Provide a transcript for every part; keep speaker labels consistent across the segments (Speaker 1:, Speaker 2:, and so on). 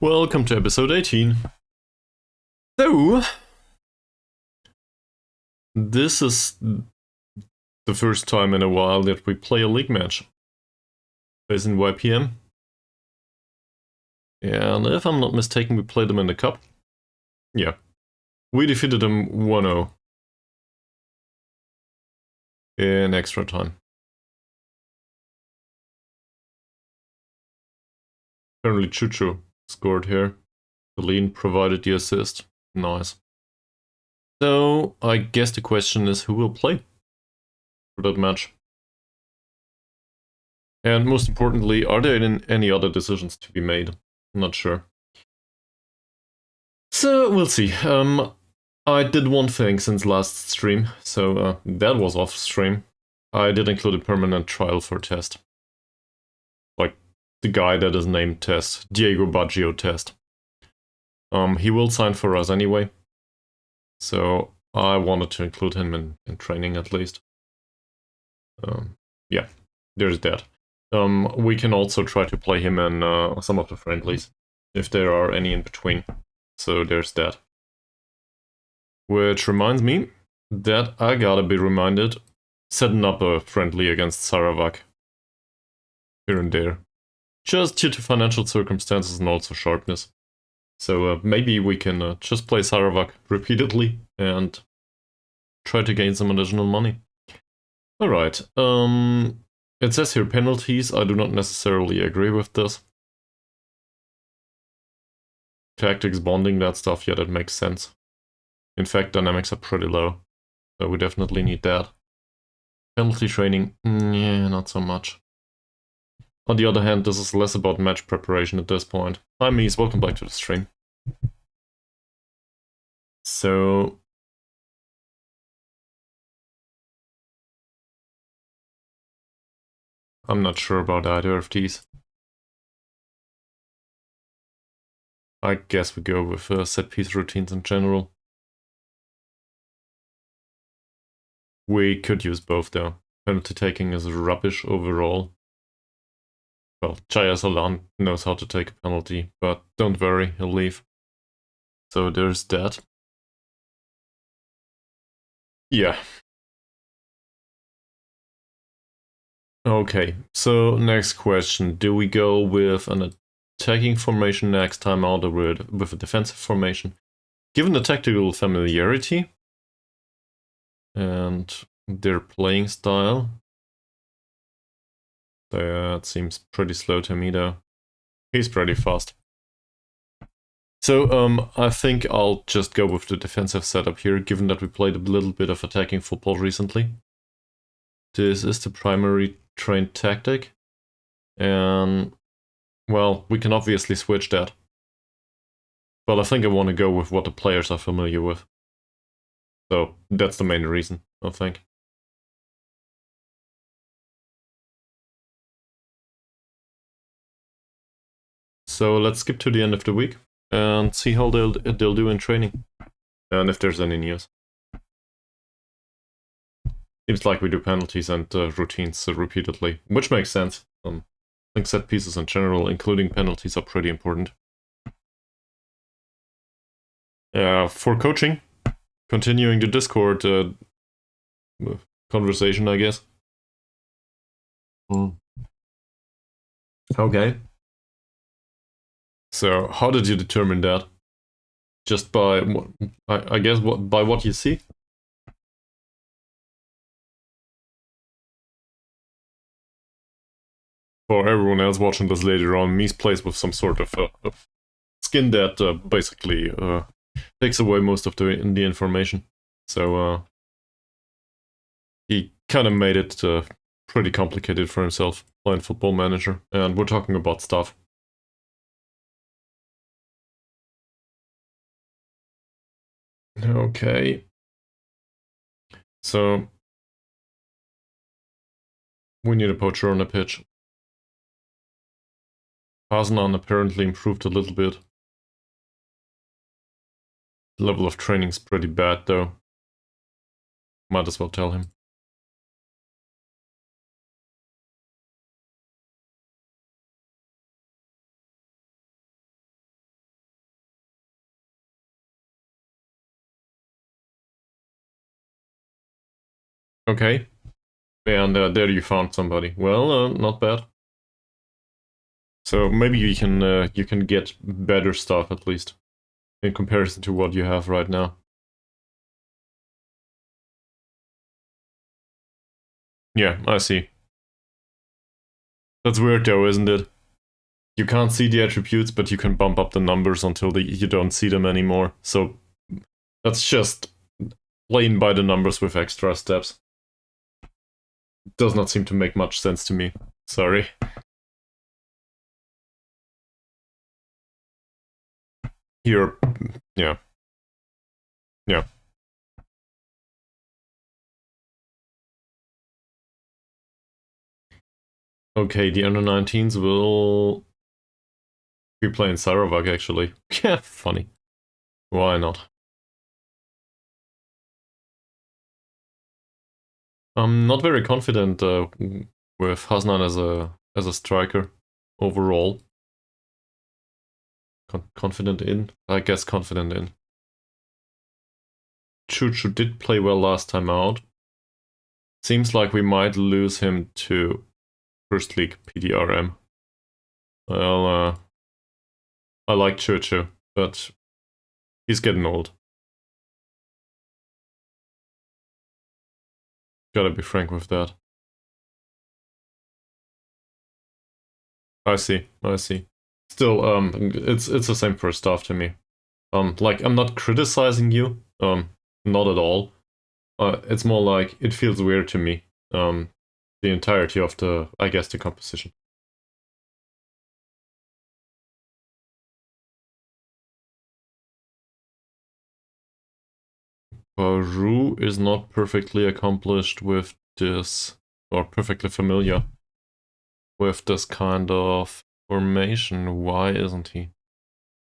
Speaker 1: Welcome to episode 18. So, this is the first time in a while that we play a league match. Based in YPM. And if I'm not mistaken, we played them in the cup. Yeah. We defeated them 1-0 in extra time. Apparently Chucho scored here. Celine provided the assist. Nice. So, I guess the question is who will play for that match? And most importantly, are there any other decisions to be made? I'm not sure. So, we'll see. I did one thing since last stream, so that was off stream. I did include a permanent trial for Test. Like, the guy that is named Test, Diego Baggio Test. He will sign for us anyway, so I wanted to include him in training at least. Yeah, there's that. We can also try to play him in some of the friendlies, if there are any in between. So there's that. Which reminds me that I gotta be reminded, setting up a friendly against Sarawak here and there. Just due to financial circumstances and also sharpness. So maybe we can just play Sarawak repeatedly and try to gain some additional money. Alright, it says here penalties. I do not necessarily agree with this. Tactics, bonding, that stuff, yeah, that makes sense. In fact, dynamics are pretty low, so we definitely need that. Penalty training, yeah, not so much. On the other hand, this is less about match preparation at this point. Hi Mies, welcome back to the stream. So... I'm not sure about either of these. I guess we go with set-piece routines in general. We could use both though. Penalty taking is rubbish overall. Well, Jaya Salan knows how to take a penalty, but don't worry, he'll leave. So there's that. Yeah. Okay, so next question. Do we go with an attacking formation next time out or with a defensive formation? Given the tactical familiarity and their playing style, that seems pretty slow to me though. He's pretty fast. So I think I'll just go with the defensive setup here, given that we played a little bit of attacking football recently. This is the primary trained tactic, and well, we can obviously switch that. But I think I want to go with what the players are familiar with. So that's the main reason, I think. So let's skip to the end of the week and see how they'll do in training. And if there's any news. Seems like we do penalties and routines repeatedly, which makes sense. I think set pieces in general, including penalties, are pretty important. For coaching, continuing the Discord conversation, I guess. Okay. So, how did you determine that? Just by, I guess, by what you see? For everyone else watching this later on, Mies plays with some sort of skin that basically takes away most of the information. So he kind of made it pretty complicated for himself playing Football Manager, and we're talking about stuff. Okay. So we need a poacher on the pitch. Hasanan apparently improved a little bit. The level of training's pretty bad though. Might as well tell him. Okay. And there you found somebody. Well, not bad. So maybe you can get better stuff at least in comparison to what you have right now. Yeah, I see. That's weird though, isn't it? You can't see the attributes, but you can bump up the numbers until you don't see them anymore. So that's just playing by the numbers with extra steps. Does not seem to make much sense to me. Sorry. Here, yeah. Yeah. Okay, the under-19s will be playing Sarawak, actually. Yeah, funny. Why not? I'm not very confident with Hasnan as a striker overall. Confident in? I guess confident in. Chuchu did play well last time out. Seems like we might lose him to First League PDRM. Well, I like Chuchu, but he's getting old. Gotta be frank with that. I see. Still, it's the same first staff to me. Like, I'm not criticizing you, not at all. It's more like, it feels weird to me, the entirety of I guess, the composition. Baru is not perfectly accomplished with this, or perfectly familiar with this kind of formation. Why isn't he?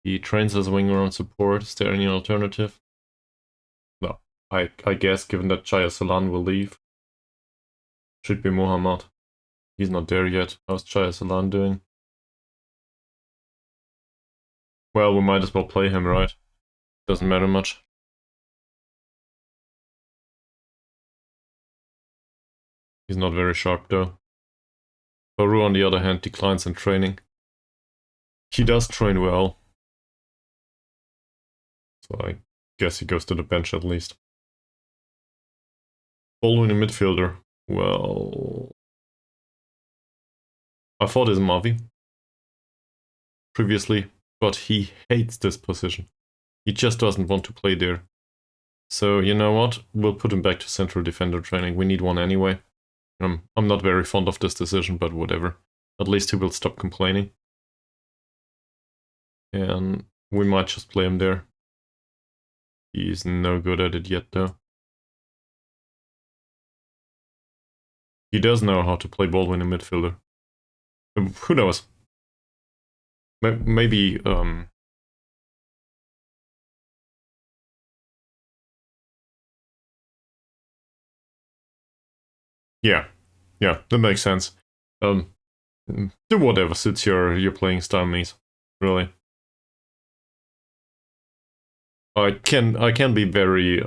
Speaker 1: He trains as winger on support. Is there any alternative? No. I guess, given that Chaya Salan will leave, should be Muhammad. He's not there yet. How's Chaya Salan doing? Well, we might as well play him, right? Doesn't matter much. He's not very sharp, though. Baru, on the other hand, declines in training. He does train well. So I guess he goes to the bench at least. Following a midfielder. Well, I thought it's Mavi previously, but he hates this position. He just doesn't want to play there. So, you know what? We'll put him back to central defender training. We need one anyway. I'm not very fond of this decision, but whatever. At least he will stop complaining. And we might just play him there. He's no good at it yet, though. He does know how to play ball when a midfielder. Who knows? Maybe, yeah, that makes sense. Do whatever suits your playing style needs, really. I can be very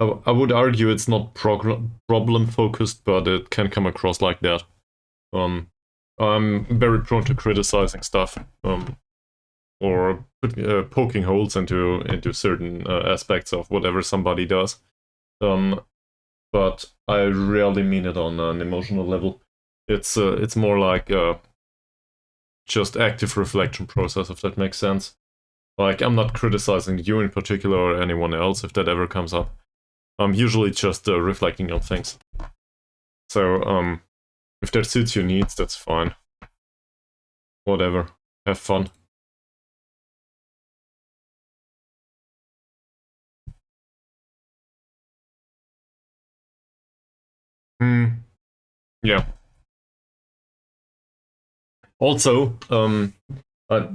Speaker 1: I would argue it's not problem focused, but it can come across like that. I'm very prone to criticizing stuff, or poking holes into certain aspects of whatever somebody does. But I rarely mean it on an emotional level. It's more like just active reflection process, if that makes sense. Like, I'm not criticizing you in particular or anyone else if that ever comes up. I'm usually just reflecting on things. So, if that suits your needs, that's fine. Whatever. Have fun. Yeah. Also, I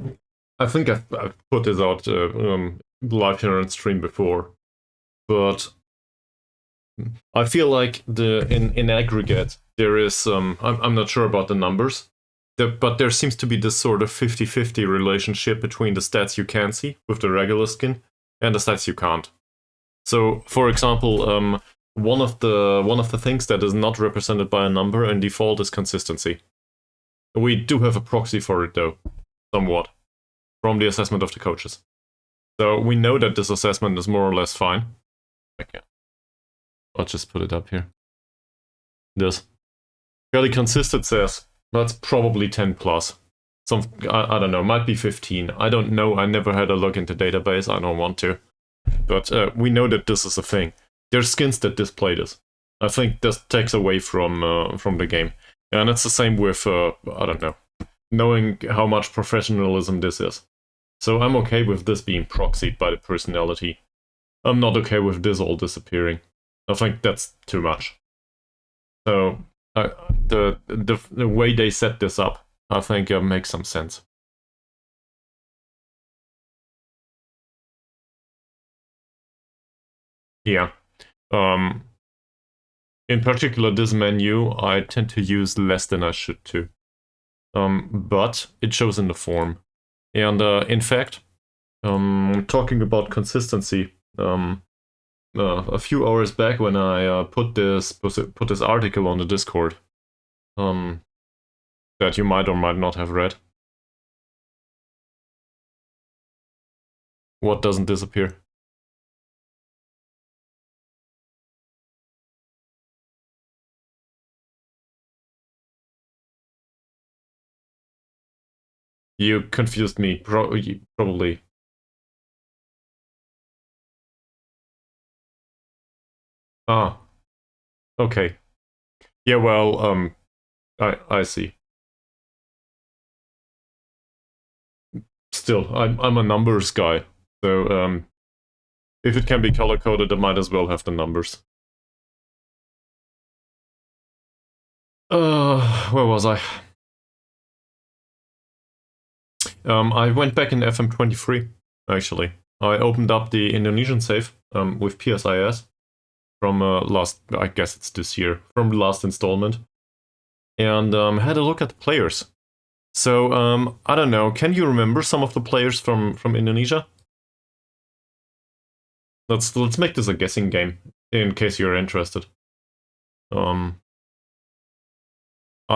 Speaker 1: think I've put this out live here on stream before, but I feel like in aggregate there is I'm not sure about the numbers, but there seems to be this sort of 50-50 relationship between the stats you can see with the regular skin and the stats you can't. So, for example, one of the things that is not represented by a number in default is consistency. We do have a proxy for it though, somewhat, from the assessment of the coaches. So we know that this assessment is more or less fine. Okay. I'll just put it up here. This. Fairly consistent says that's probably 10 plus. I don't know, might be 15. I don't know, I never had a look into database, I don't want to. But we know that this is a thing. There's skins that display this. I think this takes away from the game. And it's the same with, I don't know, knowing how much professionalism this is. So I'm okay with this being proxied by the personality. I'm not okay with this all disappearing. I think that's too much. So the way they set this up, I think makes some sense. Yeah. In particular, this menu I tend to use less than I should too. But it shows in the form. And in fact, talking about consistency, a few hours back when I put this article on the Discord, that you might or might not have read. What doesn't disappear? You confused me, probably. Ah, okay. Yeah, well, I see. Still, I'm a numbers guy, so if it can be color coded, I might as well have the numbers. Where was I? I went back in FM23, actually. I opened up the Indonesian save with PSIS from last, I guess it's this year, from the last installment, and had a look at the players. So, I don't know, can you remember some of the players from Indonesia? Let's make this a guessing game, in case you're interested. I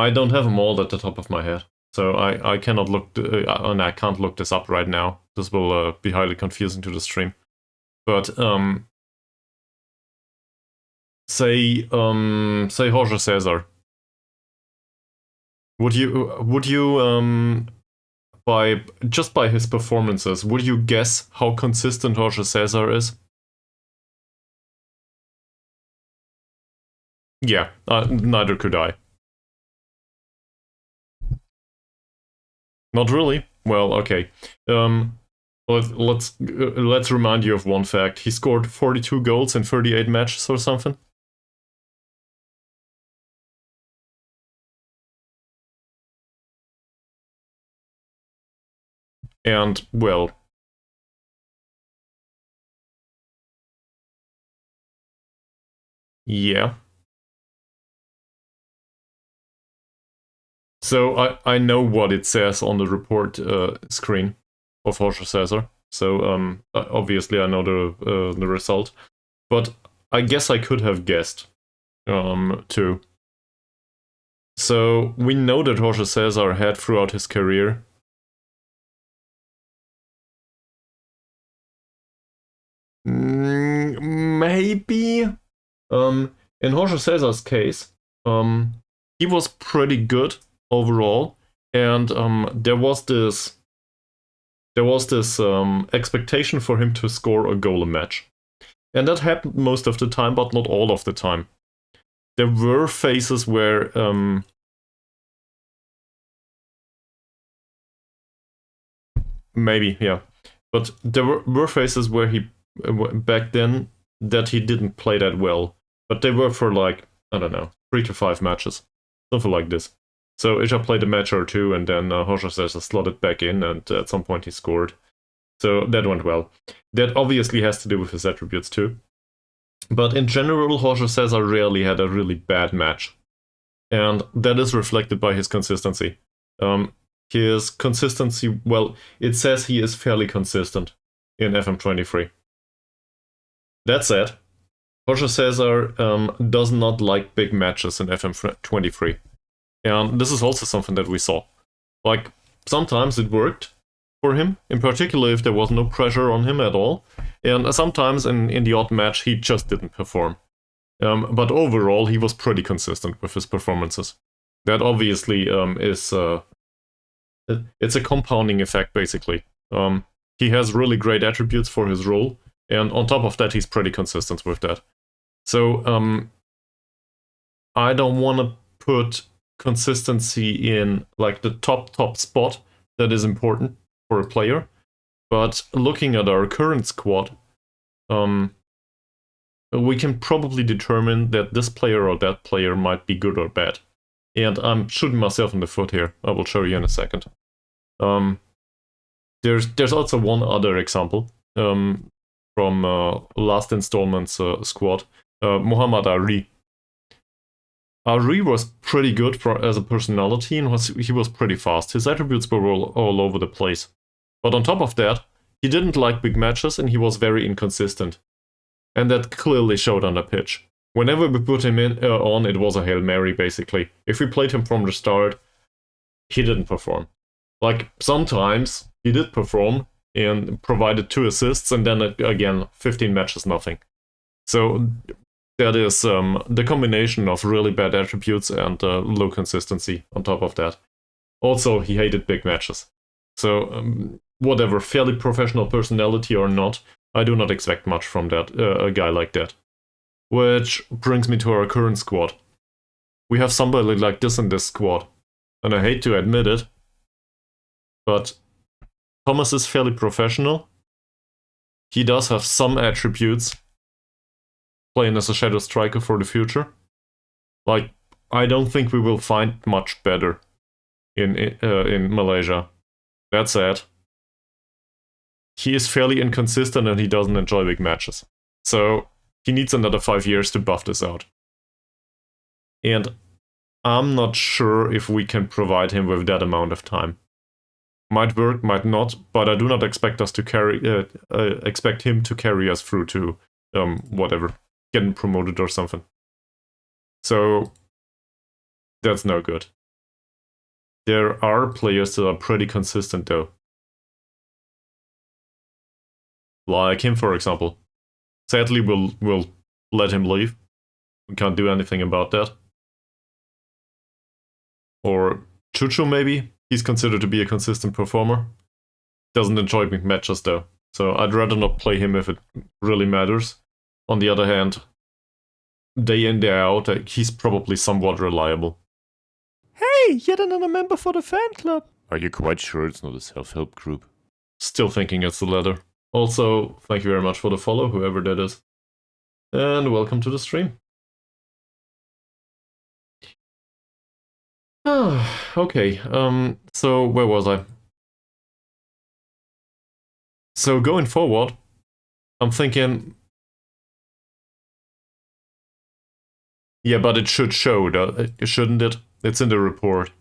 Speaker 1: don't have them all at the top of my head. So I cannot look, and I can't look this up right now. This will be highly confusing to the stream. But say Jorge Cesar. Would you by his performances, would you guess how consistent Jorge Cesar is? Yeah, neither could I. Not really. Well, okay. Let's remind you of one fact. He scored 42 goals in 38 matches or something. And, well... yeah. So I know what it says on the report screen of Jorge Cesar. So obviously I know the result, but I guess I could have guessed too. So we know that Jorge Cesar had throughout his career maybe in Jorge Cesar's case he was pretty good overall, and there was this expectation for him to score a goal a match. And that happened most of the time, but not all of the time. There were phases where maybe, yeah. But there were phases where he, back then, that he didn't play that well. But they were for like, I don't know, 3 to 5 matches. Something like this. So Isha played a match or two, and then Jorge Cesar slotted back in, and at some point he scored. So that went well. That obviously has to do with his attributes too. But in general, Jorge Cesar rarely had a really bad match. And that is reflected by his consistency. His consistency, well, it says he is fairly consistent in FM23. That said, Jorge Cesar does not like big matches in FM23. And this is also something that we saw. Like, sometimes it worked for him, in particular if there was no pressure on him at all. And sometimes in the odd match, he just didn't perform. But overall, he was pretty consistent with his performances. That obviously is... it's a compounding effect, basically. He has really great attributes for his role, and on top of that, he's pretty consistent with that. So, I don't want to put consistency in like the top spot that is important for a player, but looking at our current squad, we can probably determine that this player or that player might be good or bad. And I'm shooting myself in the foot here. I will show you in a second. There's also one other example from last installment's squad, Muhammad Ari. Ari was pretty good as a personality, and he was pretty fast. His attributes were all over the place. But on top of that, he didn't like big matches, and he was very inconsistent. And that clearly showed on the pitch. Whenever we put him on, it was a Hail Mary, basically. If we played him from the start, he didn't perform. Like, sometimes he did perform and provided 2 assists, and then again, 15 matches, nothing. So that is the combination of really bad attributes and low consistency on top of that. Also, he hated big matches. So whatever, fairly professional personality or not, I do not expect much from that a guy like that. Which brings me to our current squad. We have somebody like this in this squad, and I hate to admit it, but Thomas is fairly professional. He does have some attributes playing as a shadow striker for the future. Like, I don't think we will find much better in Malaysia. That said, he is fairly inconsistent and he doesn't enjoy big matches. So he needs another 5 years to buff this out. And I'm not sure if we can provide him with that amount of time. Might work, might not, but I do not expect us to expect him to carry us through to whatever, getting promoted or something. So that's no good. There are players that are pretty consistent though. Like him, for example. Sadly, we'll let him leave. We can't do anything about that. Or Chucho, maybe. He's considered to be a consistent performer. Doesn't enjoy big matches, though. So I'd rather not play him if it really matters. On the other hand, day in, day out, he's probably somewhat reliable.
Speaker 2: Hey, yet another member for the fan club.
Speaker 3: Are you quite sure it's not a self-help group?
Speaker 1: Still thinking it's the latter. Also, thank you very much for the follow, whoever that is. And welcome to the stream. Okay, so where was I? So going forward, I'm thinking... Yeah, but it should show, shouldn't it? It's in the report.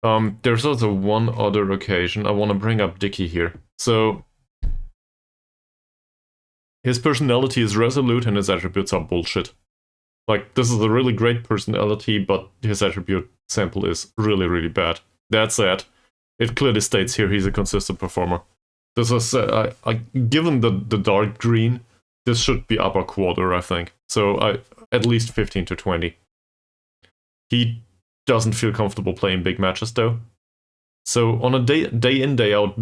Speaker 1: There's also one other occasion. I want to bring up Dicky here. So, his personality is resolute and his attributes are bullshit. Like, this is a really great personality, but his attribute sample is really, really bad. That said, it clearly states here he's a consistent performer. This is, given the dark green, this should be upper quarter, I think. So, at least 15 to 20. He doesn't feel comfortable playing big matches, though. So, on a day in, day out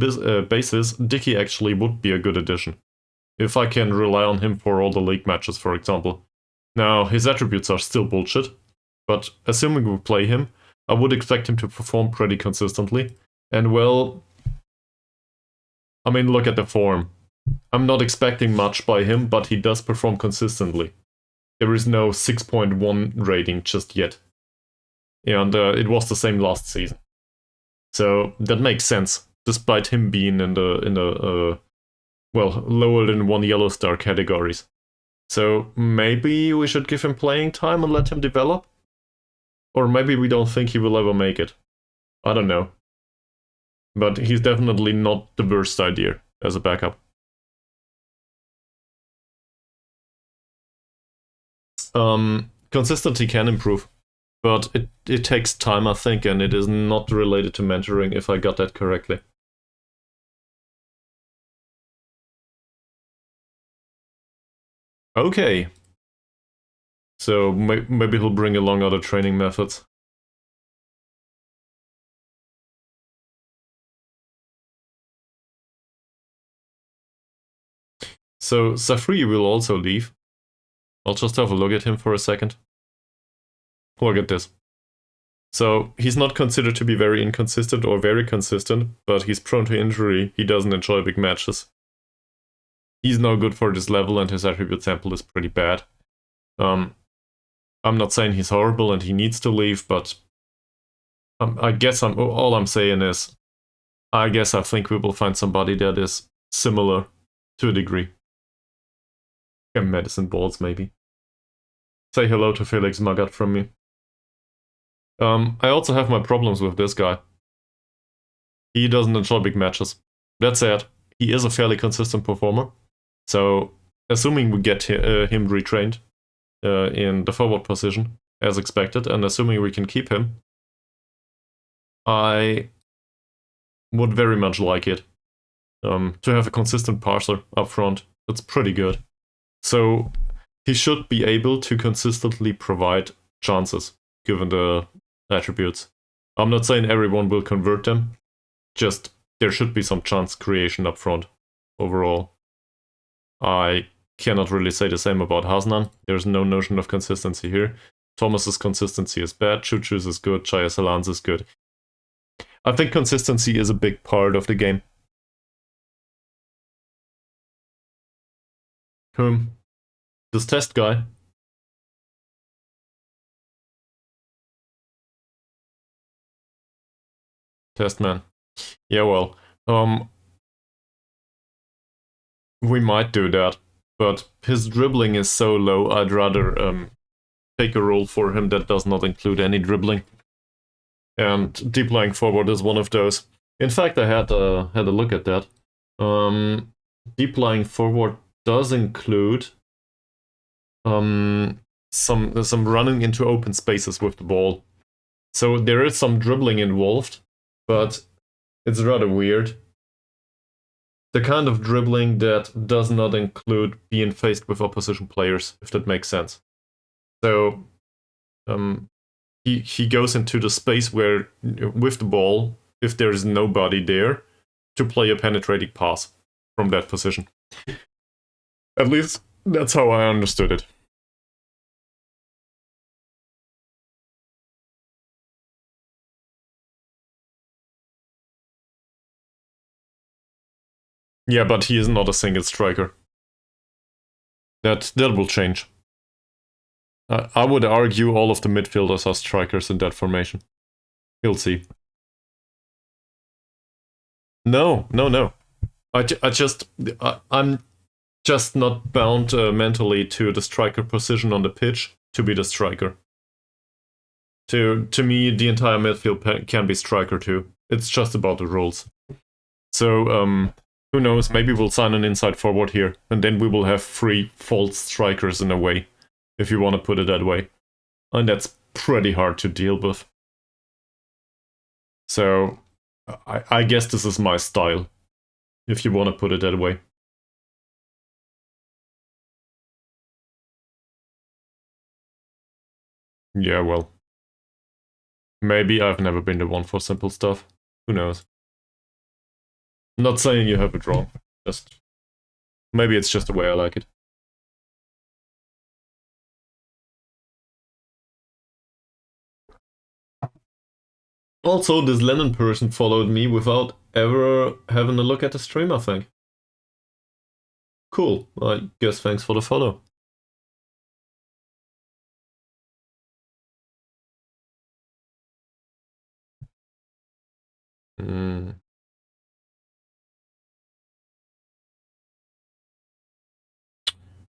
Speaker 1: basis, Dicky actually would be a good addition. If I can rely on him for all the league matches, for example. Now, his attributes are still bullshit, but assuming we play him, I would expect him to perform pretty consistently. And well, I mean, look at the form. I'm not expecting much by him, but he does perform consistently. There is no 6.1 rating just yet. And it was the same last season. So that makes sense, despite him being in the well, lower than 1 yellow star categories. So maybe we should give him playing time and let him develop? Or maybe we don't think he will ever make it. I don't know. But he's definitely not the worst idea as a backup. Consistency can improve, but it takes time, I think, and it is not related to mentoring, if I got that correctly. Okay. So maybe he'll bring along other training methods. So Safri will also leave. I'll just have a look at him for a second. Look at this. So he's not considered to be very inconsistent or very consistent, but he's prone to injury. He doesn't enjoy big matches. He's no good for this level, and his attribute sample is pretty bad. I'm not saying he's horrible and he needs to leave, but I guess all I'm saying is, I think we will find somebody that is similar to a degree. And medicine balls, maybe. Say hello to Felix Magath from me. I also have my problems with this guy. He doesn't enjoy big matches. That said, he is a fairly consistent performer. So, assuming we get him retrained in the forward position, as expected, and assuming we can keep him, I would very much like it. To have a consistent parser up front, that's pretty good. So, he should be able to consistently provide chances, given the attributes. I'm not saying everyone will convert them, just there should be some chance creation up front, overall. I cannot really say the same about Hasnan. There's no notion of consistency here. Thomas's consistency is bad, Chuchu's is good, Chaya Salan's is good. I think consistency is a big part of the game. This test guy. Test man. Yeah, well, we might do that, but his dribbling is so low, I'd rather take a role for him that does not include any dribbling. And deep lying forward is one of those. In fact, I had a look at that. Deep lying forward does include some running into open spaces with the ball. So there is some dribbling involved, but it's rather weird. The kind of dribbling that does not include being faced with opposition players, if that makes sense. So he goes into the space where, with the ball, if there is nobody there, to play a penetrating pass from that position. At least that's how I understood it. Yeah, but he is not a single striker. That will change. I would argue all of the midfielders are strikers in that formation. You'll see. No. I'm just not bound mentally to the striker position on the pitch to be the striker. To me, the entire midfield can be striker too. It's just about the rules. So, who knows, maybe we'll sign an inside forward here, and then we will have 3 false strikers in a way, if you want to put it that way. And that's pretty hard to deal with. So, I guess this is my style, if you want to put it that way. Yeah, well. Maybe I've never been the one for simple stuff. Who knows? Not saying you have it wrong. Just maybe it's just the way I like it. Also, this Lennon person followed me without ever having a look at the stream, I think. Cool. I guess thanks for the follow.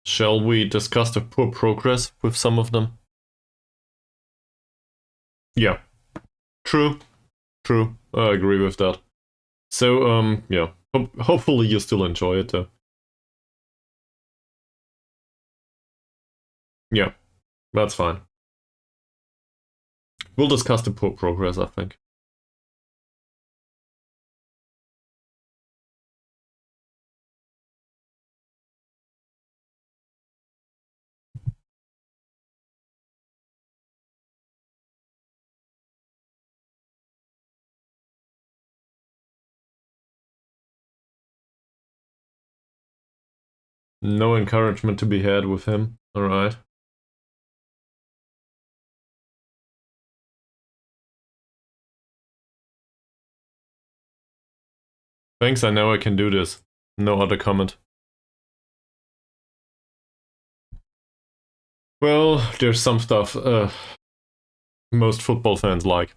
Speaker 1: Shall we discuss the poor progress with some of them? Yeah. True. I agree with that. So, yeah. Hopefully you still enjoy it, though. Yeah. That's fine. We'll discuss the poor progress, I think. No encouragement to be had with him. Alright. Thanks, I know I can do this. No other comment. Well, there's some stuff most football fans like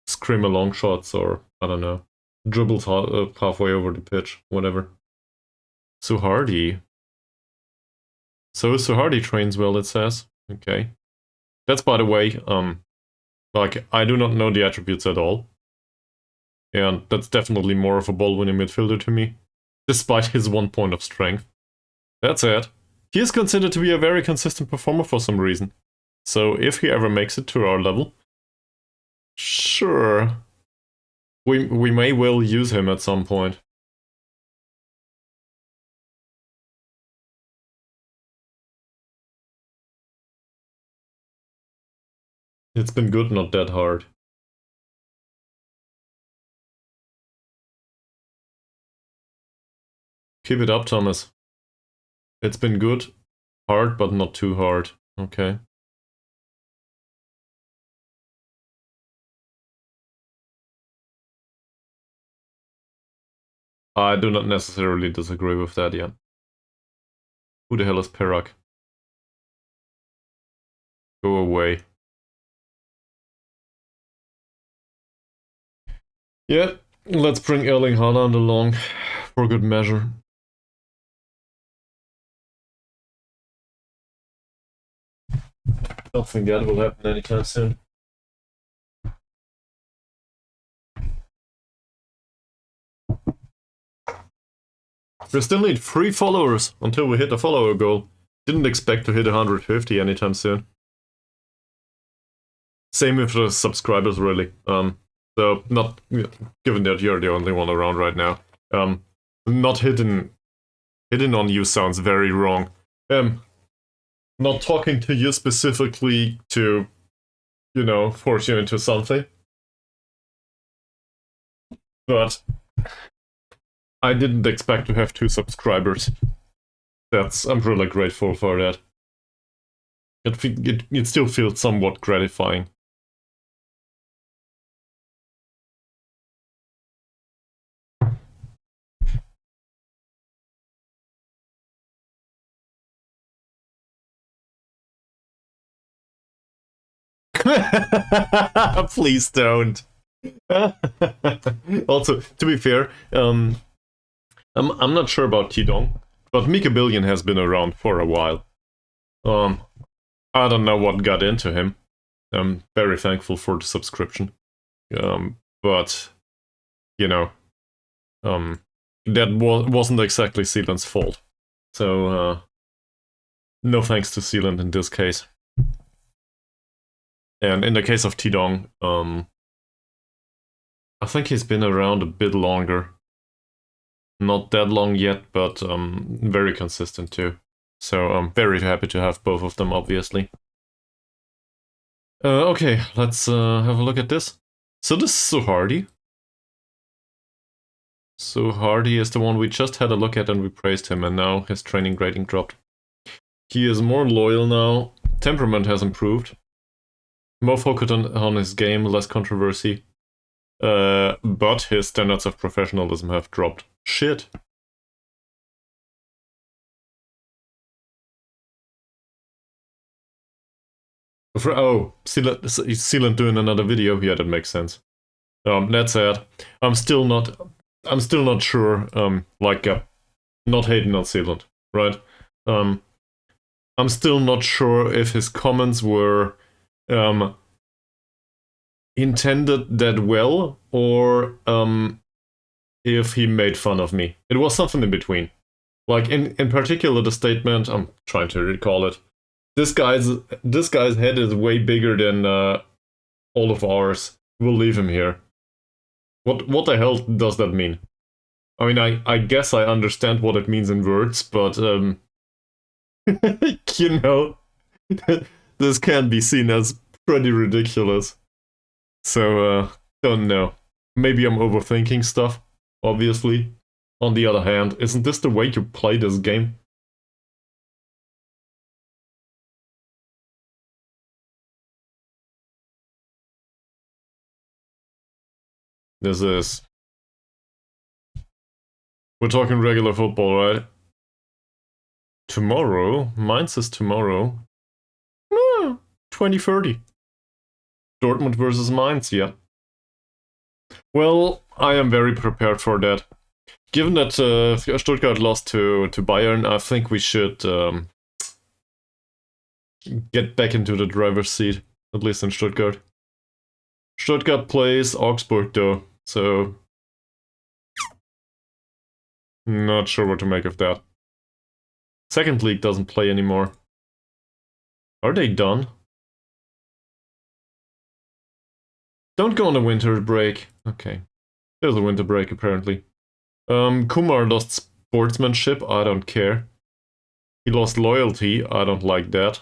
Speaker 1: scream long shots or, I don't know, dribbles halfway over the pitch, whatever. Suhardi. So Suhardi trains well, it says. Okay. That's, by the way, like, I do not know the attributes at all. And that's definitely more of a ball-winning midfielder to me, despite his 1 point of strength. That said, he is considered to be a very consistent performer for some reason. So if he ever makes it to our level, sure, we may well use him at some point. It's been good, not that hard. Keep it up, Thomas. It's been good, hard, but not too hard. Okay. I do not necessarily disagree with that yet. Who the hell is Perak? Go away. Yeah, let's bring Erling Haaland along for good measure. Don't think that will happen anytime soon. We still need 3 followers until we hit the follower goal. Didn't expect to hit 150 anytime soon. Same with the subscribers, really. So not, given that you're the only one around right now, not hitting on you sounds very wrong. Not talking to you specifically to, you know, force you into something. But I didn't expect to have 2 subscribers. I'm really grateful for that. It still feels somewhat gratifying. Please don't. Also, to be fair, I'm not sure about Tidong, but Mika Billion has been around for a while. I don't know what got into him. I'm very thankful for the subscription. But you know, that wasn't exactly Sealand's fault. So no thanks to Sealand in this case. And in the case of Tidong, I think he's been around a bit longer. Not that long yet, but very consistent too. So I'm very happy to have both of them, obviously. Okay, let's have a look at this. So this is Suhardi. Suhardi is the one we just had a look at and we praised him, and now his training rating dropped. He is more loyal now. Temperament has improved. More focused on his game, less controversy. But his standards of professionalism have dropped. Shit. Oh, Sealant doing another video? Yeah, that makes sense. That said, I'm still not sure, not hating on Sealant, right? I'm still not sure if his comments were intended that well, or if he made fun of me. It was something in between. Like, in particular, the statement, I'm trying to recall it, This guy's head is way bigger than all of ours. We'll leave him here. What the hell does that mean? I mean, I guess I understand what it means in words, but you know, this can be seen as pretty ridiculous. So don't know. Maybe I'm overthinking stuff, obviously. On the other hand, isn't this the way you play this game? This is... We're talking regular football, right? Tomorrow? Mine says tomorrow. 2030. Dortmund versus Mainz, yeah. Well, I am very prepared for that. Given that Stuttgart lost to Bayern, I think we should get back into the driver's seat, at least in Stuttgart. Stuttgart plays Augsburg though, so not sure what to make of that. Second league doesn't play anymore. Are they done? Don't go on a winter break. Okay. There's a winter break apparently. Kumar lost sportsmanship, I don't care. He lost loyalty, I don't like that.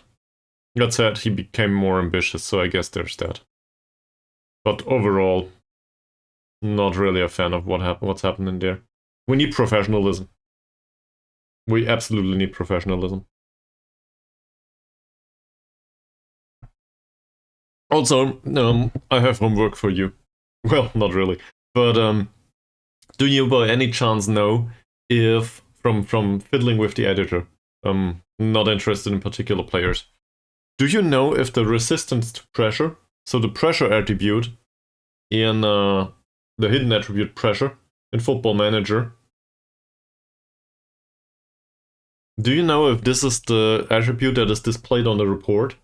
Speaker 1: That said, he became more ambitious, so I guess there's that. But overall, not really a fan of what's happening there. We need professionalism. We absolutely need professionalism. Also, I have homework for you. Well, not really. But do you by any chance know if, from fiddling with the editor, not interested in particular players, do you know if the resistance to pressure, so the pressure attribute in the hidden attribute pressure in Football Manager, do you know if this is the attribute that is displayed on the report?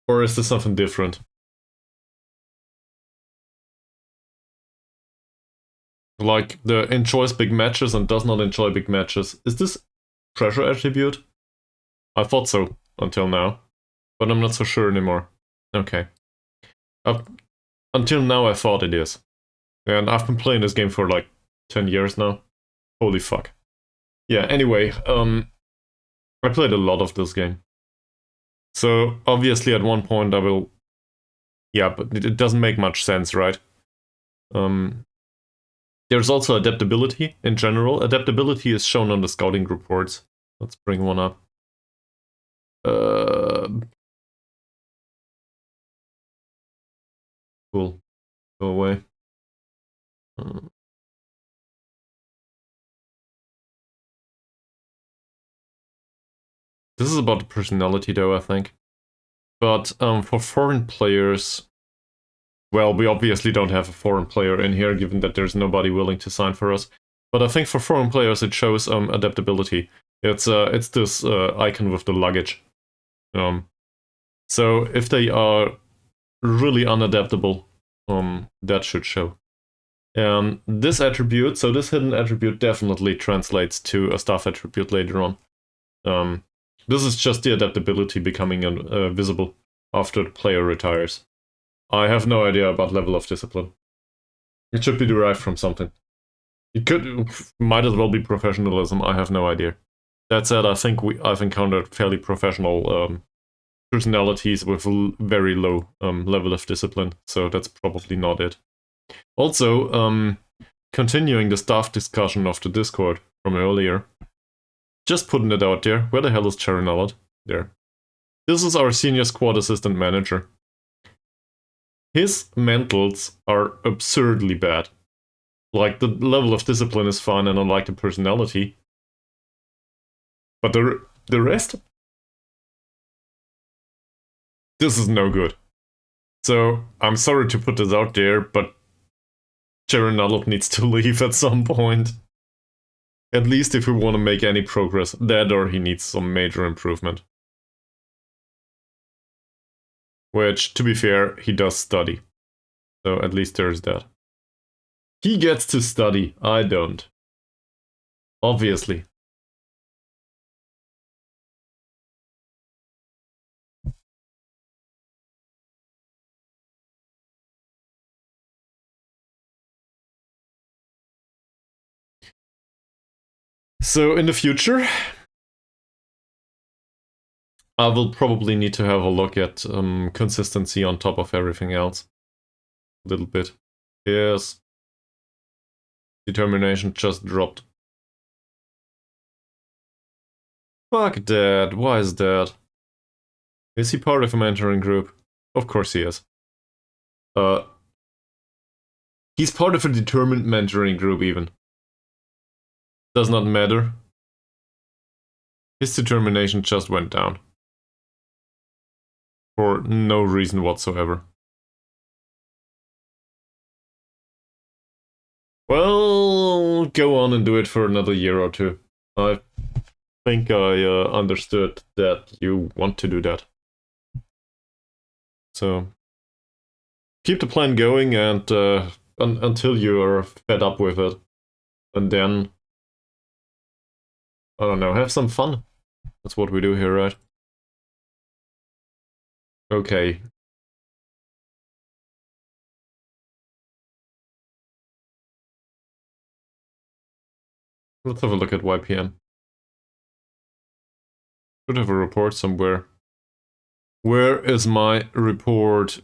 Speaker 1: Or is this something different? Like the enjoys big matches and does not enjoy big matches. Is this pressure attribute? I thought so until now, but I'm not so sure anymore. Okay. Until now I thought it is. And I've been playing this game for like 10 years now. Holy fuck. Yeah, anyway, I played a lot of this game. So obviously at one point I will... Yeah, but it doesn't make much sense, right? There's also adaptability in general. Adaptability is shown on the scouting reports. Let's bring one up. Cool. Go away. This is about the personality though, I think. But for foreign players, well, we obviously don't have a foreign player in here, given that there's nobody willing to sign for us. But I think for foreign players it shows adaptability. It's this icon with the luggage. So if they are really unadaptable, that should show. And this attribute, so this hidden attribute definitely translates to a staff attribute later on. This is just the adaptability becoming visible after the player retires. I have no idea about level of discipline. It should be derived from something. It might as well be professionalism, I have no idea. That said, I think I've encountered fairly professional personalities with very low level of discipline, so that's probably not it. Also, continuing the staff discussion of the Discord from earlier, just putting it out there, where the hell is Charon Allard? There. This is our senior squad assistant manager. His mentals are absurdly bad. Like, the level of discipline is fine and I like the personality. But the rest? This is no good. So, I'm sorry to put this out there, but Charon Allard needs to leave at some point. At least if we want to make any progress, that or he needs some major improvement. Which, to be fair, he does study. So at least there's that. He gets to study, I don't. Obviously. So in the future, I will probably need to have a look at consistency on top of everything else. A little bit. Yes. Determination just dropped. Fuck that. Why is that? Is he part of a mentoring group? Of course he is. He's part of a determined mentoring group even. Does not matter. His determination just went down. For no reason whatsoever. Well, go on and do it for another year or two. I think I understood that you want to do that. So, keep the plan going and until you are fed up with it. And then, I don't know, have some fun. That's what we do here, right? Okay. Let's have a look at YPM. Should have a report somewhere. Where is my report?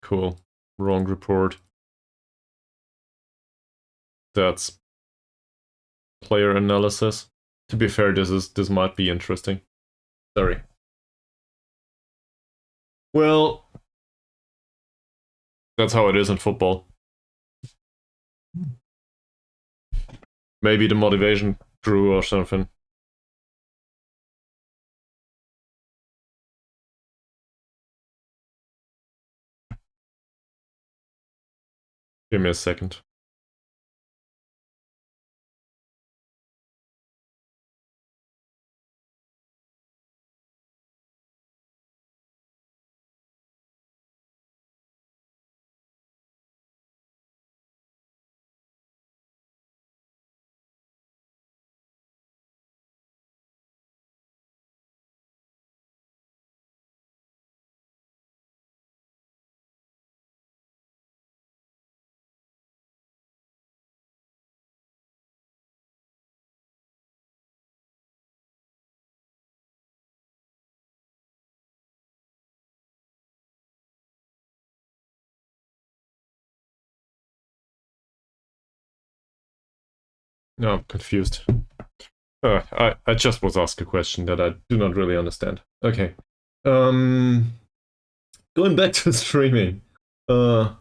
Speaker 1: Cool. Wrong report. That's player analysis. To be fair, this might be interesting. Sorry. Well, that's how it is in football. Maybe the motivation grew or something. Give me a second. No, I'm confused. I just was asked a question that I do not really understand. Okay. Going back to streaming. Yeah.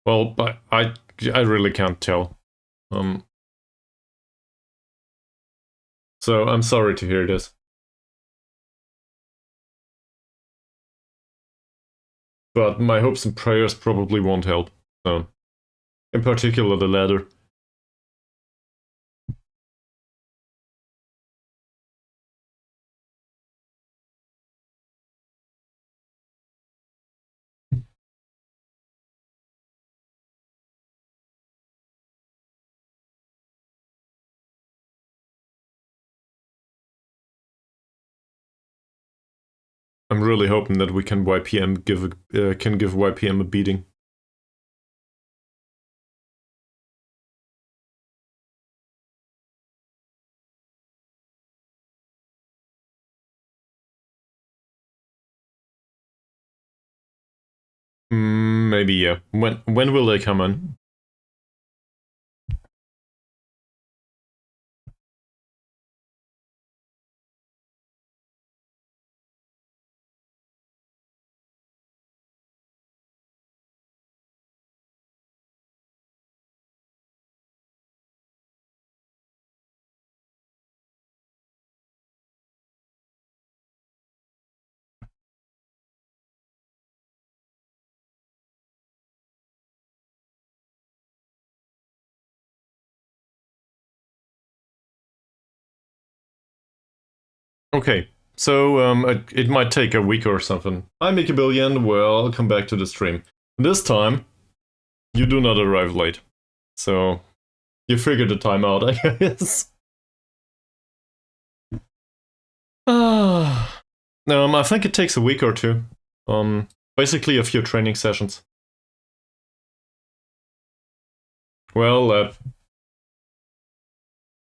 Speaker 1: Well, but I really can't tell. So I'm sorry to hear this. But my hopes and prayers probably won't help. So, in particular, the latter. I'm really hoping that we can give YPM a beating. Maybe, yeah. When will they come on? Okay, so it might take a week or something. Hi, Mickey Billion. Welcome back to the stream. This time, you do not arrive late. So, you figured the time out, I guess. I think it takes a week or two. Basically a few training sessions. Well,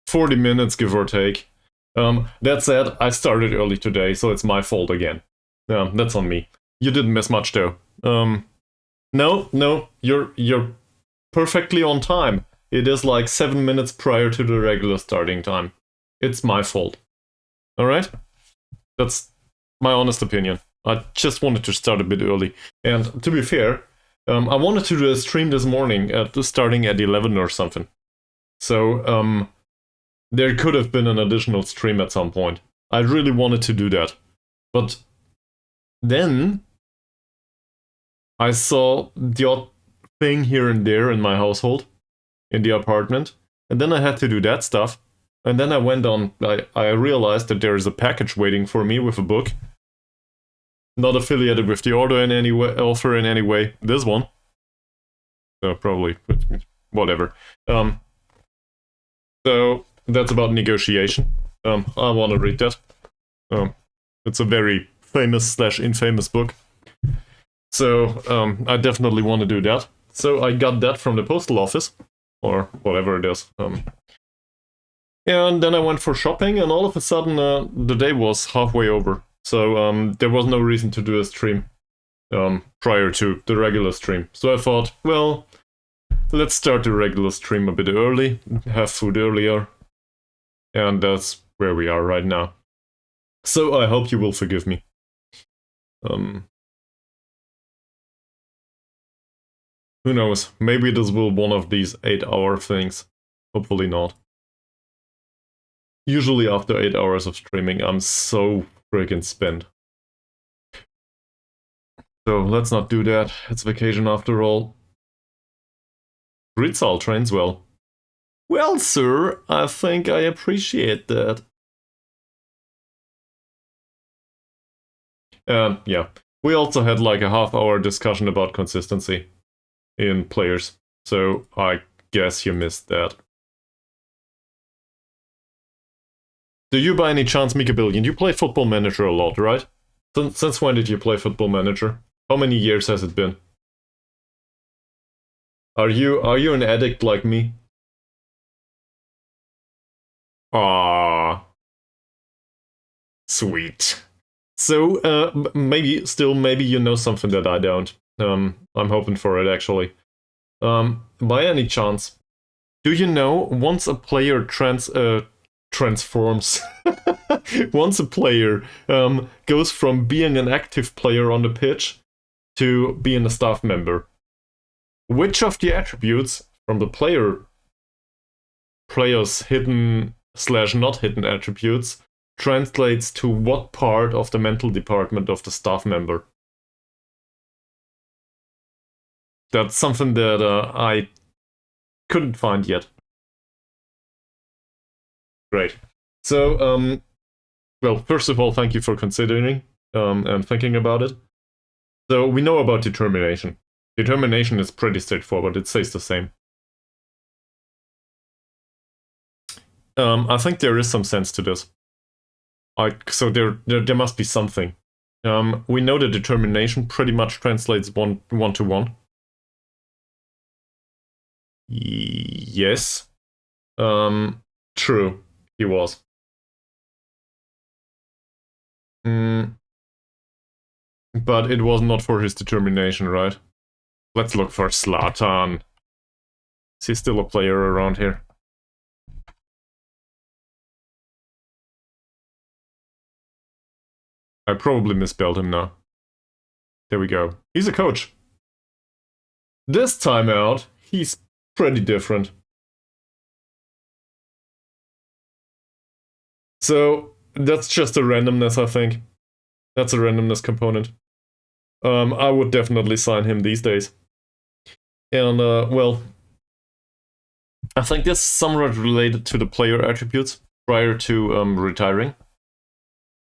Speaker 1: 40 minutes, give or take. That said, I started early today, so it's my fault again. That's on me. You didn't miss much, though. No, you're perfectly on time. It is like 7 minutes prior to the regular starting time. It's my fault. Alright? That's my honest opinion. I just wanted to start a bit early. And to be fair, I wanted to do a stream this morning starting at 11 or something. So, there could have been an additional stream at some point. I really wanted to do that. But then I saw the odd thing here and there in my household, in the apartment, and then I had to do that stuff. And then I went on, I realized that there is a package waiting for me with a book. Not affiliated with the author in any way. This one. So probably, whatever. So that's about negotiation. I want to read that. It's a very famous/infamous book. So I definitely want to do that. So I got that from the postal office, or whatever it is. And then I went for shopping, and all of a sudden the day was halfway over. So there was no reason to do a stream prior to the regular stream. So I thought, well, let's start the regular stream a bit early, have food earlier. And that's where we are right now. So I hope you will forgive me. Who knows? Maybe this will be one of these 8-hour things. Hopefully not. Usually after 8 hours of streaming, I'm so friggin' spent. So let's not do that. It's vacation after all. Gritzal trains well. Well, sir, I think I appreciate that. Yeah. We also had like a half-hour discussion about consistency in players. So I guess you missed that. Do you by any chance, Mika Billion, you play Football Manager a lot, right? Since when did you play Football Manager? How many years has it been? Are you an addict like me? Ah, sweet. So maybe you know something that I don't. I'm hoping for it actually. By any chance, do you know once a player transforms, once a player goes from being an active player on the pitch to being a staff member, which of the attributes from the player's hidden/not hidden attributes translates to what part of the mental department of the staff member? That's something that I couldn't find yet. Great. So, well, first of all, thank you for considering and thinking about it. So, we know about determination. Determination is pretty straightforward, it stays the same. I think there is some sense to this. So there must be something. We know that determination pretty much translates one to one. Yes. True. He was. But it was not for his determination, right? Let's look for Zlatan. Is he still a player around here? I probably misspelled him now. There we go. He's a coach. This time out, he's pretty different. So, that's just a randomness, I think. That's a randomness component. I would definitely sign him these days. And, well, I think this is somewhat related to the player attributes prior to retiring.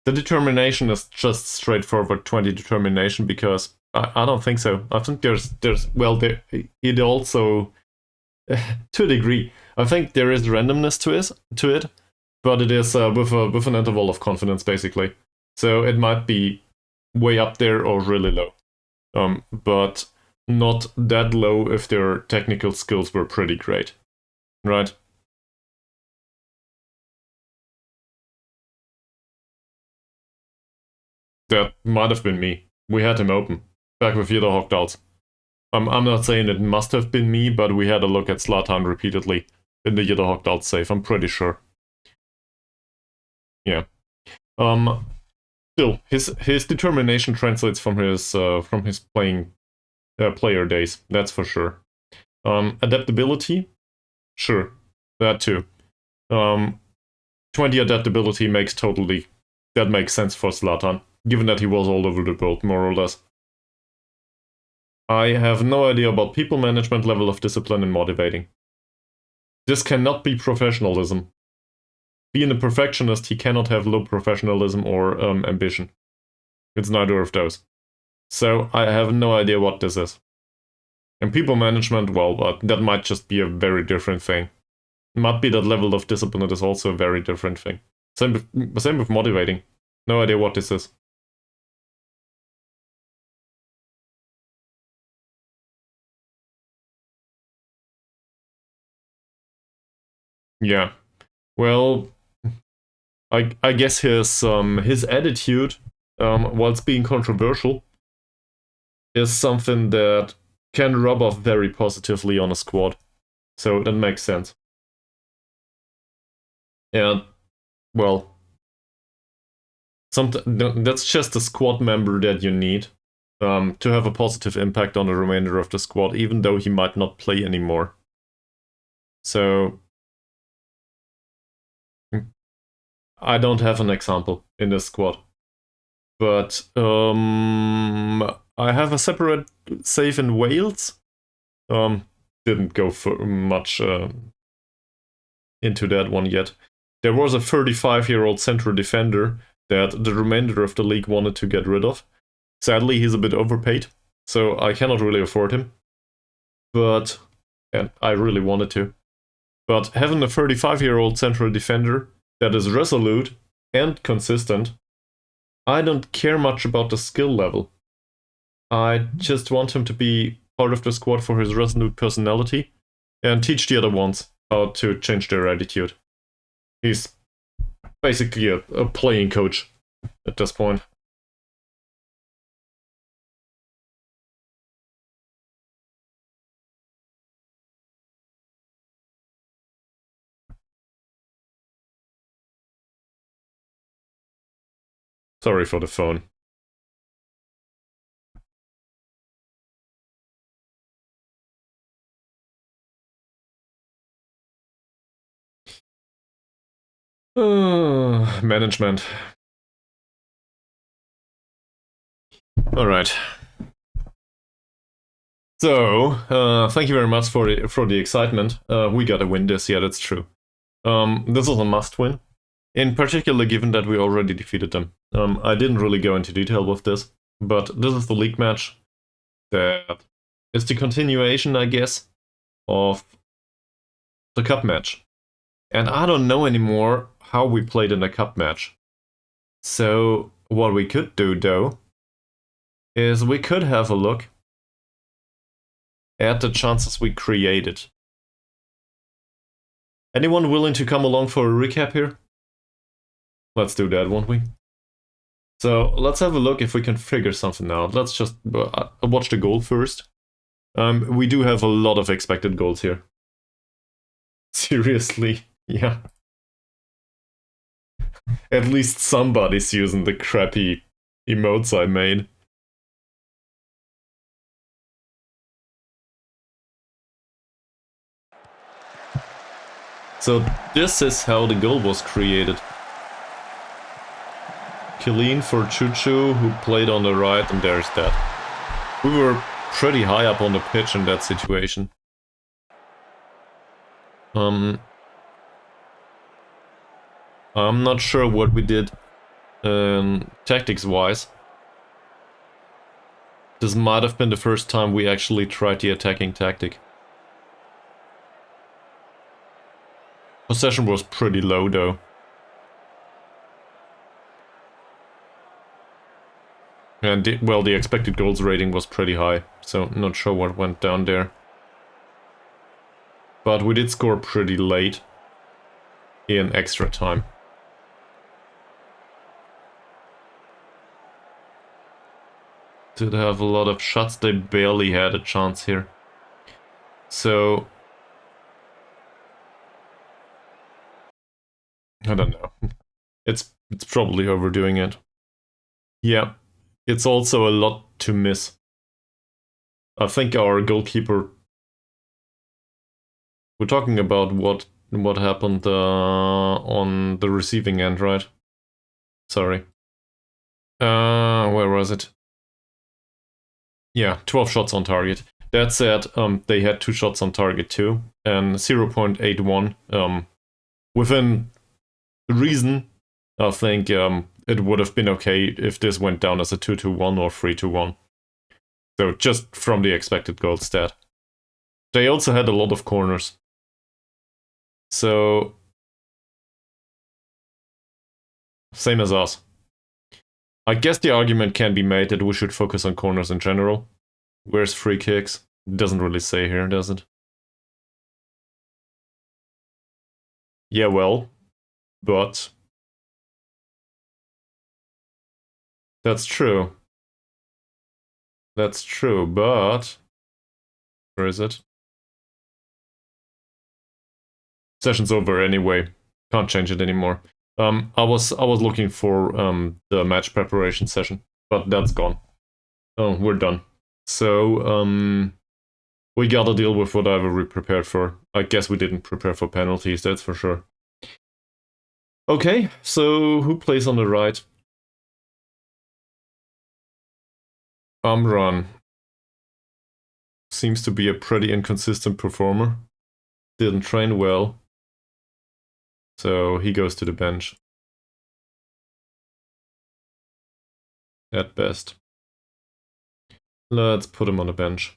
Speaker 1: The determination is just straightforward 20 determination because I don't think so. I think it also, to a degree, I think there is randomness to it, but it is with an interval of confidence basically. So it might be way up there or really low. but not that low if their technical skills were pretty great, right? That might have been me. We had him open, back with Yida Hogdals. I'm not saying it must have been me, but we had a look at Zlatan repeatedly in the Yida Hogdals save, I'm pretty sure. Yeah. Still, his determination translates from his playing player days, that's for sure. Adaptability? Sure, that too. 20 adaptability that makes sense for Zlatan, given that he was all over the world, more or less. I have no idea about people management, level of discipline, and motivating. This cannot be professionalism. Being a perfectionist, he cannot have low professionalism or ambition. It's neither of those. So I have no idea what this is. And people management, well, that might just be a very different thing. It might be that level of discipline is also a very different thing. Same with motivating. No idea what this is. Yeah. Well, I guess his attitude, whilst being controversial, is something that can rub off very positively on a squad. So that makes sense. And, well, that's just a squad member that you need to have a positive impact on the remainder of the squad, even though he might not play anymore. So I don't have an example in this squad. But I have a separate save in Wales. Didn't go for much into that one yet. There was a 35-year-old central defender that the remainder of the league wanted to get rid of. Sadly, he's a bit overpaid, so I cannot really afford him. But and I really wanted to. But having a 35-year-old central defender that is resolute and consistent, I don't care much about the skill level. I just want him to be part of the squad for his resolute personality and teach the other ones how to change their attitude. He's basically a playing coach at this point. Sorry for the phone. Management. Alright. So, thank you very much for the excitement. We gotta win this, yeah, that's true. This is a must-win. In particular, given that we already defeated them. I didn't really go into detail with this, but this is the league match that is the continuation, I guess, of the cup match. And I don't know anymore how we played in a cup match. So what we could do, though, is we could have a look at the chances we created. Anyone willing to come along for a recap here? Let's do that, won't we? So let's have a look if we can figure something out. Let's just watch the goal first. We do have a lot of expected goals here. Seriously, yeah. At least somebody's using the crappy emotes I made. So this is how the goal was created. Killeen for Chuchu, who played on the right, and there's that. We were pretty high up on the pitch in that situation. I'm not sure what we did tactics-wise. This might have been the first time we actually tried the attacking tactic. Possession was pretty low though. And, well, the expected goals rating was pretty high, so not sure what went down there. But we did score pretty late in extra time. Did have a lot of shots, they barely had a chance here. So I don't know. It's probably overdoing it. Yeah, it's also a lot to miss. I think our goalkeeper... We're talking about what happened on the receiving end, right? Sorry. Where was it? Yeah, 12 shots on target. That said, they had 2 shots on target too, and 0.81. Within reason, I think it would have been okay if this went down as a 2-1 or 3-1. So just from the expected goal stat. They also had a lot of corners. So same as us. I guess the argument can be made that we should focus on corners in general. Where's free kicks? It doesn't really say here, does it? Yeah, well, but that's true. That's true, but where is it? Session's over anyway. Can't change it anymore. I was looking for the match preparation session, but that's gone. Oh, we're done. So we gotta deal with whatever we prepared for. I guess we didn't prepare for penalties, that's for sure. Okay, so who plays on the right? Amran seems to be a pretty inconsistent performer. Didn't train well. So he goes to the bench. At best. Let's put him on the bench.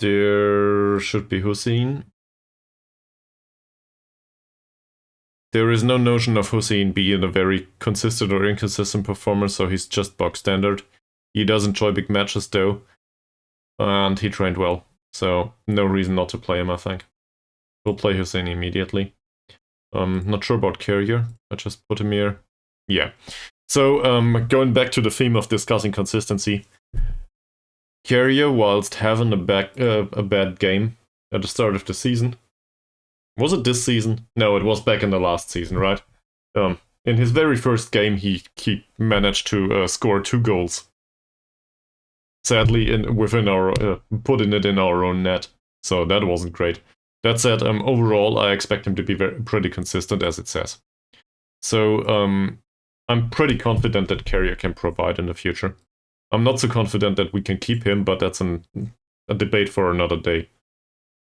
Speaker 1: There should be Hussein. There is no notion of Hussein being a very consistent or inconsistent performer, so he's just box standard. He does enjoy big matches though, and he trained well, so no reason not to play him, I think. We'll play Hussein immediately. Not sure about Carrier, I just put him here. Yeah. So, going back to the theme of discussing consistency, Carrier, whilst having a bad game at the start of the season, was it this season? No, it was back in the last season, right? In his very first game, he managed to score 2 goals. Sadly, within our putting it in our own net, so that wasn't great. That said, overall, I expect him to be pretty consistent, as it says. So, I'm pretty confident that Carrier can provide in the future. I'm not so confident that we can keep him, but that's a debate for another day.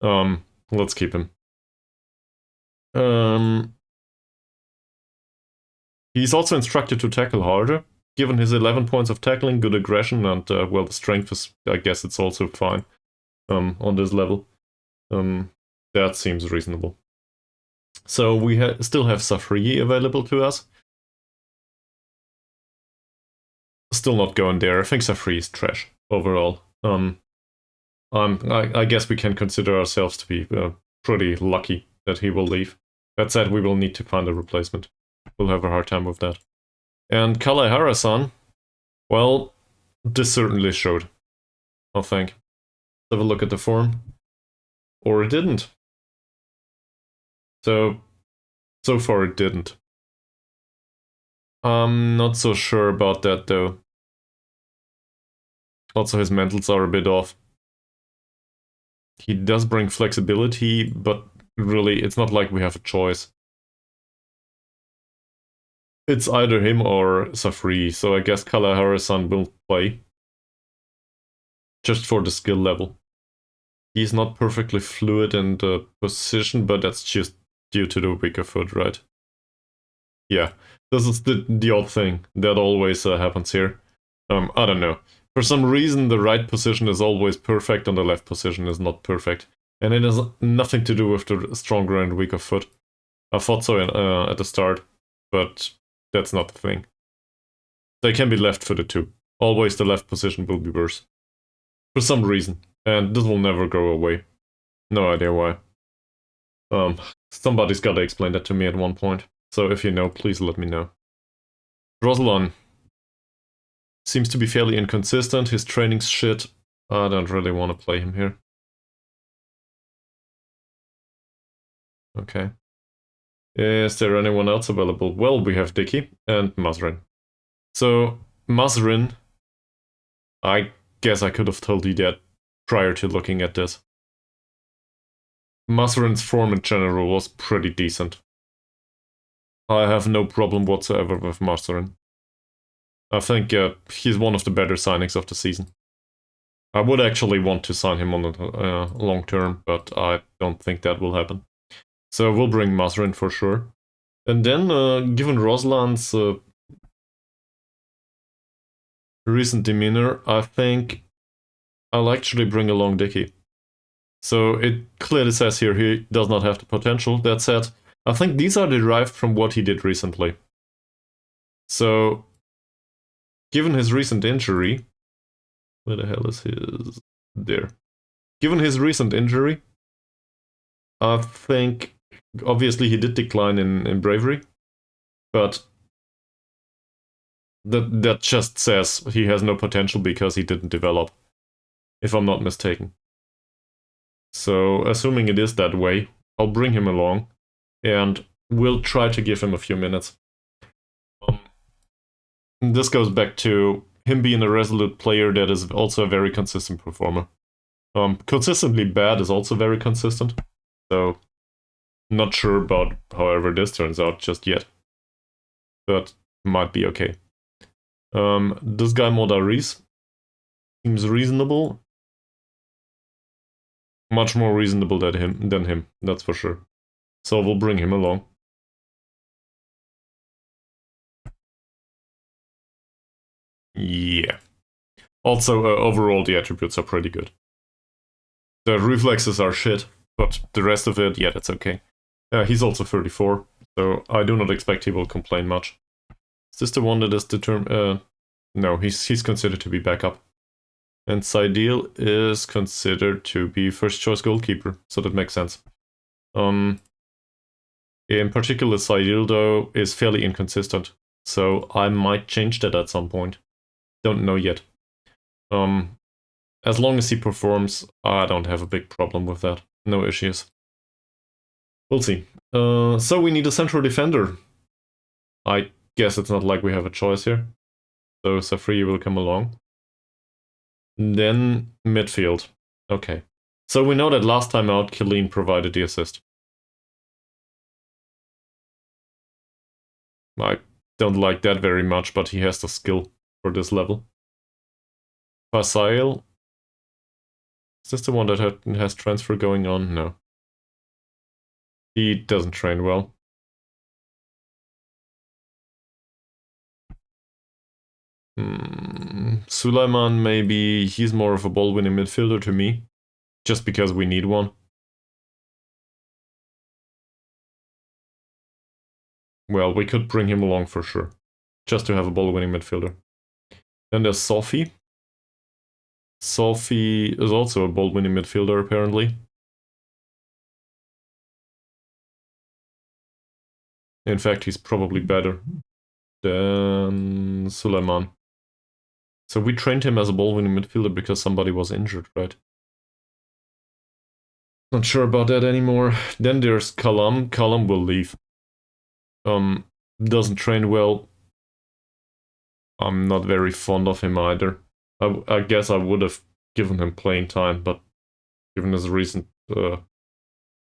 Speaker 1: Let's keep him. He's also instructed to tackle harder. Given his 11 points of tackling, good aggression, and, well, the strength is, I guess it's also fine on this level. That seems reasonable. So we still have Safri available to us. Still not going there. I think Safri is trash overall. I guess we can consider ourselves to be pretty lucky that he will leave. That said, we will need to find a replacement. We'll have a hard time with that. And Kalahara-san, well, this certainly showed, I think. Let's have a look at the form. Or it didn't. So far it didn't. I'm not so sure about that though. Also, his mentals are a bit off. He does bring flexibility, but really, it's not like we have a choice. It's either him or Safri, so I guess Kalahara-san will play. Just for the skill level. He's not perfectly fluid in the position, but that's just due to the weaker foot, right? Yeah, this is the odd thing that always happens here. I don't know. For some reason, the right position is always perfect and the left position is not perfect. And it has nothing to do with the stronger and weaker foot. I thought so at the start, but that's not the thing. They can be left-footed too. Always the left position will be worse. For some reason. And this will never go away. No idea why. Somebody's gotta explain that to me at one point. So if you know, please let me know. Rosalon seems to be fairly inconsistent. His training's shit. I don't really want to play him here. Okay. Is there anyone else available? Well, we have Dicky and Mazrin. So, Mazrin, I guess I could have told you that prior to looking at this. Mazrin's form in general was pretty decent. I have no problem whatsoever with Mazrin. I think he's one of the better signings of the season. I would actually want to sign him on the long term, but I don't think that will happen. So we'll bring Mazrin for sure. And then, given Roslan's recent demeanor, I think I'll actually bring along Dicky. So it clearly says here he does not have the potential. That said, I think these are derived from what he did recently. So, given his recent injury... Where the hell is his... There. Given his recent injury, I think... Obviously he did decline in bravery, but... That just says he has no potential because he didn't develop, if I'm not mistaken. So, assuming it is that way, I'll bring him along, and we'll try to give him a few minutes. This goes back to him being a resolute player that is also a very consistent performer. Consistently bad is also very consistent, so not sure about however this turns out just yet. But might be okay. This guy Modaris seems reasonable. Much more reasonable than him, that's for sure. So we'll bring him along. Yeah. Also, overall, the attributes are pretty good. The reflexes are shit, but the rest of it, yeah, that's okay. He's also 34, so I do not expect he will complain much. Is this the one that is determined? No, he's considered to be backup. And Saidil is considered to be first choice goalkeeper, so that makes sense. In particular, Saidil, though, is fairly inconsistent, so I might change that at some point. Don't know yet. As long as he performs, I don't have a big problem with that. No issues. We'll see. So we need a central defender. I guess it's not like we have a choice here. So Safri will come along. Then midfield. Okay. So we know that last time out, Killeen provided the assist. I don't like that very much, but he has the skill for this level. Fasail. Is this the one that has transfer going on? No. He doesn't train well. Sulaiman, maybe he's more of a ball-winning midfielder to me, just because we need one. Well, we could bring him along for sure, just to have a ball-winning midfielder. Then there's Sophie. Sophie is also a ball-winning midfielder, apparently. In fact, he's probably better than Sulaiman. So we trained him as a ball-winning midfielder because somebody was injured, right? Not sure about that anymore. Then there's Kalam. Kalam will leave. Doesn't train well. I'm not very fond of him either. I guess I would have given him playing time, but given his recent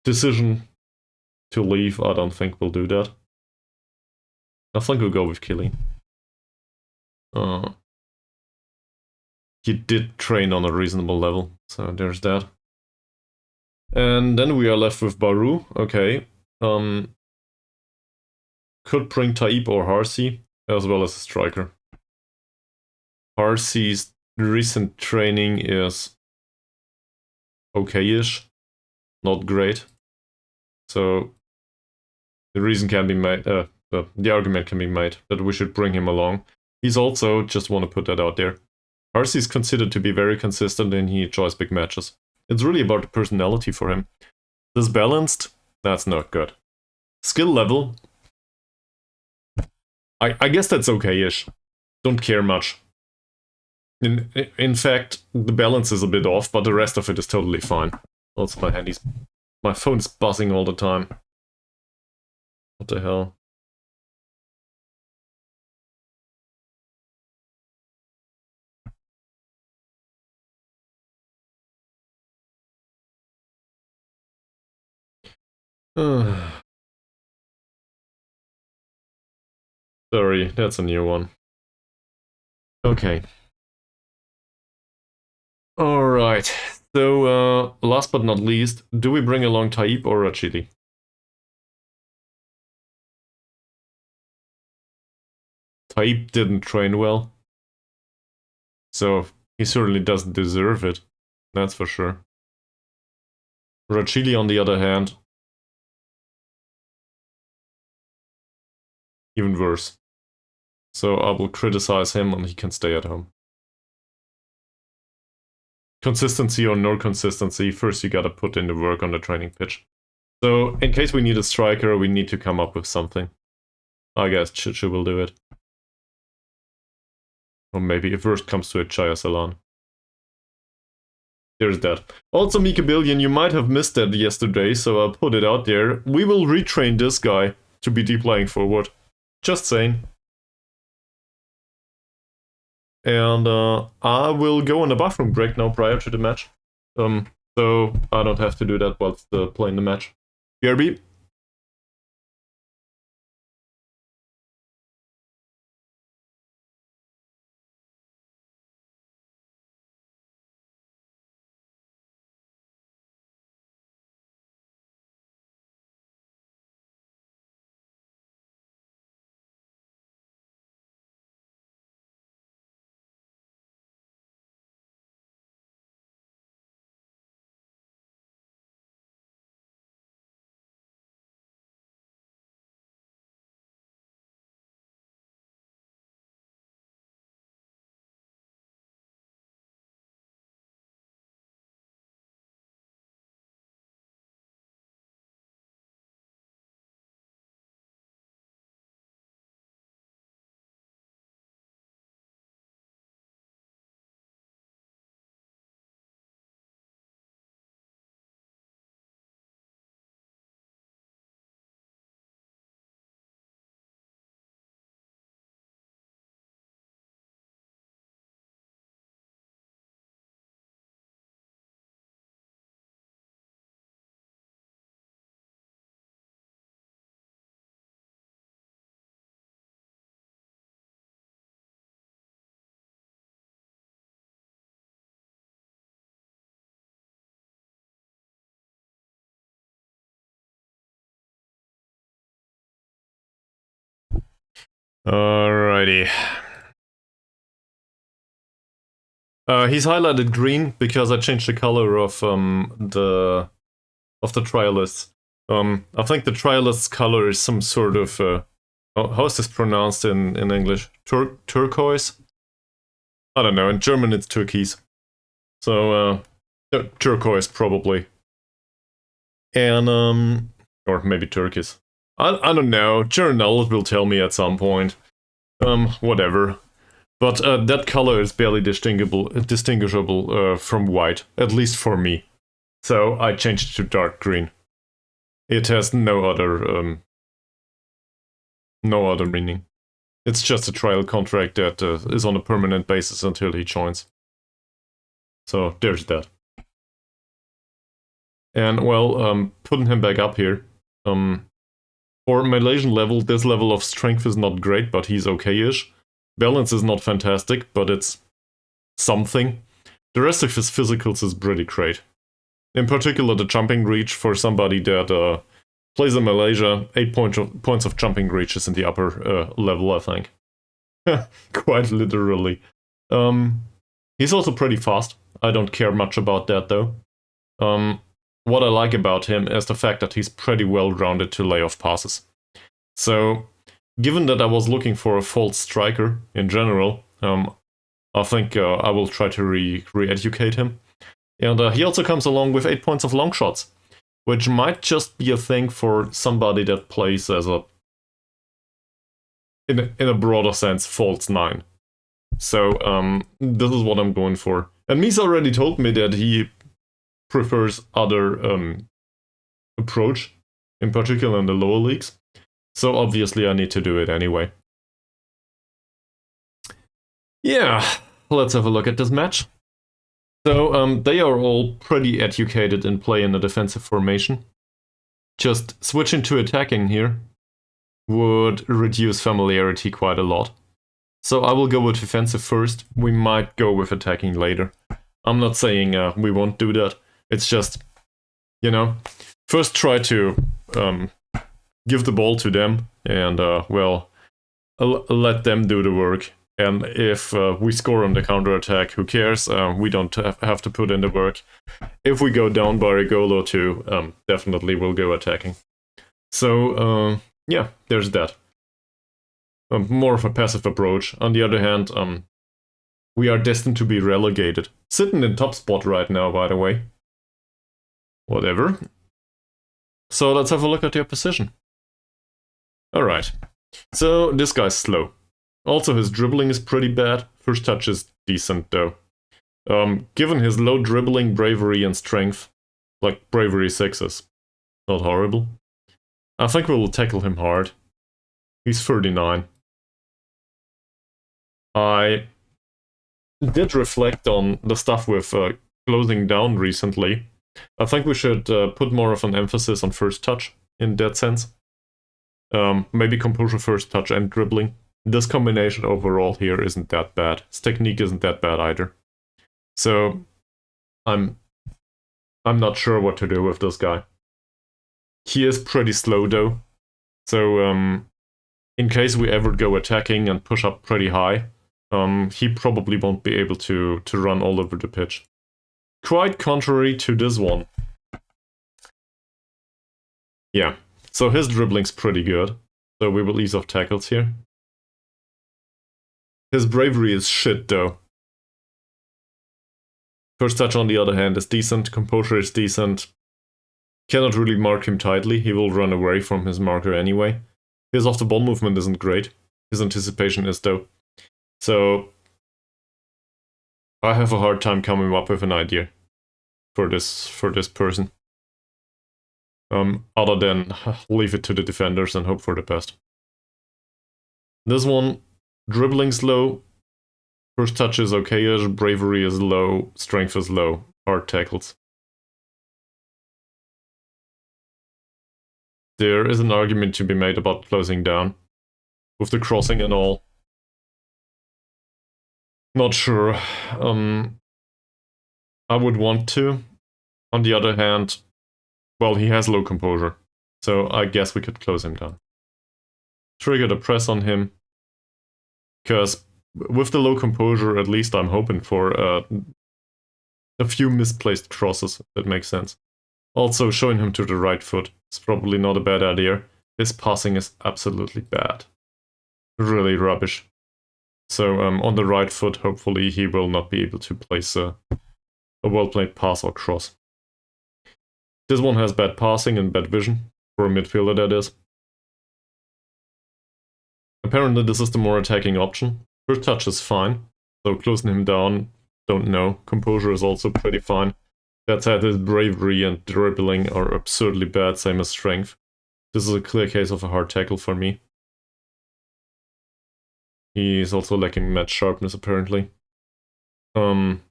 Speaker 1: decision to leave, I don't think we'll do that. I think we'll go with Killy. He did train on a reasonable level, so there's that. And then we are left with Baru. Okay. Could bring Taib or Harsi, as well as a striker. Harsi's recent training is okay-ish, not great. So the reason can be made, the argument can be made that we should bring him along. He's also, just want to put that out there, RC is considered to be very consistent and he enjoys big matches. It's really about the personality for him. This balanced, that's not good. Skill level, I guess that's okay-ish. Don't care much. In fact, the balance is a bit off, but the rest of it is totally fine. Also, my phone's buzzing all the time. What the hell? Sorry, that's a new one. Okay. Alright, so last but not least, do we bring along Taib or Rachidi? Taib didn't train well, so he certainly doesn't deserve it, that's for sure. Rachidi, on the other hand, even worse. So I will criticize him and he can stay at home. Consistency or no consistency, first you gotta put in the work on the training pitch. So in case we need a striker, we need to come up with something. I guess Chichu will do it. Or maybe if worst comes to it, Chaya Salon. There's that. Also, Mika Billion, you might have missed that yesterday, so I'll put it out there. We will retrain this guy to be deep lying forward. Just saying. And I will go on a bathroom break now prior to the match. So I don't have to do that whilst playing the match. BRB. Alrighty. He's highlighted green because I changed the color of the trial list. I think the trial list's color is some sort of how is this pronounced in English? Turquoise? I don't know. In German, it's turquoise. So turquoise probably, and or maybe turquoise. I don't know. Journal will tell me at some point. Whatever. But that color is barely distinguishable from white, at least for me. So I changed it to dark green. It has no other meaning. It's just a trial contract that is on a permanent basis until he joins. So there's that. And well, putting him back up here. For Malaysian level, this level of strength is not great, but he's okay-ish. Balance is not fantastic, but it's something. The rest of his physicals is pretty great. In particular, the jumping reach for somebody that plays in Malaysia, 8 points of jumping reach is in the upper level, I think. Quite literally. He's also pretty fast. I don't care much about that, though. What I like about him is the fact that he's pretty well-rounded to lay off passes. So given that I was looking for a false striker in general, I think I will try to re-educate him. And he also comes along with 8 points of long shots, which might just be a thing for somebody that plays as a, in a broader sense, false 9. So this is what I'm going for. And Mies already told me that he prefers other approach, in particular in the lower leagues. So obviously I need to do it anyway. Yeah, let's have a look at this match. So they are all pretty educated in play in a defensive formation. Just switching to attacking here would reduce familiarity quite a lot. So I will go with defensive first. We might go with attacking later. I'm not saying we won't do that. It's just, you know, first try to give the ball to them and, well, let them do the work. And if we score on the counterattack, who cares? We don't have to put in the work. If we go down by a goal or two, definitely we'll go attacking. So, yeah, there's that. More of a passive approach. On the other hand, we are destined to be relegated. Sitting in top spot right now, by the way. Whatever. So let's have a look at the opposition. Alright. So this guy's slow. Also, his dribbling is pretty bad. First touch is decent, though. Given his low dribbling, bravery, and strength, like bravery 6 is not horrible. I think we will tackle him hard. He's 39. I did reflect on the stuff with closing down recently. I think we should put more of an emphasis on first touch in that sense. Maybe composure, first touch, and dribbling. This combination overall here isn't that bad. His technique isn't that bad either. So I'm not sure what to do with this guy. He is pretty slow though. So in case we ever go attacking and push up pretty high, he probably won't be able to run all over the pitch. Quite contrary to this one. Yeah, so his dribbling's pretty good. So we will ease off tackles here. His bravery is shit though. First touch on the other hand is decent, composure is decent. Cannot really mark him tightly, he will run away from his marker anyway. His off the ball movement isn't great. His anticipation is though. So I have a hard time coming up with an idea for this person. Other than leave it to the defenders and hope for the best. This one, dribbling's low, first touch is okay-ish, bravery is low, strength is low, hard tackles. There is an argument to be made about closing down, with the crossing and all. Not sure. I would want to. On the other hand, well, he has low composure, so I guess we could close him down. Trigger the press on him, because with the low composure, at least I'm hoping for a few misplaced crosses, if that makes sense. Also, showing him to the right foot is probably not a bad idea. His passing is absolutely bad. Really rubbish. So on the right foot, hopefully he will not be able to place a well-played pass or cross. This one has bad passing and bad vision, for a midfielder that is. Apparently this is the more attacking option. First touch is fine, so closing him down, don't know. Composure is also pretty fine. That said, his bravery and dribbling are absurdly bad, same as strength. This is a clear case of a hard tackle for me. He's also lacking match sharpness, apparently. I'm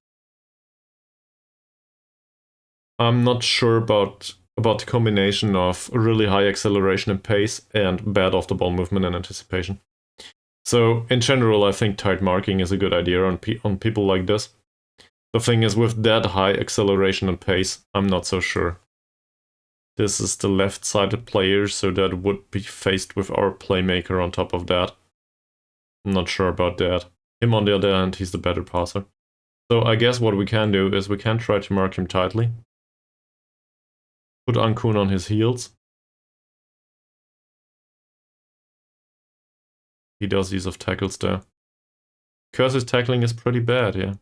Speaker 1: not sure about the combination of really high acceleration and pace and bad off-the-ball movement and anticipation. So, in general, I think tight marking is a good idea on people like this. The thing is, with that high acceleration and pace, I'm not so sure. This is the left-sided player, so that would be faced with our playmaker on top of that. I'm not sure about that. Him, on the other hand, he's the better passer. So I guess what we can do is we can try to mark him tightly. Put Ankun on his heels. he does use of tackles there. Curse's tackling is pretty bad, yeah.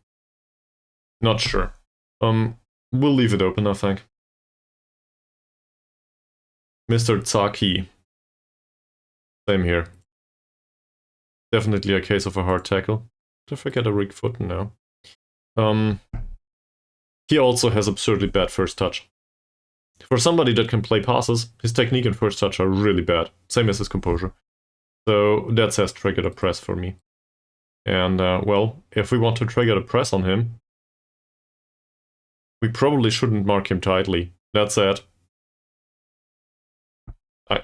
Speaker 1: Not sure. We'll leave it open, I think. Mr. Tsaki. Same here. Definitely a case of a hard tackle. Did I forget a weak foot? No. He also has absurdly bad first touch. For somebody that can play passes, his technique and first touch are really bad. Same as his composure. So that says trigger the press for me. And, well, if we want to trigger the press on him, we probably shouldn't mark him tightly. That said,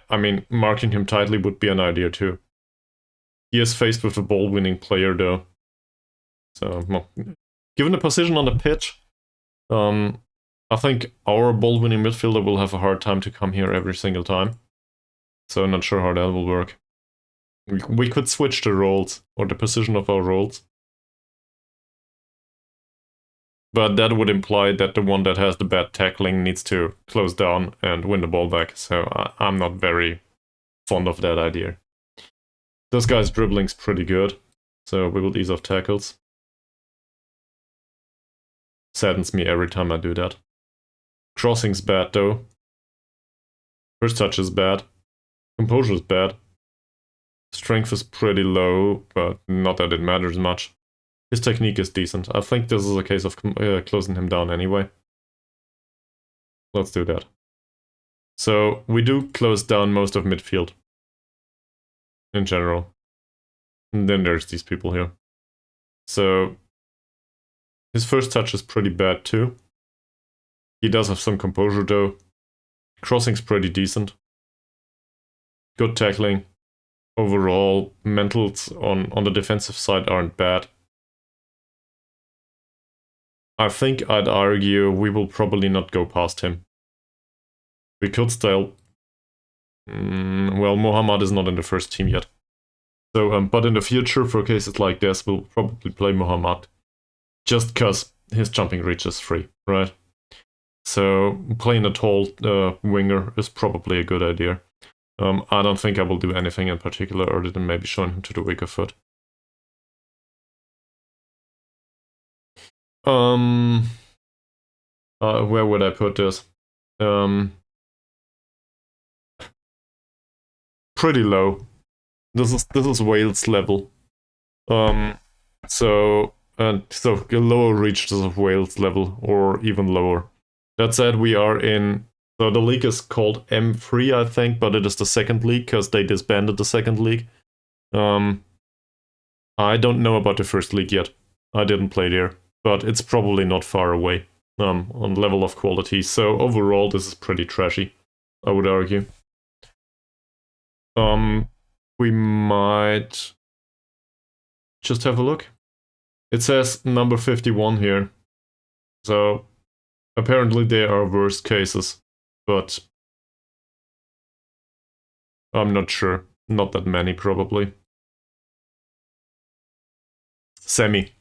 Speaker 1: I mean, marking him tightly would be an idea too. He is faced with a ball-winning player though. So, well, given the position on the pitch, I think our ball-winning midfielder will have a hard time to come here every single time. So I'm not sure how that will work. We could switch the roles, or the position of our roles. But that would imply that the one that has the bad tackling needs to close down and win the ball back, so I'm not very fond of that idea. This guy's dribbling's pretty good, so we will ease off tackles. Saddens me every time I do that. Crossing's bad though. First touch is bad. Composure is bad. Strength is pretty low, but not that it matters much. His technique is decent. I think this is a case of closing him down anyway. Let's do that. So we do close down most of midfield. In general. And then there's these people here. So his first touch is pretty bad too. He does have some composure though. Crossing's pretty decent. Good tackling. Overall, mentals on the defensive side aren't bad. I think I'd argue we will probably not go past him. We could still... well, Mohammad is not in the first team yet. So, but in the future, for cases like this, we'll probably play Mohammad. Just because his jumping reach is free, right? So, playing a tall winger is probably a good idea. I don't think I will do anything in particular other than maybe showing him to the weaker foot. Where would I put this? Pretty low. This is Wales level. So a lower reaches of Wales level, or even lower. That said, we are in. So the league is called M3, I think, but it is the second league because they disbanded the second league. I don't know about the first league yet. I didn't play there, but it's probably not far away on level of quality. So overall, this is pretty trashy, I would argue. We might just have a look. It says number 51 here. So apparently there are worse cases. But I'm not sure. Not that many, probably. Semi.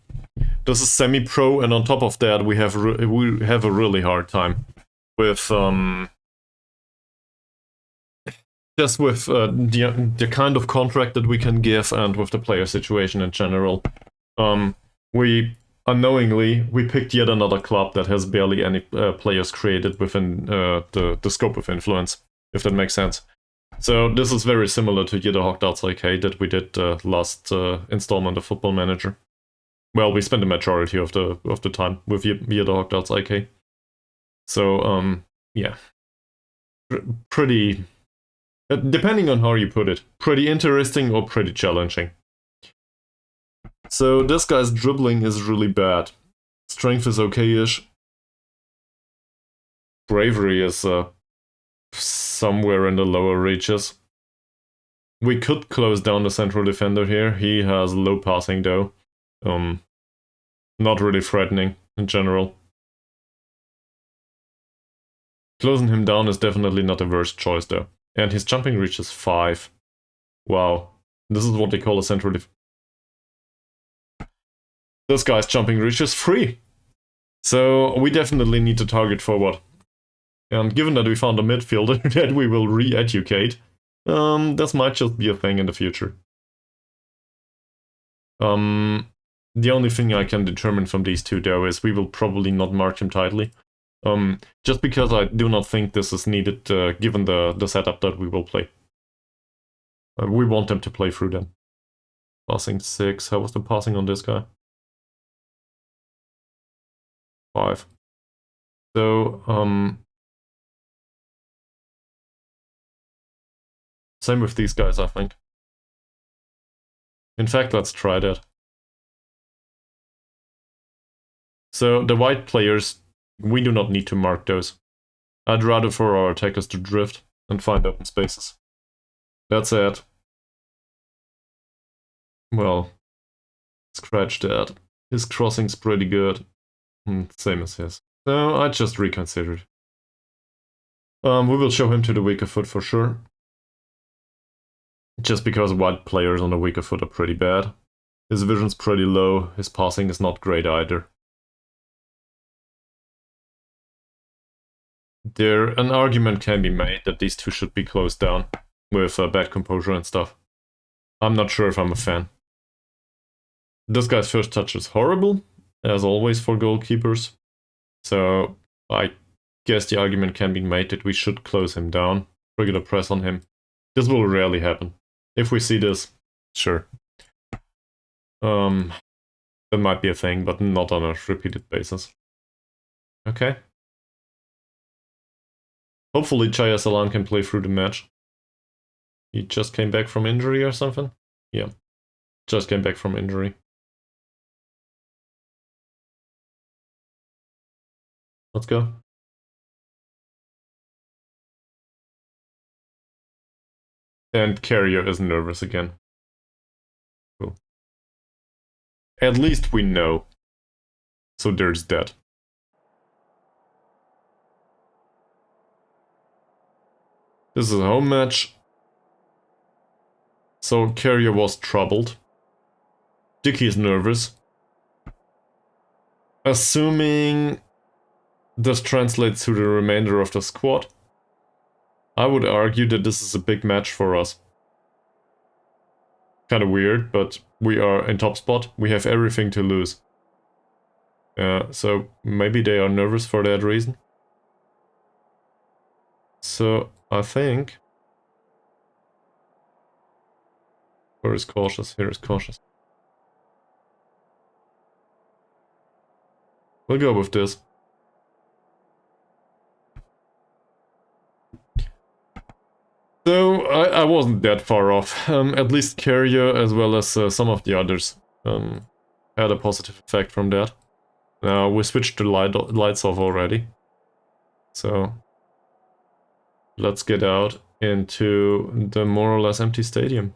Speaker 1: This is semi-pro, and on top of that, we have a really hard time with just with the kind of contract that we can give, and with the player situation in general. We unknowingly, we picked yet another club that has barely any players created within the scope of influence, if that makes sense. So this is very similar to Jeder Hochdaals IK that we did last installment of Football Manager. Well, we spent the majority of the time with Jeder Hochdaals IK. So, yeah. Pretty, depending on how you put it, pretty interesting or pretty challenging. So this guy's dribbling is really bad. Strength is okay-ish. Bravery is somewhere in the lower reaches. We could close down the central defender here. He has low passing though. Not really threatening in general. Closing him down is definitely not the worst choice though. And his jumping reach is 5. Wow. This is what they call a central defender. This guy's jumping reach is 3. So we definitely need to target forward. And given that we found a midfielder that we will re-educate, this might just be a thing in the future. The only thing I can determine from these two, though, is we will probably not mark him tightly. Just because I do not think this is needed, given the setup that we will play. We want them to play through them. Passing 6. How was the passing on this guy? 5. So, same with these guys, I think. In fact, let's try that. So, the white players, we do not need to mark those. I'd rather for our attackers to drift and find open spaces. That's it. Well, scratch that. His crossing's pretty good. Same as his. So I just reconsidered. We will show him to the weaker foot for sure. Just because white players on the weaker foot are pretty bad. His vision's pretty low, his passing is not great either. An argument can be made that these two should be closed down with bad composure and stuff. I'm not sure if I'm a fan. This guy's first touch is horrible, as always for goalkeepers. So I guess the argument can be made that we should close him down, trigger the press on him. This will rarely happen. If we see this, sure. That might be a thing, but not on a repeated basis. Okay. Hopefully Chaya Salan can play through the match. He just came back from injury or something? Yeah. Just came back from injury. Let's go. And Carrier is nervous again. Cool. At least we know. So there's that. This is a home match. So Carrier was troubled. Dicky is nervous. Assuming this translates to the remainder of the squad, I would argue that this is a big match for us. Kinda weird, but we are in top spot. We have everything to lose. So maybe they are nervous for that reason. So I think... Where is cautious? Here is cautious. We'll go with this. So, I wasn't that far off. At least Carrier, as well as some of the others, had a positive effect from that. Now, we switched the lights off already. So, let's get out into the more or less empty stadium.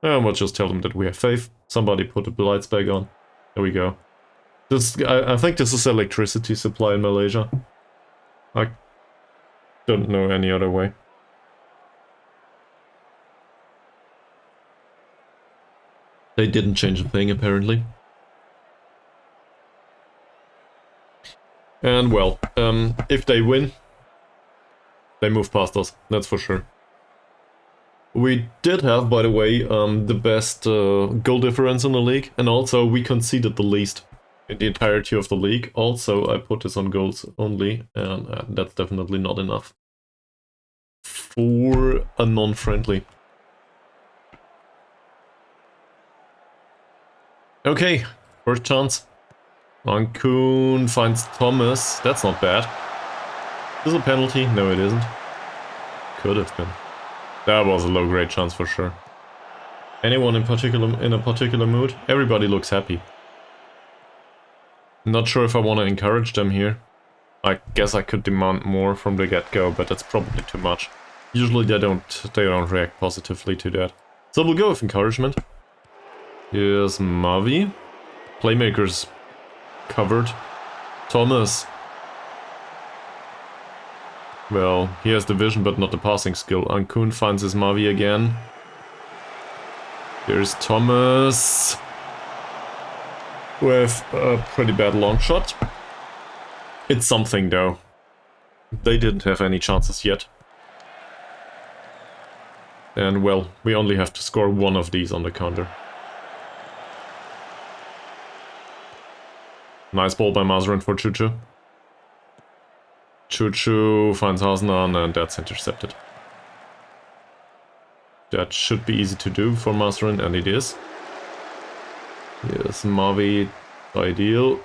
Speaker 1: And we'll just tell them that we have faith. Somebody put the lights back on. There we go. I think this is electricity supply in Malaysia. I don't know any other way. They didn't change a thing, apparently. And well, if they win, they move past us, that's for sure. We did have, by the way, the best goal difference in the league, and also we conceded the least in the entirety of the league. Also, I put this on goals only, and that's definitely not enough for a non-friendly. Okay, first chance. Ankun finds Thomas. That's not bad. Is this a penalty? No, it isn't. Could have been. That was a low-grade chance for sure. Anyone in a particular mood? Everybody looks happy. Not sure if I want to encourage them here. I guess I could demand more from the get-go, but that's probably too much. Usually they don't react positively to that. So we'll go with encouragement. Here's Mavi. Playmakers covered. Thomas. Well, he has the vision but not the passing skill. Ankun finds his Mavi again. Here's Thomas. With a pretty bad long shot. It's something though. They didn't have any chances yet. And well, we only have to score one of these on the counter. Nice ball by Mazarin for Chuchu. Chuchu finds Hasnan and that's intercepted. That should be easy to do for Mazarin, and it is. Yes, Mavi, ideal.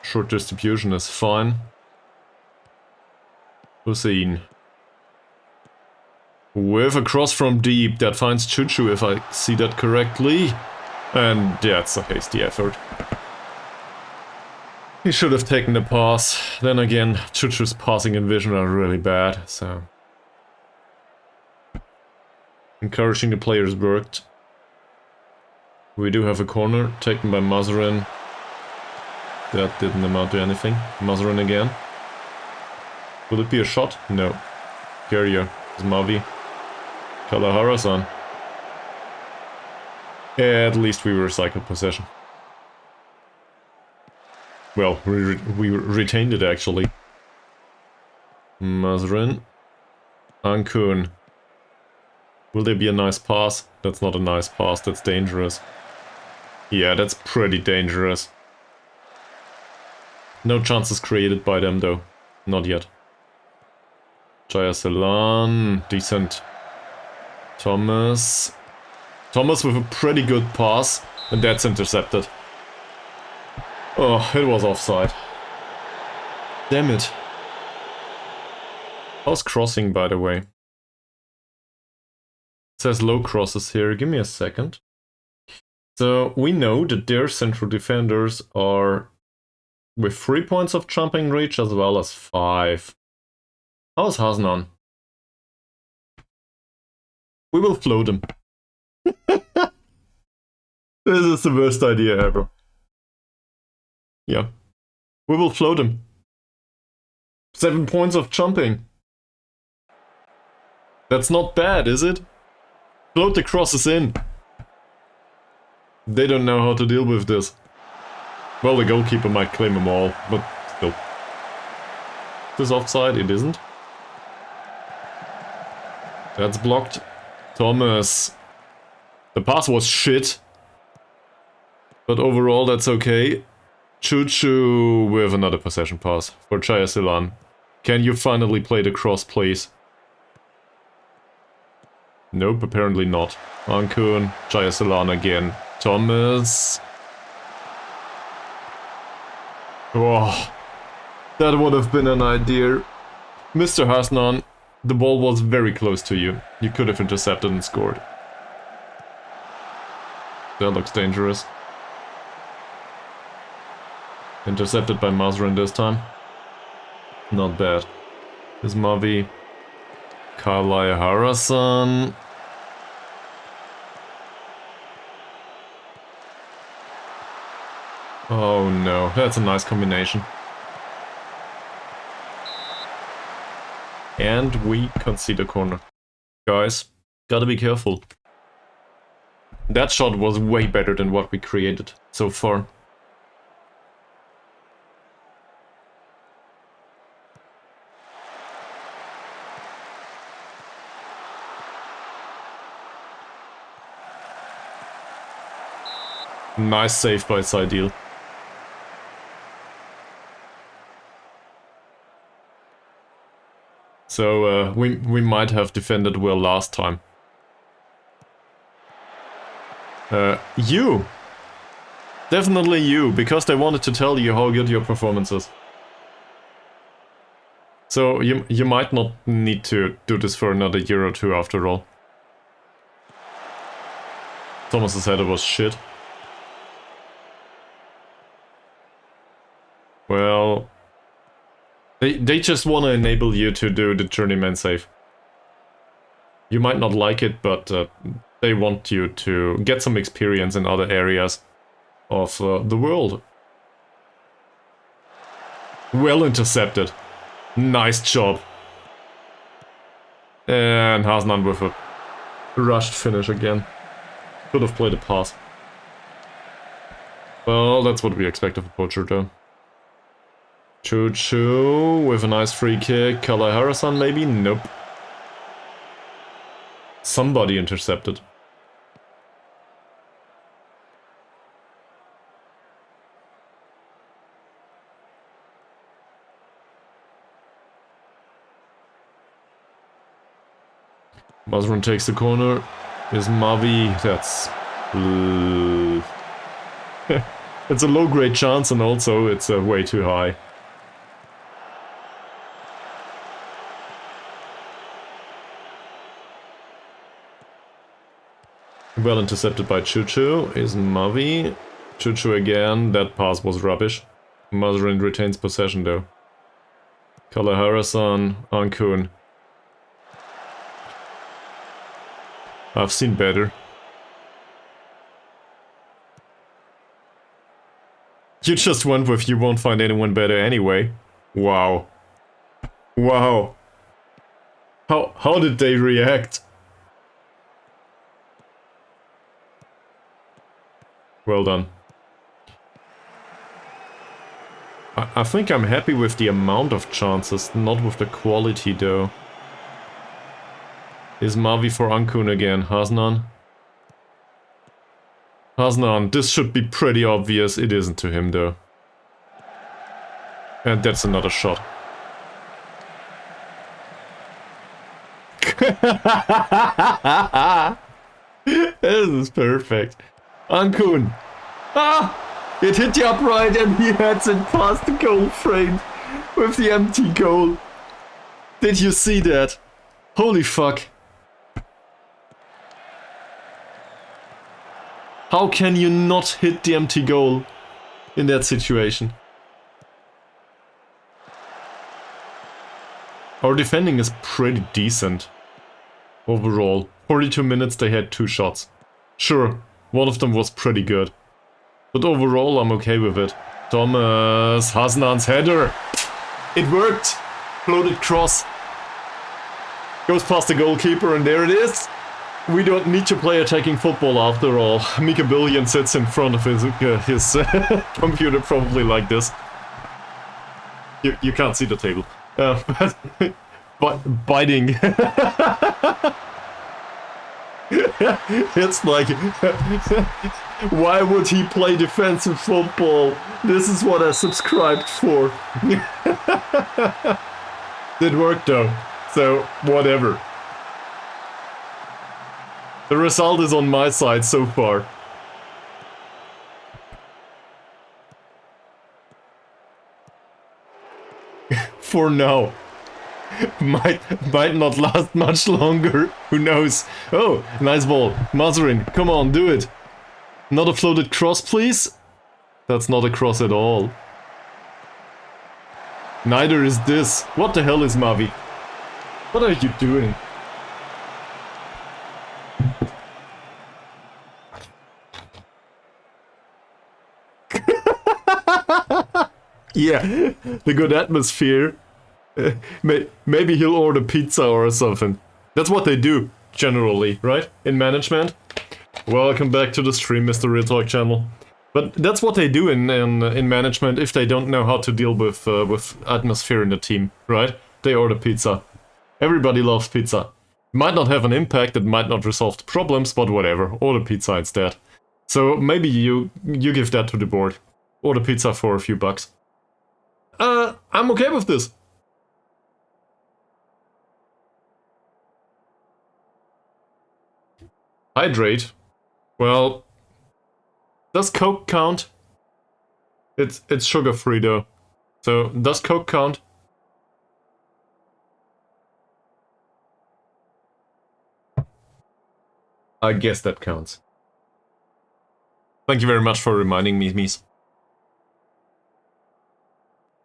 Speaker 1: Short distribution is fine. Hussein. With a cross from deep that finds Chuchu, if I see that correctly. And that's a hasty effort. He should have taken the pass. Then again, Chuchu's passing and vision are really bad, so... Encouraging the players worked. We do have a corner taken by Mazarin. That didn't amount to anything. Mazarin again. Will it be a shot? No. Carrier is Mavi. Kalahara-san. At least we recycled possession. Well, we retained it actually. Mazarin. Ankun. Will there be a nice pass? That's not a nice pass, that's dangerous. Yeah, that's pretty dangerous. No chances created by them though. Not yet. Jaya Celan, decent. Thomas. Thomas with a pretty good pass, and that's intercepted. Oh, it was offside. Damn it. How's crossing, by the way? It says low crosses here, give me a second. So, we know that their central defenders are with 3 points of jumping reach as well as 5. How's Hasnan? We will float him. This is the worst idea ever. Yeah. We will float him. 7 points of jumping. That's not bad, is it? Float the crosses in. They don't know how to deal with this. Well, the goalkeeper might claim them all, but still. Is this offside? It isn't. That's blocked. Thomas. The pass was shit. But overall, that's okay. Chuchu with another possession pass for Jaya Celan. Can you finally play the cross, please? Nope, apparently not. Ankun, Jaya Celan again. Thomas. Oh, that would have been an idea. Mr. Hasnan, the ball was very close to you. You could have intercepted and scored. That looks dangerous. Intercepted by Mazarin this time. Not bad. Is Mavi. Kalahara-san. Oh no, that's a nice combination. And we concede a corner. Guys, gotta be careful. That shot was way better than what we created so far. Nice save by Saidil. So, we might have defended well last time. You! Definitely you, because they wanted to tell you how good your performance is. So, you might not need to do this for another year or two after all. Thomas's header was shit. Well... They just want to enable you to do the journeyman save. You might not like it, but they want you to get some experience in other areas of the world. Well intercepted. Nice job. And Hasnan with a rushed finish again. Could have played a pass. Well, that's what we expect of a poacher though. Chuchu with a nice free kick. Kalahara-san maybe? Nope. Somebody intercepted. Mazrin takes the corner. Is Mavi. That's... it's a low-grade chance and also it's way too high. Well intercepted by Chuchu. Is Mavi. Chuchu again. That pass was rubbish. Mazrin retains possession though. Kalahara-san, Ankun. I've seen better. You just went with you won't find anyone better anyway. Wow. Wow. How did they react? Well done. I think I'm happy with the amount of chances, not with the quality though. Is Mavi for Ankun again? Hasnan? Hasnan, this should be pretty obvious. It isn't to him though. And that's another shot. This is perfect. Ankun! Ah! It hit the upright and he heads it past the goal frame with the empty goal. Did you see that? Holy fuck. How can you not hit the empty goal in that situation? Our defending is pretty decent overall. 42 minutes they had 2 shots. Sure, one of them was pretty good. But overall, I'm okay with it. Thomas, Hasnan's header. It worked. Floated cross. Goes past the goalkeeper and there it is. We don't need to play attacking football after all. Mika Billion sits in front of his computer probably like this. You can't see the table. But biting. It's like, why would he play defensive football? This is what I subscribed for. Did work though, so whatever. The result is on my side so far. For now. Might not last much longer. Who knows? Oh, nice ball. Mazrin, come on, do it. Not a floated cross, please? That's not a cross at all. Neither is this. What the hell is Mavi? What are you doing? Yeah, the good atmosphere. Maybe he'll order pizza or something. That's what they do, generally, right? In management. Welcome back to the stream, Mr. Real Talk channel. But that's what they do in management if they don't know how to deal with atmosphere in the team, right? They order pizza. Everybody loves pizza. Might not have an impact, it might not resolve the problems, but whatever. Order pizza instead. So maybe you give that to the board. Order pizza for a few bucks. I'm okay with this. Hydrate? Well, does Coke count? It's sugar-free though. So, does Coke count? I guess that counts. Thank you very much for reminding me, Mies.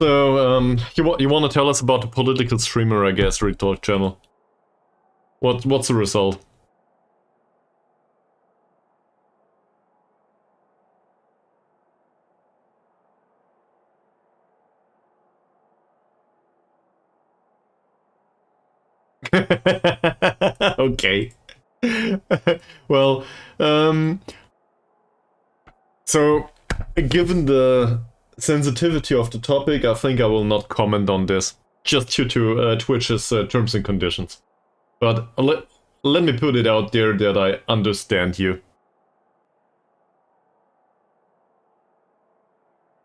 Speaker 1: So, you want to tell us about the political streamer, I guess, Real Talk channel. What's the result? Okay. Well, so, given the sensitivity of the topic, I think I will not comment on this, just due to Twitch's terms and conditions. But let me put it out there that I understand you.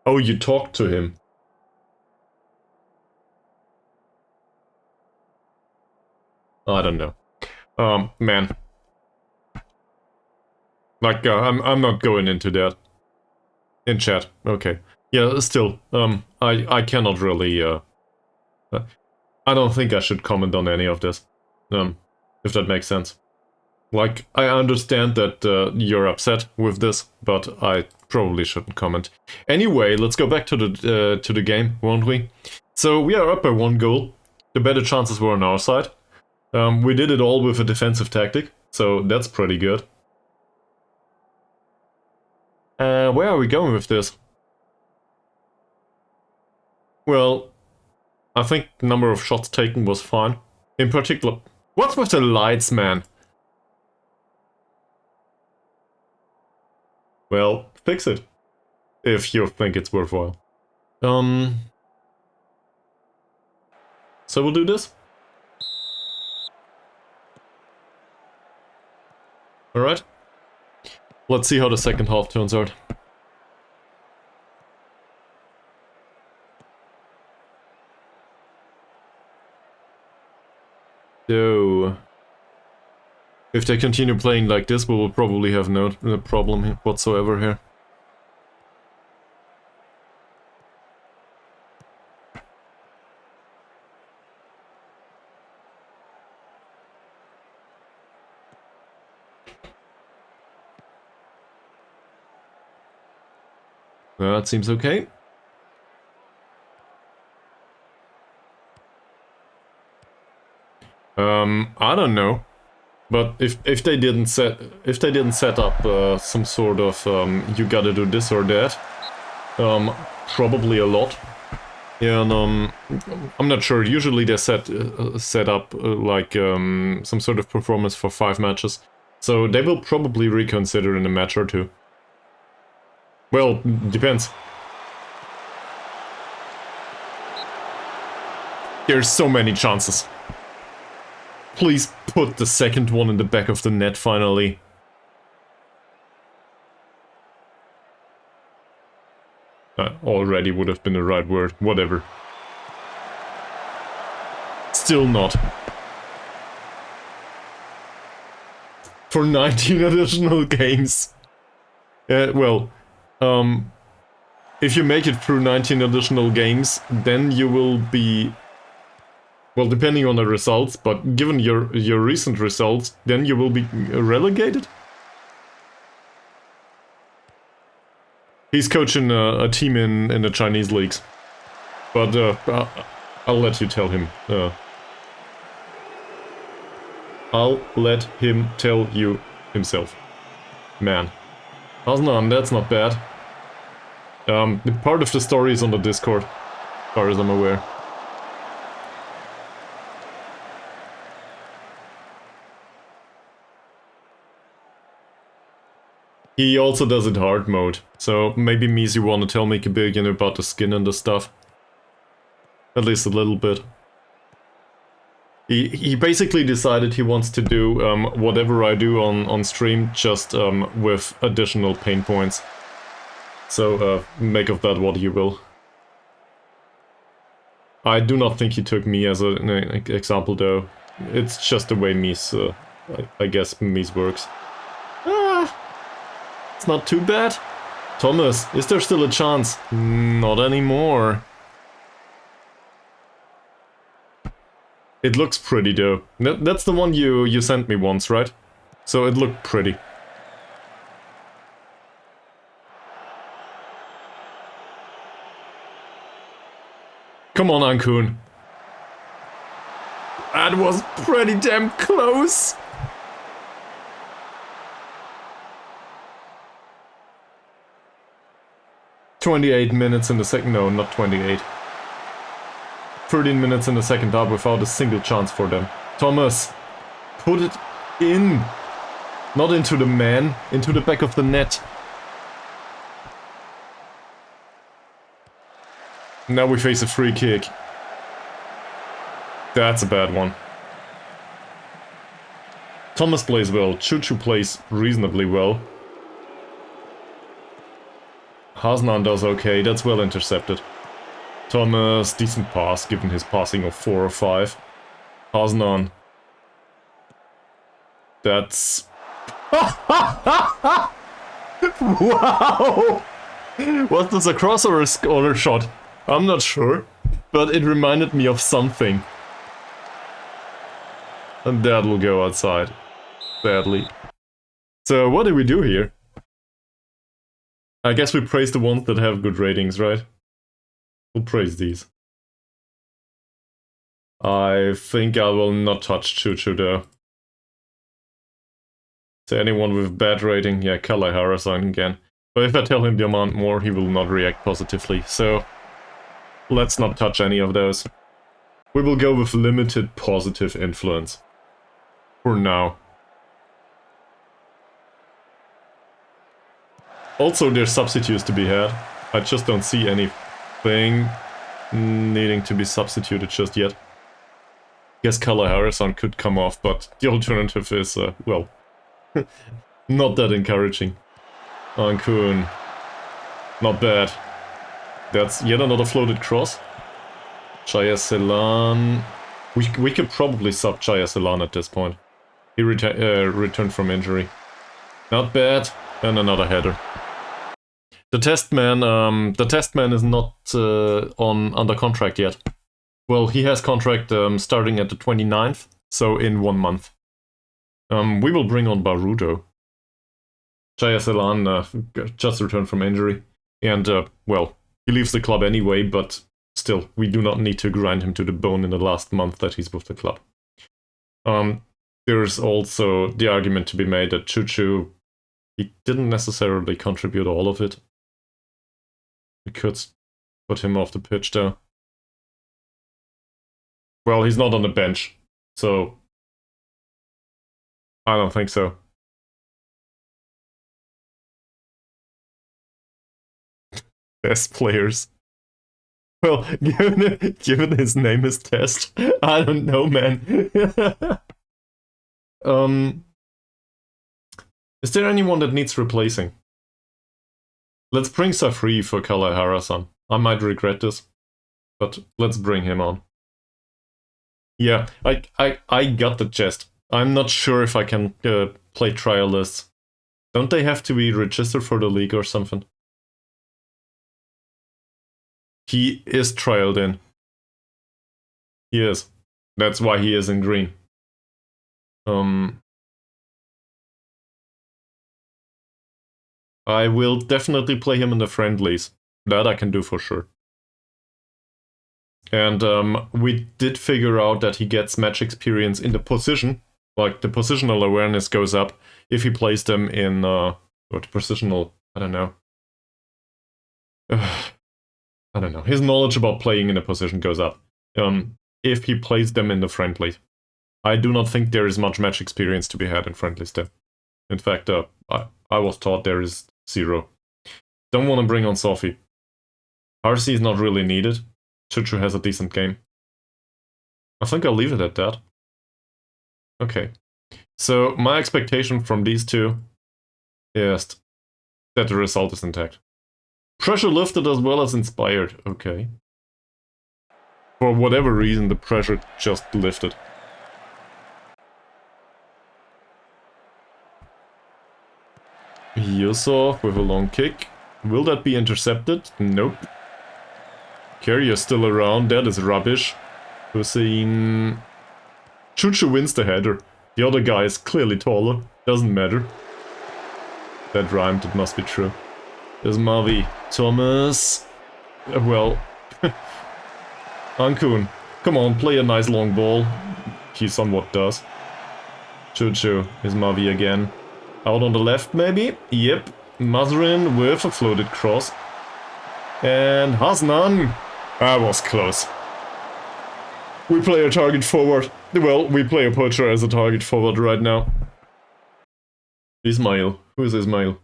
Speaker 1: Oh, you talked to him. I don't know. Man. Like, I'm not going into that. In chat, okay. Yeah, still, I cannot really, I don't think I should comment on any of this. If that makes sense. Like, I understand that you're upset with this, but I probably shouldn't comment. Anyway, let's go back to the game, won't we? So we are up by 1 goal. The better chances were on our side. We did it all with a defensive tactic, so that's pretty good. Where are we going with this? Well, I think the number of shots taken was fine. In particular, what's with the lights, man? Well, fix it. If you think it's worthwhile. So we'll do this. Alright. Let's see how the second half turns out. So, if they continue playing like this, we will probably have no problem whatsoever here. That seems okay. I don't know, but if they didn't set up some sort of you gotta do this or that, probably a lot. And I'm not sure. Usually they set up like some sort of performance for 5 matches, so they will probably reconsider in a match or 2. Well, depends. There's so many chances. Please put the second one in the back of the net finally. Already would have been the right word. Whatever. Still not. For 19 additional games. Well, if you make it through 19 additional games, then you will be... Well, depending on the results, but given your recent results, then you will be relegated? He's coaching a team in the Chinese leagues. But I'll let you tell him. I'll let him tell you himself. Man. Hasnan, that's not bad. The part of the story is on the Discord, as far as I'm aware. He also does it hard mode, so maybe Miz you wanna tell me a bit about the skin and the stuff. At least a little bit. He basically decided he wants to do whatever I do on stream, just with additional pain points. So make of that what you will. I do not think he took me as an example though. It's just the way Miz, I guess Miz works. It's not too bad. Thomas, is there still a chance? Not anymore. It looks pretty though. That's the one you sent me once, right? So it looked pretty. Come on, Ankun. That was pretty damn close. "28 minutes in the second..." No, not 28. 13 minutes in the second half without a single chance for them. Thomas, put it in. Not into the man, into the back of the net. Now we face a free kick. That's a bad one. Thomas plays well. Chuchu plays reasonably well. Hasnan does okay, that's well intercepted. Thomas, decent pass, given his passing of 4 or 5. Hasnan. That's... Wow! Was this a cross or a shot? I'm not sure, but it reminded me of something. And that will go outside, sadly. So what do we do here? I guess we praise the ones that have good ratings, right? We'll praise these. I think I will not touch Choo-Choo though. So anyone with bad rating, yeah, Kalahara-san again. But if I tell him demand more, he will not react positively, so let's not touch any of those. We will go with limited positive influence. For now. Also, there's substitutes to be had. I just don't see anything needing to be substituted just yet. Guess Kalahara-san could come off, but the alternative is, well, not that encouraging. Ankun. Not bad. That's yet another floated cross. Jaya Selan. We could probably sub Jaya Selan at this point. He returned from injury. Not bad. And another header. The test man is not under contract yet. Well, he has contract starting at the 29th, so in 1 month. We will bring on Baruto. Jaya Selan just returned from injury. And, well, he leaves the club anyway, but still, we do not need to grind him to the bone in the last month that he's with the club. There's also the argument to be made that Choo-Choo, he didn't necessarily contribute all of it. We could put him off the pitch though. Well, he's not on the bench, so I don't think so. Best players. Well, given his name is Test, I don't know, man. Is there anyone that needs replacing? Let's bring Safri for Kalahara-san. I might regret this, but let's bring him on. Yeah, I got the gist. I'm not sure if I can play trial lists. Don't they have to be registered for the league or something? He is trialed in. He is. That's why he is in green. I will definitely play him in the friendlies. That I can do for sure. And we did figure out that he gets match experience in the position. Like, the positional awareness goes up if he plays them in, or the positional, I don't know. I don't know. His knowledge about playing in a position goes up. If he plays them in the friendly. I do not think there is much match experience to be had in friendlies then. In fact, I was taught there is 0. Don't want to bring on Sophie. RC is not really needed. Choo-Choo has a decent game. I think I'll leave it at that. Okay. So, my expectation from these two is that the result is intact. Pressure lifted as well as inspired. Okay. For whatever reason, the pressure just lifted. Yusuf with a long kick. Will that be intercepted? Nope. Carrier's still around. That is rubbish. Hussein. Choo-Choo wins the header. The other guy is clearly taller. Doesn't matter. That rhymed. It must be true. There's Mavi. Thomas. Well. Ankun. Come on, play a nice long ball. He somewhat does. Choo-Choo. Is Mavi again. Out on the left, maybe? Yep. Mazrin with a floated cross. And Hasnan. That was close. We play a target forward. Well, we play a poacher as a target forward right now. Ismail. Who is Ismail?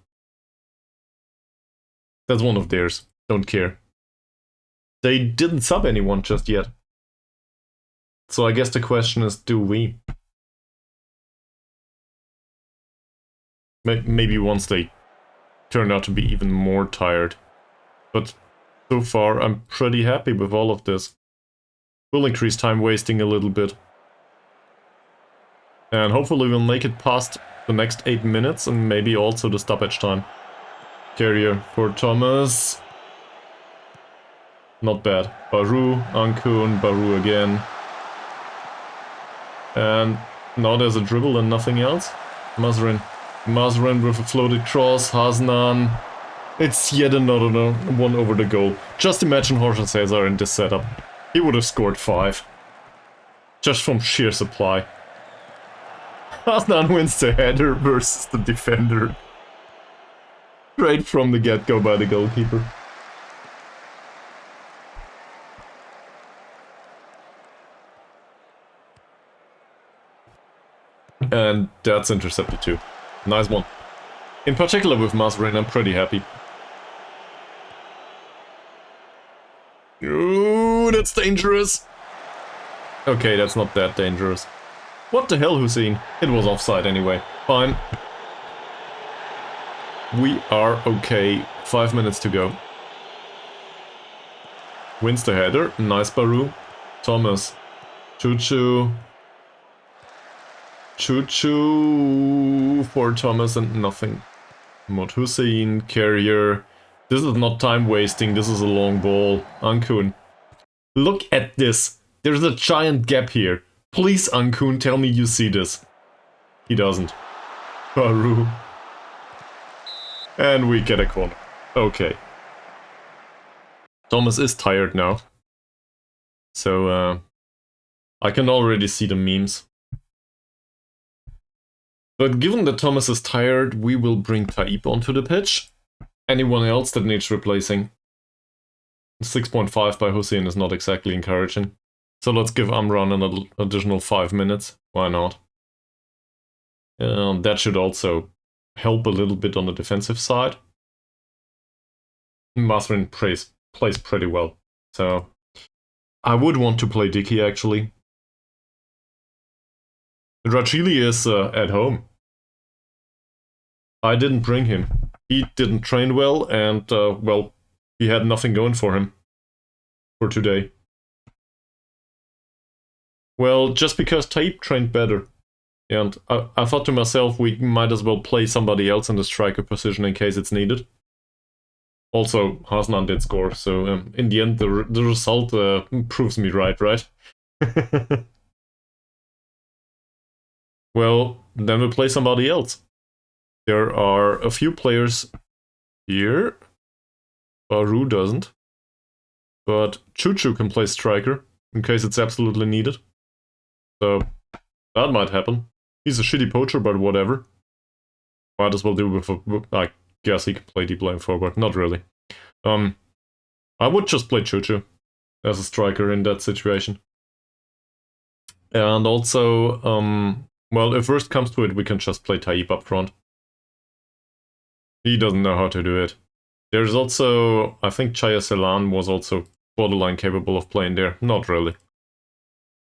Speaker 1: That's one of theirs. Don't care. They didn't sub anyone just yet. So I guess the question is, do we? Maybe once they turn out to be even more tired. But so far, I'm pretty happy with all of this. We'll increase time wasting a little bit. And hopefully we'll make it past the next 8 minutes and maybe also the stoppage time. Carrier for Thomas. Not bad. Baru, Ankun, Baru again. And now there's a dribble and nothing else. Mazrin. Mazrin with a floated cross. Hasnan. It's yet another one over the goal. Just imagine Jorge Cesar in this setup. He would have scored 5. Just from sheer supply. Hasnan wins the header versus the defender. Straight from the get-go by the goalkeeper. And that's intercepted too. Nice one. In particular with Mazrin, I'm pretty happy. Ooh, that's dangerous. Okay, that's not that dangerous. What the hell, Hussein? It was offside anyway. Fine. We are okay. 5 minutes to go. Wins the header. Nice Baru. Thomas. Choo-choo. Choo-choo for Thomas and nothing. Mod Hussein. Carrier. This is not time wasting. This is a long ball. Ankun. Look at this. There's a giant gap here. Please, Ankun, tell me you see this. He doesn't. Baru. And we get a corner. Okay. Thomas is tired now. So, I can already see the memes. But given that Thomas is tired, we will bring Taib onto the pitch. Anyone else that needs replacing? 6.5 by Hussein is not exactly encouraging. So let's give Amran an additional 5 minutes. Why not? That should also help a little bit on the defensive side. Mazrin plays pretty well. So I would want to play Dicky actually. Rachili is at home. I didn't bring him. He didn't train well and, well, he had nothing going for him for today. Well, just because Taib trained better. And I thought to myself, we might as well play somebody else in the striker position in case it's needed. Also, Hasnan did score, so in the end, the result proves me right? Well, then we'll play somebody else. There are a few players here. Baru doesn't. But Choo-choo can play striker, in case it's absolutely needed. So, that might happen. He's a shitty poacher, but whatever. Might as well do with I guess he can play deep line forward. Not really. I would just play Choo-choo as a striker in that situation. And also, well, if worst comes to it, we can just play Taib up front. He doesn't know how to do it. There's also, I think Chaya Selan was also borderline capable of playing there. Not really.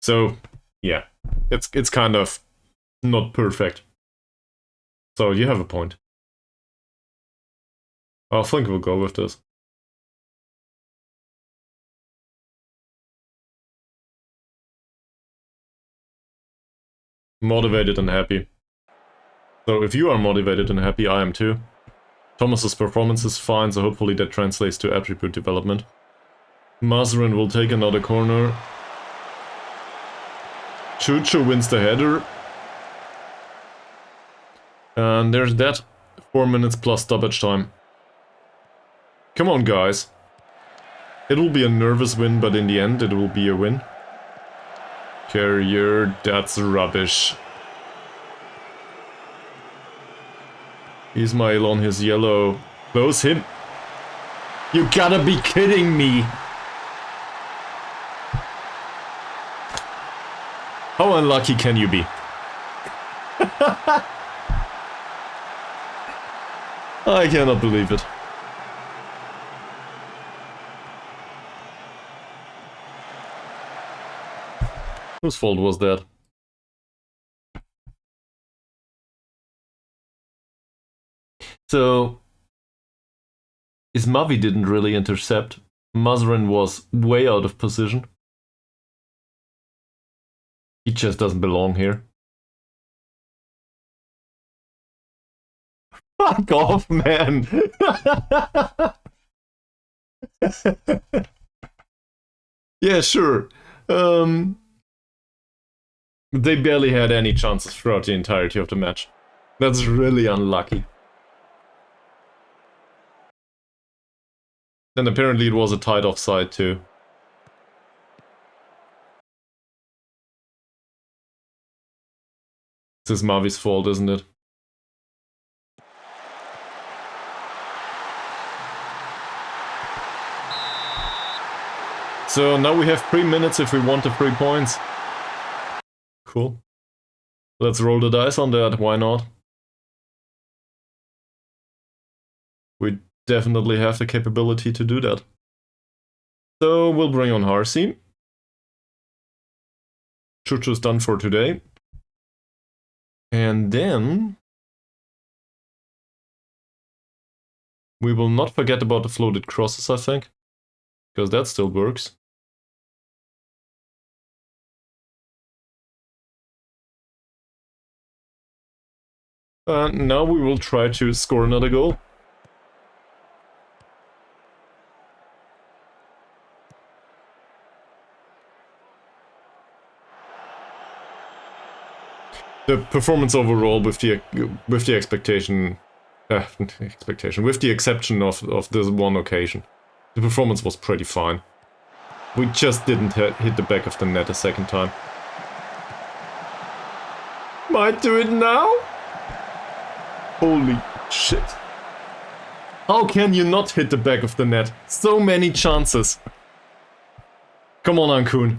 Speaker 1: So, yeah, it's kind of not perfect. So you have a point. I think we'll go with this. Motivated and happy. So if you are motivated and happy, I am too. Thomas's performance is fine, so hopefully that translates to attribute development. Mazrin will take another corner. Choo-choo wins the header. And there's that. 4 minutes plus stoppage time. Come on, guys. It will be a nervous win, but in the end it will be a win. Carrier, that's rubbish. Ismail on his yellow. Close him. You gotta be kidding me. How unlucky can you be? I cannot believe it. Whose fault was that? So, Ismavi didn't really intercept. Mazrin was way out of position. He just doesn't belong here. Fuck off, man! Yeah, sure. They barely had any chances throughout the entirety of the match. That's really unlucky. And apparently it was a tight offside too. This is Mavi's fault, isn't it? So now we have 3 minutes if we want the 3 points. Cool. Let's roll the dice on that, why not? We definitely have the capability to do that. So we'll bring on Harsey. Chuchu's done for today. And then we will not forget about the floated crosses, I think. Because that still works. Now we will try to score another goal. The performance overall, with the expectation, with the exception of this one occasion, the performance was pretty fine. We just didn't hit the back of the net a second time. Might do it now? Holy shit. How can you not hit the back of the net? So many chances. Come on, Ankun.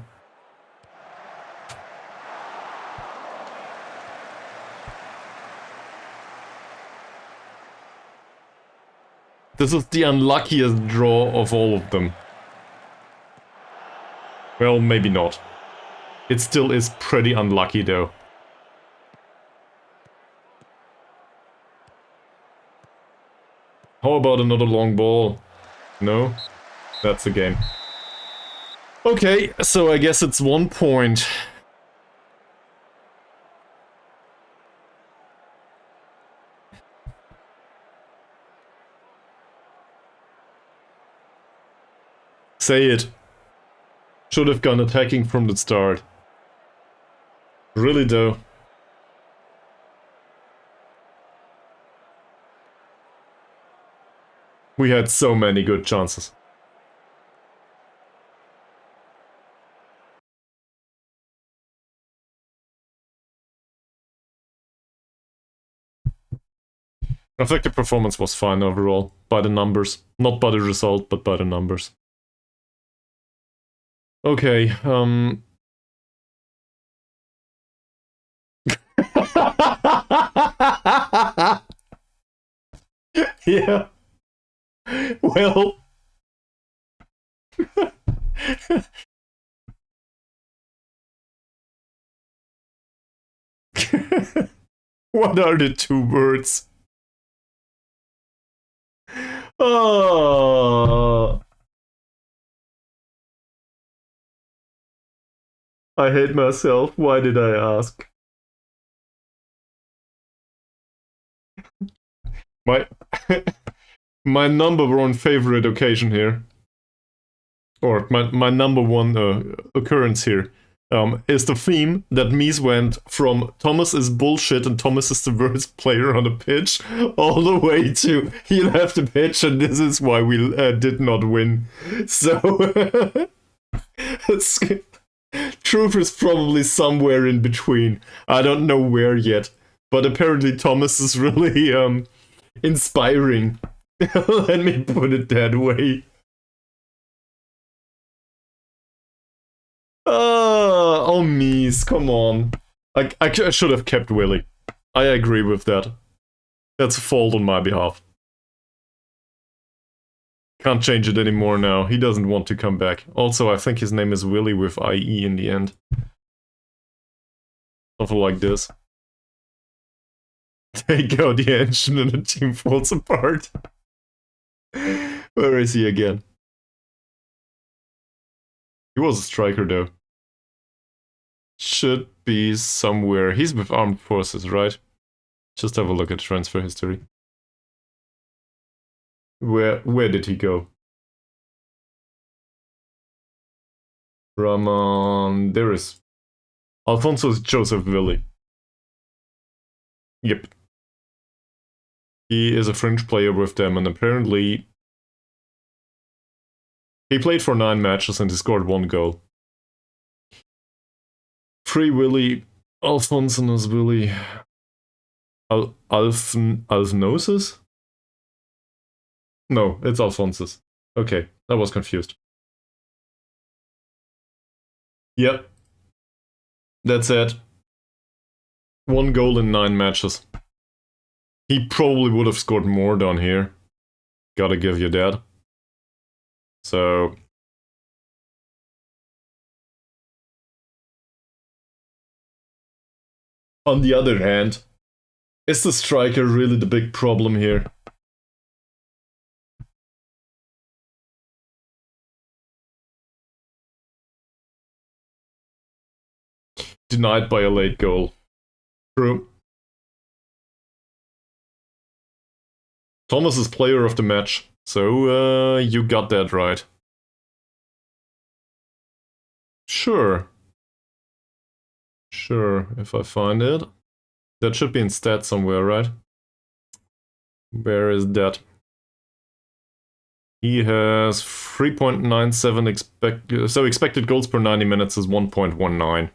Speaker 1: This is the unluckiest draw of all of them. Well, maybe not. It still is pretty unlucky though. How about another long ball? No? That's the game. Okay, so I guess it's 1 point. Say it. Should have gone attacking from the start. Really though. We had so many good chances. I think the performance was fine overall, by the numbers. Not by the result, but by the numbers. Okay, yeah. Well... What are the 2 words? Oh... I hate myself. Why did I ask? My my number one favorite occasion here, or my number one occurrence here, is the theme that Mies went from Thomas is bullshit and Thomas is the worst player on the pitch, all the way to he left the pitch and this is why we did not win. So, truth is probably somewhere in between. I don't know where yet, but apparently Thomas is really inspiring. Let me put it that way. Oh, Mies, come on. I should have kept Willy. I agree with that. That's a fault on my behalf. Can't change it anymore now. He doesn't want to come back. Also, I think his name is Willy with IE in the end. Something like this. Take out the engine and the team falls apart. Where is he again? He was a striker though. Should be somewhere. He's with armed forces, right? Just have a look at transfer history. Where did he go? Ramon, there is Alfonso Joseph Willi. Yep. He is a fringe player with them, and apparently he played for 9 matches and he scored 1 goal. Free Willy, Alphonsus Willy, Alphnosis? No, it's Alphonsus. Okay, I was confused. Yep. That's it. 1 goal in 9 matches. He probably would have scored more down here. Gotta give you that. So... On the other hand, is the striker really the big problem here? Denied by a late goal. True. Thomas is player of the match, so you got that right. Sure. Sure, if I find it. That should be in stats somewhere, right? Where is that? He has 3.97 so expected goals per 90 minutes is 1.19.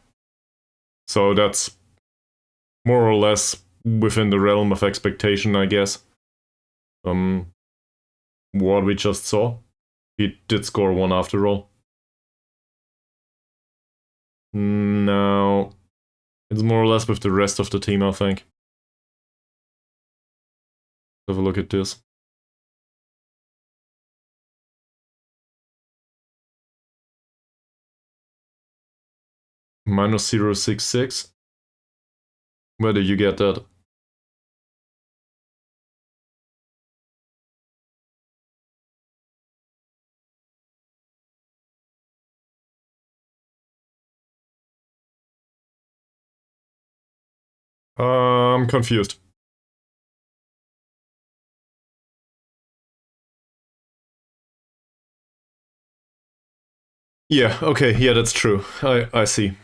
Speaker 1: So that's more or less within the realm of expectation, I guess. What we just saw. He did score 1 after all. No. It's more or less with the rest of the team, I think. Have a look at this. Minus 0.66. Where did you get that? I'm confused. Yeah, okay, yeah, that's true. I see.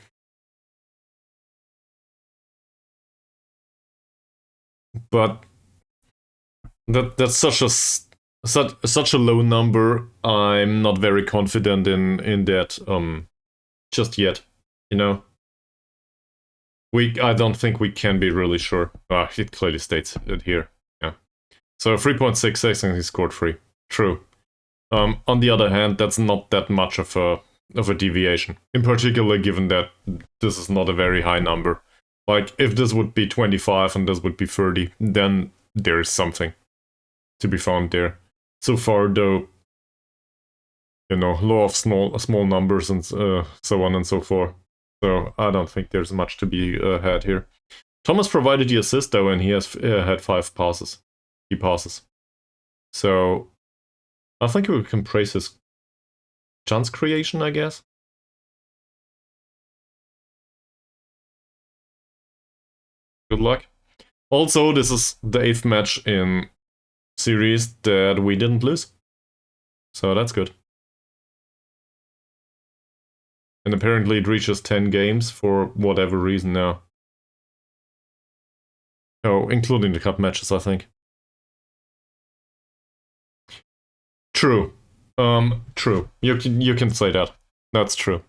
Speaker 1: But that's such a low number. I'm not very confident in that just yet, you know. I don't think we can be really sure. It clearly states it here. Yeah. So 3.66 and he scored 3. True. On the other hand, that's not that much of a deviation. In particular, given that this is not a very high number. Like, if this would be 25 and this would be 30, then there is something to be found there. So far, though, you know, law of small numbers and so on and so forth. So I don't think there's much to be had here. Thomas provided the assist, though, and he has had 5 passes. He passes. So I think we can praise his chance creation, I guess. Good luck. Also, this is the 8th match in series that we didn't lose. So that's good. And apparently it reaches 10 games for whatever reason now. Oh, including the cup matches, I think. True. True. You can say that. That's true.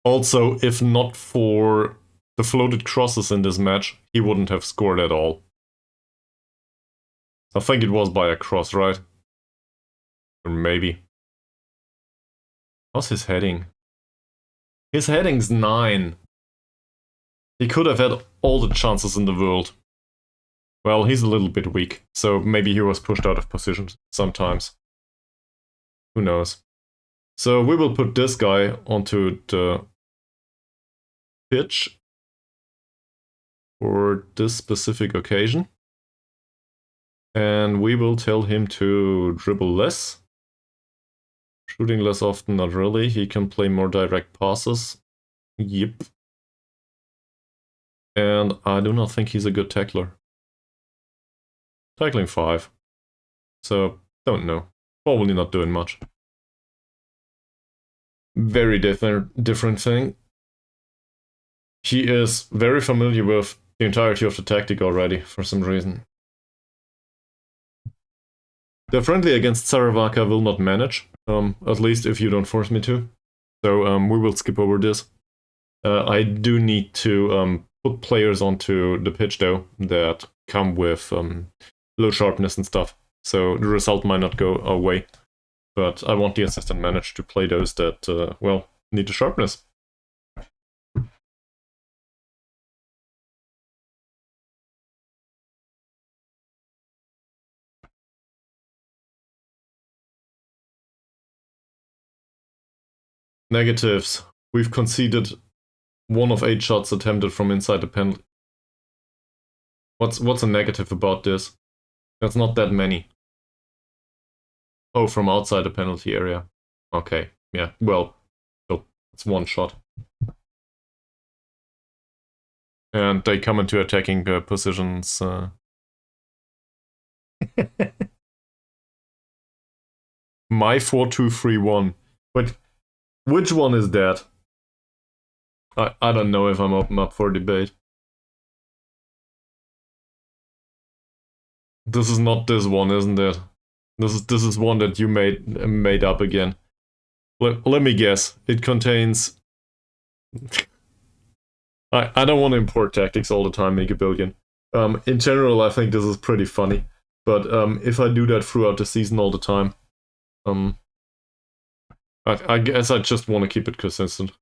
Speaker 1: Also, if not for the floated crosses in this match, he wouldn't have scored at all. I think it was by a cross, right? Or maybe. How's his heading? His heading's 9. He could have had all the chances in the world. Well, he's a little bit weak, so maybe he was pushed out of position sometimes. Who knows? So we will put this guy onto the pitch for this specific occasion. And we will tell him to dribble less. Shooting less often, not really. He can play more direct passes. Yep. And I do not think he's a good tackler. Tackling 5. So, don't know. Probably not doing much. Very different thing. He is very familiar with the entirety of the tactic already, for some reason. The friendly against Sarawak I will not manage, at least if you don't force me to. So we will skip over this. I do need to put players onto the pitch though that come with low sharpness and stuff. So the result might not go away. But I want the assistant manager to play those that, well, need the sharpness. Negatives. We've conceded 1 of 8 shots attempted from inside the penalty. What's a negative about this? That's not that many. Oh, from outside the penalty area. Okay, yeah, well, so it's 1 shot. And they come into attacking positions. My 4-2-3-1. But which one is that? I don't know if I'm open up for debate. This is not this one, isn't it? This is one that you made up again. Let me guess. It contains. I don't want to import tactics all the time, make a billion. In general, I think this is pretty funny. But if I do that throughout the season all the time, I guess I just want to keep it consistent.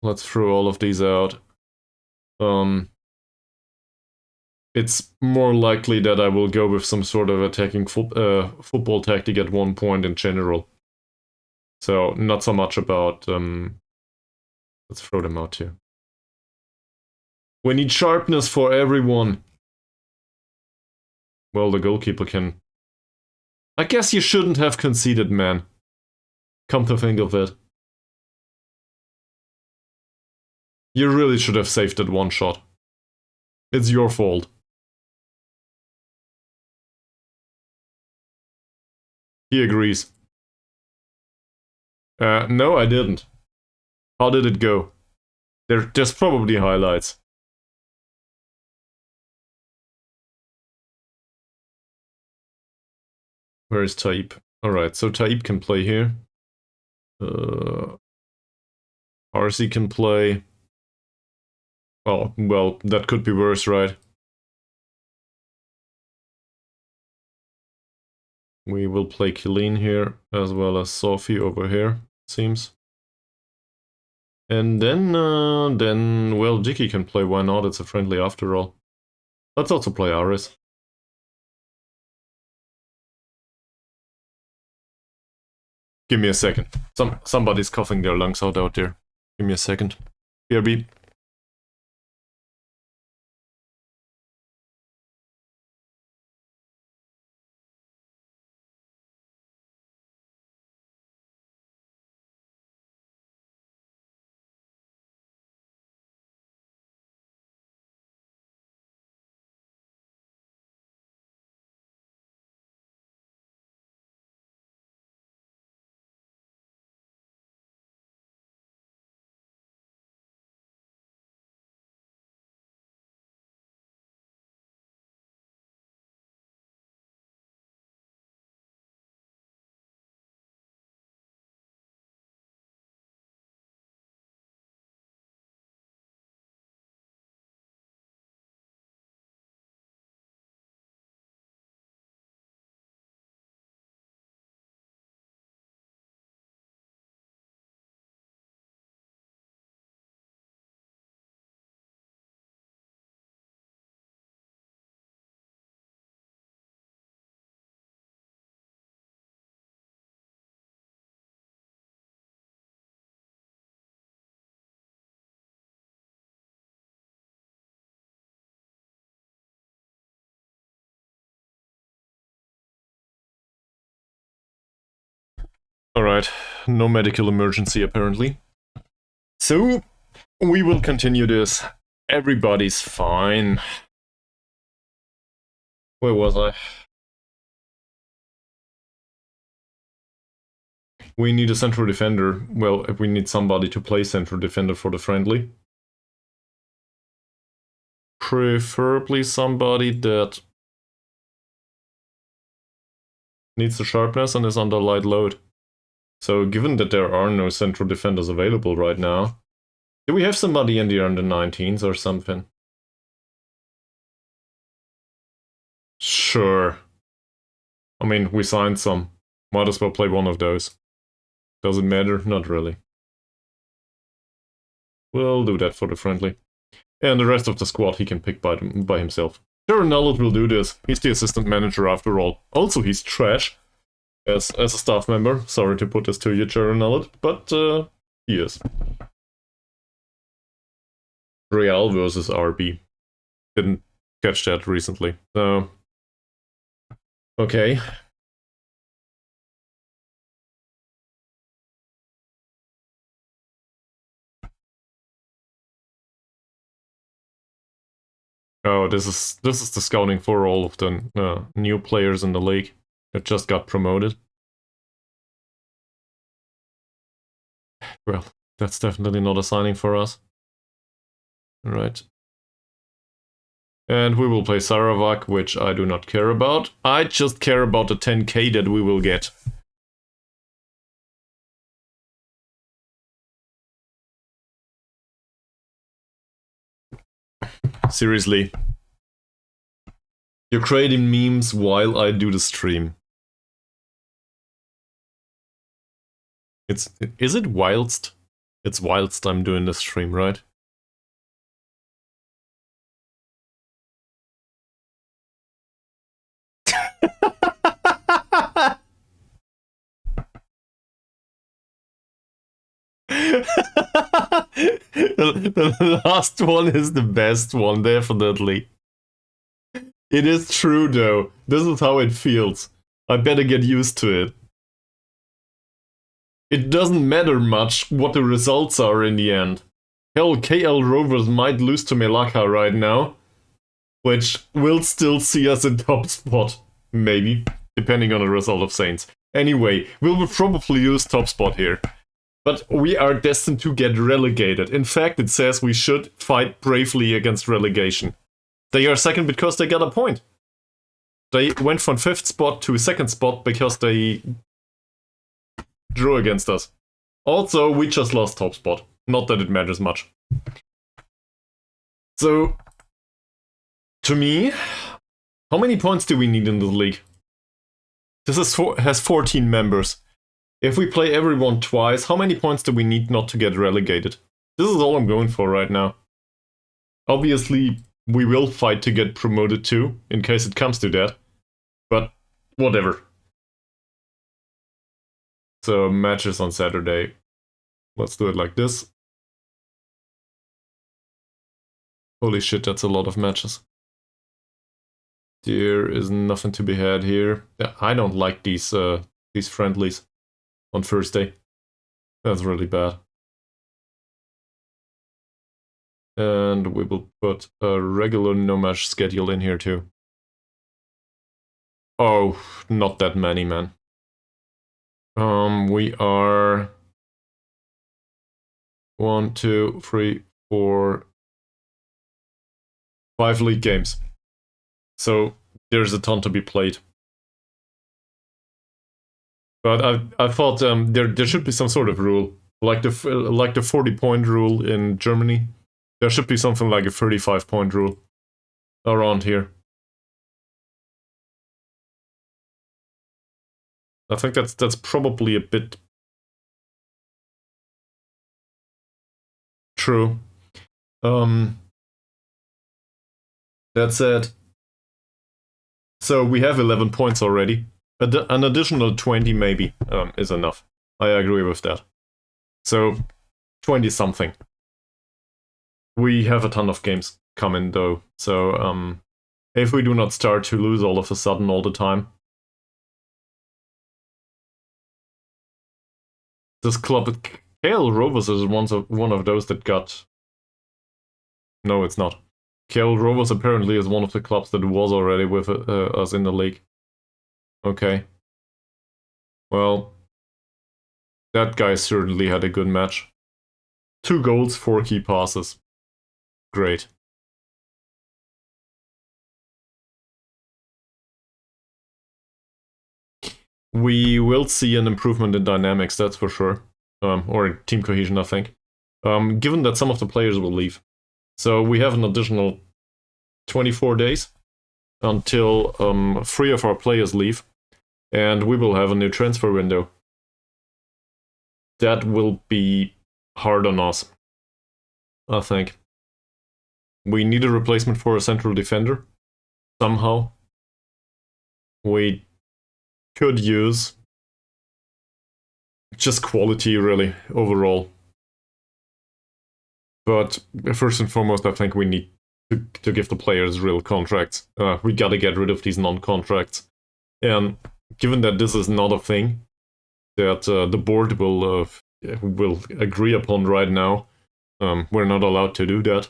Speaker 1: Let's throw all of these out. It's more likely that I will go with some sort of attacking football tactic at one point in general. So, not so much about... let's throw them out here. We need sharpness for everyone. Well, the goalkeeper can... I guess you shouldn't have conceded, man. Come to think of it. You really should have saved that 1 shot. It's your fault. He agrees. No, I didn't. How did it go? There's probably highlights. Where is Taib? Alright, so Taib can play here. RC can play. Oh, well, that could be worse, right? We will play Killeen here, as well as Sophie over here, it seems. And then, well, Dicky can play, why not? It's a friendly after all. Let's also play Aris. Give me a second. Somebody's coughing their lungs out there. Give me a second. BRB. Alright, no medical emergency apparently. So, We will continue this. Everybody's fine. Where was I? We need a central defender. Well, we need somebody to play central defender for the friendly. Preferably somebody that needs the sharpness and is under light load. So given that there are no central defenders available right now, do we have somebody in the under 19s or something? Sure. I mean, we signed some. Might as well play one of those. Does it matter? Not really. We'll do that for the friendly. And the rest of the squad he can pick by himself. Sure, Nullet will do this. He's the assistant manager after all. Also, he's trash as a staff member. Sorry to put this to you, Jaron Nullet, but he is. Real versus RB. Didn't catch that recently. So, okay. Oh, this is the scouting for all of the new players in the league that just got promoted. Well, that's definitely not a signing for us. All right. And we will play Sarawak, which I do not care about. I just care about the 10k that we will get. Seriously. You're creating memes while I do the stream. Is it whilst? It's whilst I'm doing the stream, right? The last one is the best one, definitely. It is true, though. This is how it feels. I better get used to it. It doesn't matter much what the results are in the end. Hell, KL Rovers might lose to Melaka right now, which will still see us in top spot. Maybe, depending on the result of Saints. Anyway, we'll probably use top spot here. But we are destined to get relegated. In fact, it says we should fight bravely against relegation. They are second because they got a point. They went from 5th spot to 2nd spot because they drew against us. Also, we just lost top spot. Not that it matters much. So, to me, how many points do we need in the league? This has 14 members. If we play everyone twice, how many points do we need not to get relegated? This is all I'm going for right now. Obviously, we will fight to get promoted too, in case it comes to that. But, whatever. So, matches on Saturday. Let's do it like this. Holy shit, that's a lot of matches. There is nothing to be had here. I don't like these friendlies on Thursday. That's really bad. And we will put a regular no-match schedule in here too. Oh, not that many, man. We are 1, 2, 3, 4, 5 league games. So there's a ton to be played. But I thought there should be some sort of rule, like the 40-point rule in Germany. There should be something like a 35-point rule around here. I think that's probably a bit true. That said, so we have 11 points already. An additional 20 maybe is enough. I agree with that. So 20 something. We have a ton of games coming though. So if we do not start to lose all of a sudden all the time, this club at KL Rovers is one of those that got No, it's not. KL Rovers apparently is one of the clubs that was already with us in the league. Okay. Well, that guy certainly had a good match. 2 goals, 4 key passes. Great. We will see an improvement in dynamics, that's for sure. Or in team cohesion, I think. Given that some of the players will leave. So we have an additional 24 days until 3 of our players leave. And we will have a new transfer window. That will be hard on us, I think. We need a replacement for a central defender. Somehow. We could use just quality, really, overall. But first and foremost, I think we need to give the players real contracts. We gotta get rid of these non-contracts. And given that this is not a thing that the board will agree upon right now, we're not allowed to do that.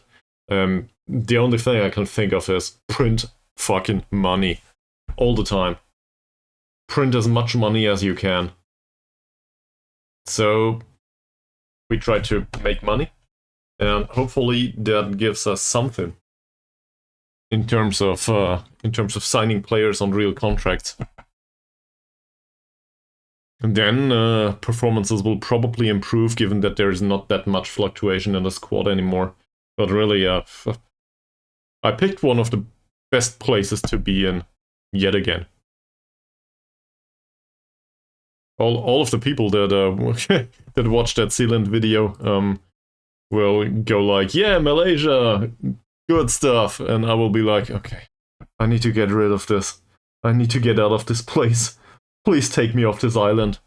Speaker 1: The only thing I can think of is print fucking money all the time. Print as much money as you can. So we try to make money, and hopefully that gives us something in terms of signing players on real contracts. And then performances will probably improve, given that there is not that much fluctuation in the squad anymore. But really, I picked one of the best places to be in yet again. All of the people that that watched that Sealand video will go like, yeah, Malaysia, good stuff. And I will be like, okay, I need to get rid of this. I need to get out of this place. Please take me off this island.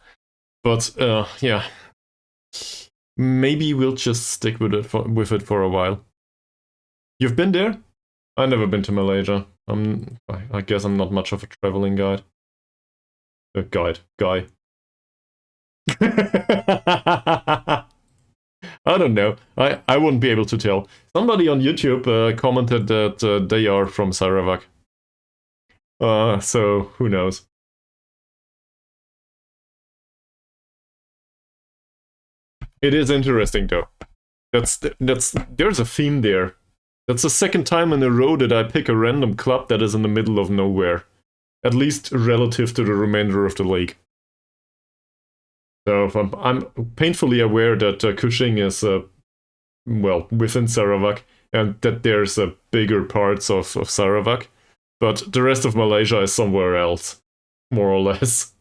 Speaker 1: But yeah, maybe we'll just stick with it for a while. You've been there? I've never been to Malaysia. I guess I'm not much of a traveling guide. Guy. I don't know. I wouldn't be able to tell. Somebody on YouTube commented that they are from Sarawak. So who knows? It is interesting though. There's a theme there. That's the second time in a row that I pick a random club that is in the middle of nowhere. At least relative to the remainder of the league. So I'm painfully aware that Kuching is, well, within Sarawak, and that there's bigger parts of Sarawak, but the rest of Malaysia is somewhere else, more or less.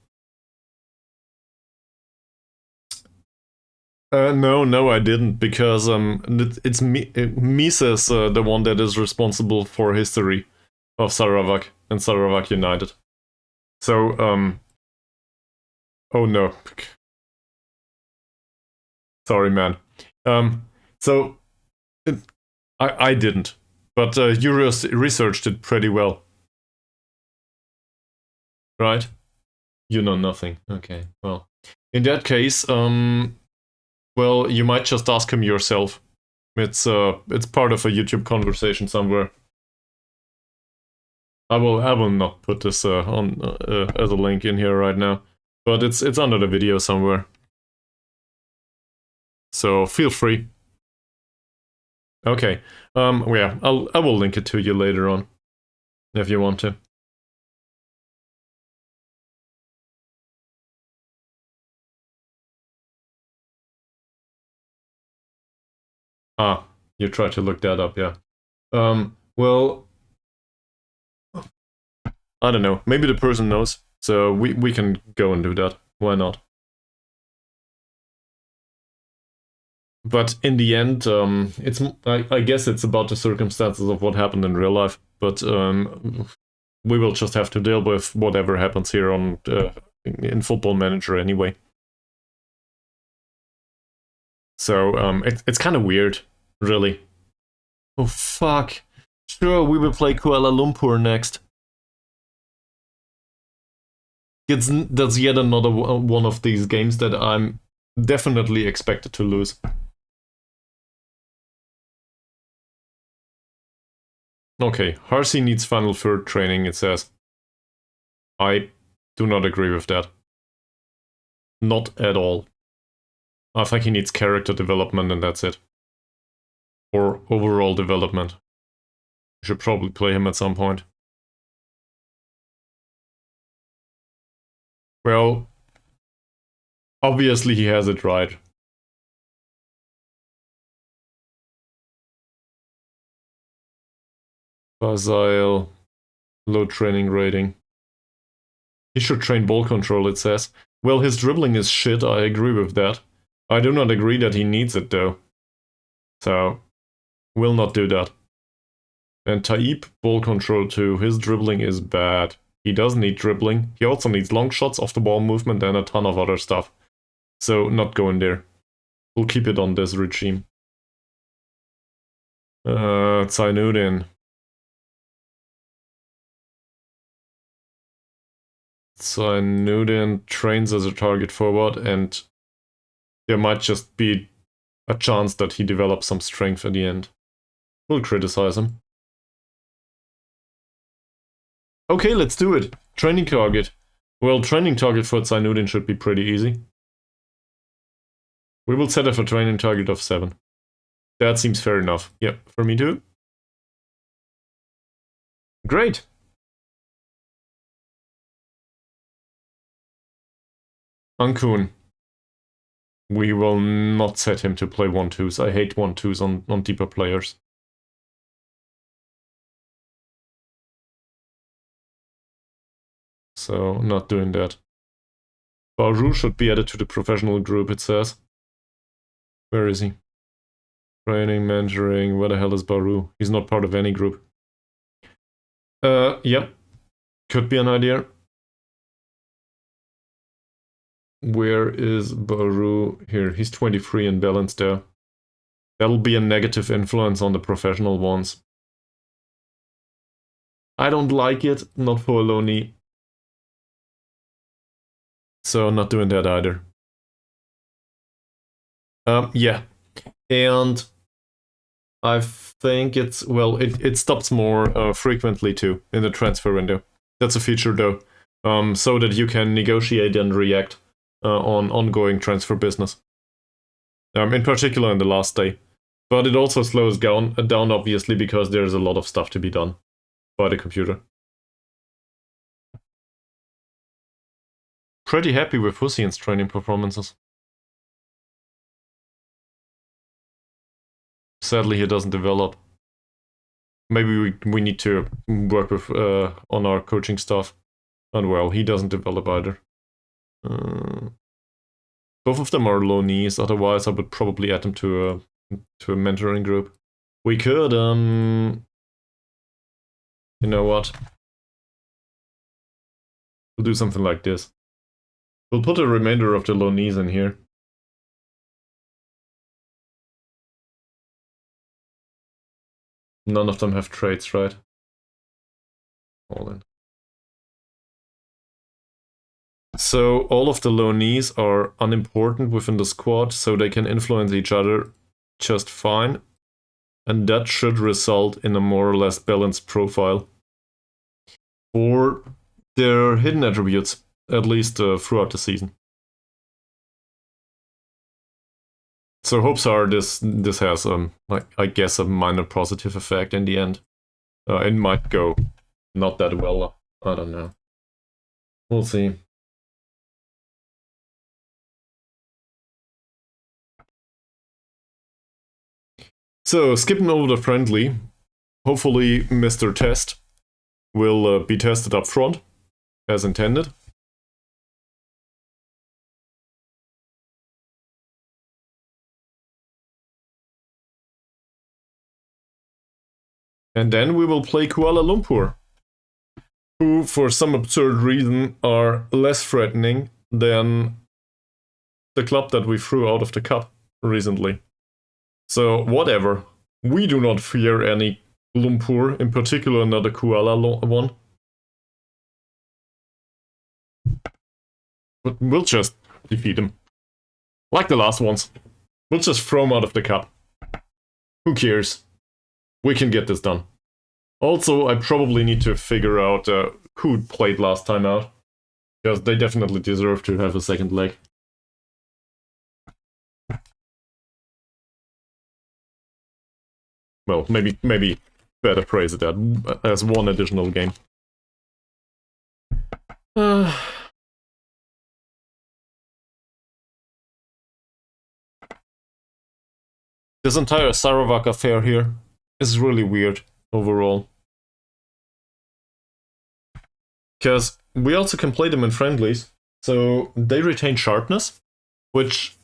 Speaker 1: No, I didn't, because it's Mises, the one that is responsible for history of Sarawak and Sarawak United. So, oh no. Sorry, man. So, I didn't, but you researched it pretty well. Right? You know nothing. Okay, well. In that case, well, you might just ask him yourself. It's part of a YouTube conversation somewhere. I will not put this on as a link in here right now, but it's under the video somewhere. So feel free. Okay. Yeah, I will link it to you later on, if you want to. Ah, you tried to look that up, yeah. Well, I don't know. Maybe the person knows, so we can go and do that. Why not? But in the end, I guess it's about the circumstances of what happened in real life. But we will just have to deal with whatever happens here on in Football Manager anyway. So it's kind of weird, really. Oh fuck! Sure, we will play Kuala Lumpur next. That's yet another one of these games that I'm definitely expected to lose. Okay, Harsey needs final third training, it says. I do not agree with that. Not at all. I think he needs character development and that's it. Or overall development. You should probably play him at some point. Well, obviously he has it right. Facile, low training rating. He should train ball control, it says. Well, his dribbling is shit, I agree with that. I do not agree that he needs it though. So, will not do that. And Taib, ball control too. His dribbling is bad. He does need dribbling. He also needs long shots, off the ball movement, and a ton of other stuff. So, not going there. We'll keep it on this regime. Zainuddin. Zainuddin trains as a target forward, and there might just be a chance that he develops some strength at the end. We'll criticize him. Okay, let's do it. Training target. Well, training target for Zainuddin should be pretty easy. We will set up a training target of 7. That seems fair enough. Yep, for me too. Great. Ankun. We will not set him to play 1-2s. I hate 1-2s on deeper players. So, not doing that. Bauru should be added to the professional group, it says. Where is he? Training, mentoring, where the hell is Bauru? He's not part of any group. Yep. Could be an idea. Where is Bauru? Here, he's 23 in balance there. That'll be a negative influence on the professional ones. I don't like it, not for a low knee. So not doing that either. Yeah. And I think it's, well, it stops more frequently too in the transfer window. That's a feature though. So that you can negotiate and react on ongoing transfer business. In particular in the last day. But it also slows down obviously because there's a lot of stuff to be done by the computer. Pretty happy with Hussein's training performances. Sadly, he doesn't develop. Maybe we need to work with on our coaching stuff. And well, he doesn't develop either. Both of them are low knees, otherwise I would probably add them to a mentoring group. We could, you know what? We'll do something like this. We'll put a remainder of the low knees in here. None of them have traits, right? All in. So all of the low knees are unimportant within the squad, so they can influence each other just fine. And that should result in a more or less balanced profile for their hidden attributes, at least throughout the season. So hopes are this has, I guess, a minor positive effect in the end. It might go not that well, I don't know. We'll see. So, skipping over the friendly, hopefully Mr. Test will be tested up front, as intended. And then we will play Kuala Lumpur, who, for some absurd reason, are less threatening than the club that we threw out of the cup recently. So, whatever. We do not fear any Lumpur, in particular not the Kuala one. But we'll just defeat him. Like the last ones. We'll just throw him out of the cup. Who cares? We can get this done. Also, I probably need to figure out who played last time out. Because they definitely deserve to have a second leg. Well, maybe better phrase it as one additional game. This entire Sarawak affair here is really weird overall. Because we also can play them in friendlies, so they retain sharpness, which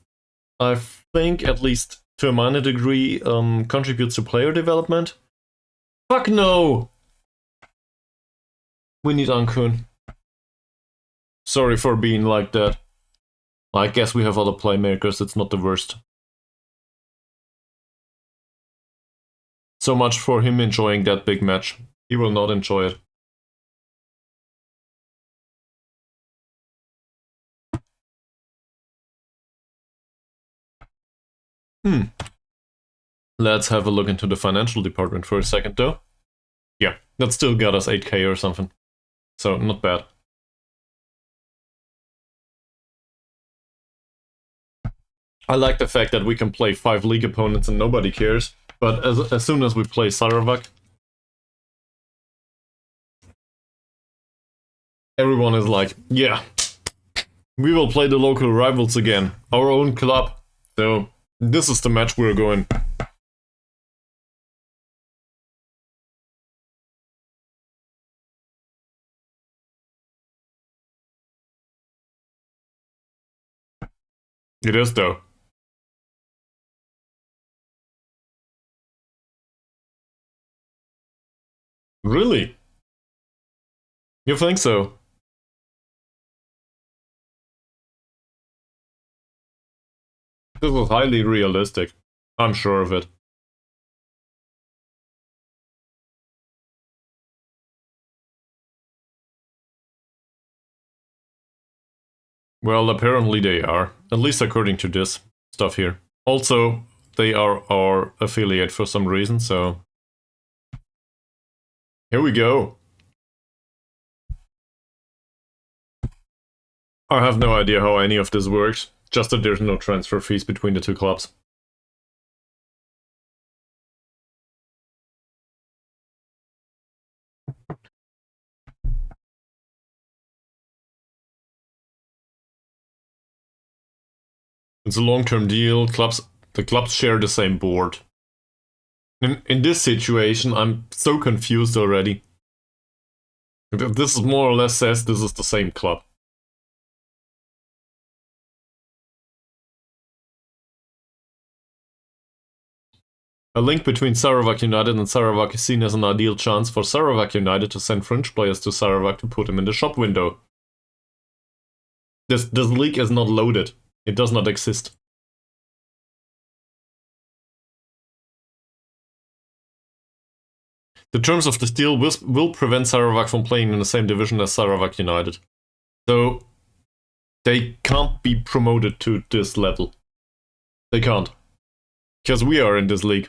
Speaker 1: I think, at least to a minor degree, contributes to player development. Fuck no! We need Ankun. Sorry for being like that. I guess we have other playmakers, it's not the worst. So much for him enjoying that big match. He will not enjoy it. Let's have a look into the financial department for a second, though. Yeah, that still got us 8k or something. So, not bad. I like the fact that we can play 5 league opponents and nobody cares, but as soon as we play Sarawak, everyone is like, yeah, we will play the local rivals again, our own club, so this is the match we're going. It is, though. Really? You think so? This is highly realistic. I'm sure of it. Well, apparently they are. At least according to this stuff here. Also, they are our affiliate for some reason, so... Here we go. I have no idea how any of this works. Just that there's no transfer fees between the two clubs. It's a long-term deal. The clubs share the same board. In this situation, I'm so confused already. This is more or less says this is the same club. A link between Sarawak United and Sarawak is seen as an ideal chance for Sarawak United to send fringe players to Sarawak to put them in the shop window. This league is not loaded. It does not exist. The terms of this deal will prevent Sarawak from playing in the same division as Sarawak United. So, they can't be promoted to this level. They can't. Because we are in this league.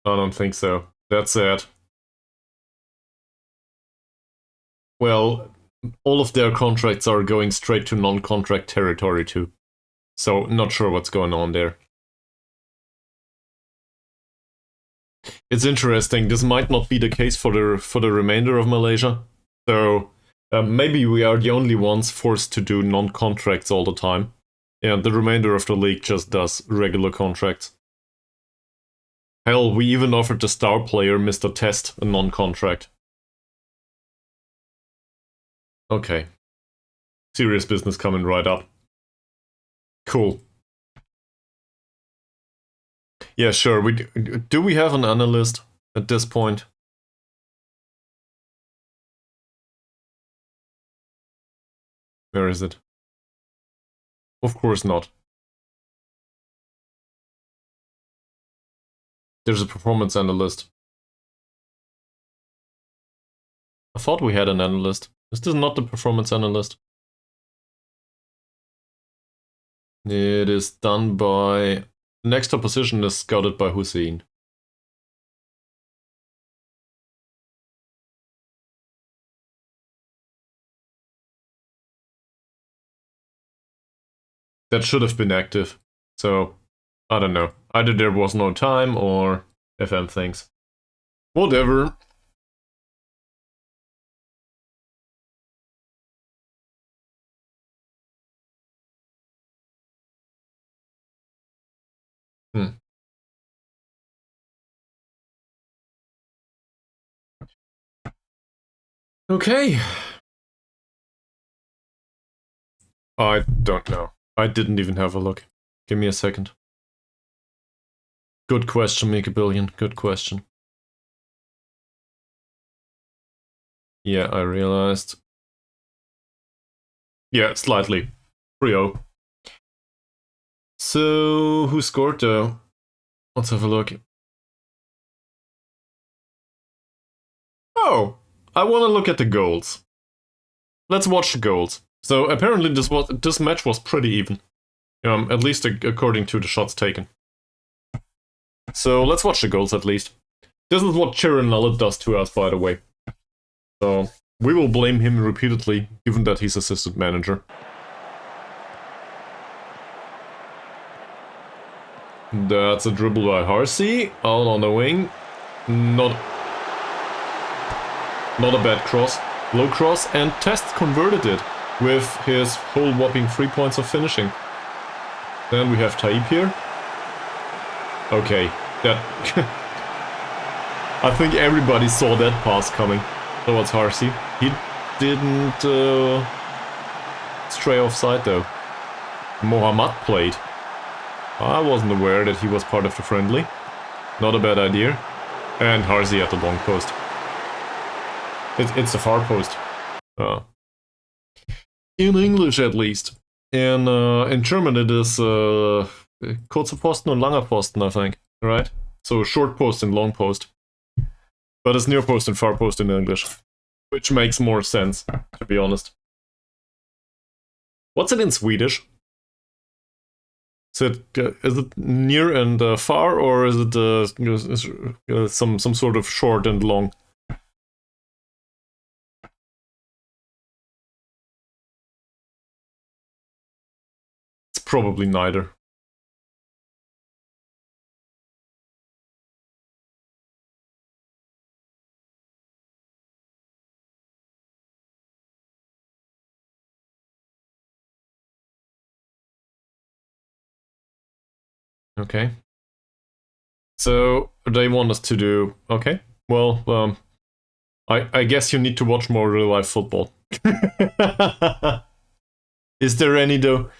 Speaker 1: I don't think so. That's sad. Well, all of their contracts are going straight to non-contract territory too. So, not sure what's going on there. It's interesting, this might not be the case for the remainder of Malaysia. So, maybe we are the only ones forced to do non-contracts all the time. And the remainder of the league just does regular contracts. Hell, we even offered the star player, Mr. Test, a non-contract. Okay. Serious business coming right up. Cool. Yeah, sure. Do we have an analyst at this point? Where is it? Of course not. There's a performance analyst. I thought we had an analyst. Is this not the performance analyst? It is done by... Next opposition is scouted by Hussein. That should have been active. So, I don't know. Either there was no time or FM things. Whatever. Okay. I don't know. I didn't even have a look. Give me a second. Good question, Make a Billion. Good question. Yeah, I realized. Yeah, slightly. 3-0. So, who scored though? Let's have a look. Oh, I want to look at the goals. Let's watch the goals. So apparently this match was pretty even. At least according to the shots taken. So let's watch the goals at least. This is what Chiron Nullet does to us, by the way. So we will blame him repeatedly, given that he's assistant manager. That's a dribble by Harsey, out on the wing. Not a bad cross. Low cross, and Test converted it with his whole whopping 3 points of finishing. Then we have Taib here. Okay, that... I think everybody saw that pass coming towards Harsey. He didn't stray offside though. Mohammad played. I wasn't aware that he was part of the friendly. Not a bad idea. And Harsey at the long post. It's a far post. In English at least. In German it is kurzer Posten und langer Posten, I think. Right? So short post and long post. But it's near post and far post in English. Which makes more sense, to be honest. What's it in Swedish? Is it near and far, or is it some sort of short and long? It's probably neither. Okay. So they want us to do... Okay. Well, I guess you need to watch more real-life football. Is there any, though?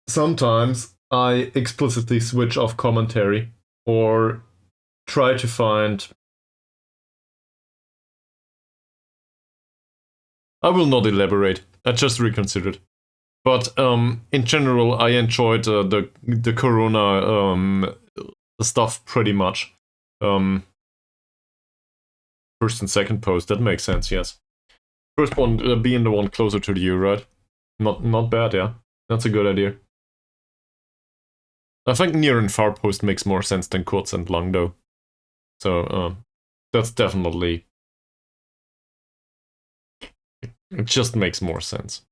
Speaker 1: Sometimes I explicitly switch off commentary or try to find... I will not elaborate. I just reconsidered. But in general, I enjoyed the Corona stuff pretty much. First and second post, that makes sense, yes. First one being the one closer to you, right? Not bad, yeah. That's a good idea. I think near and far post makes more sense than kurz and lang, though. So that's definitely... It just makes more sense.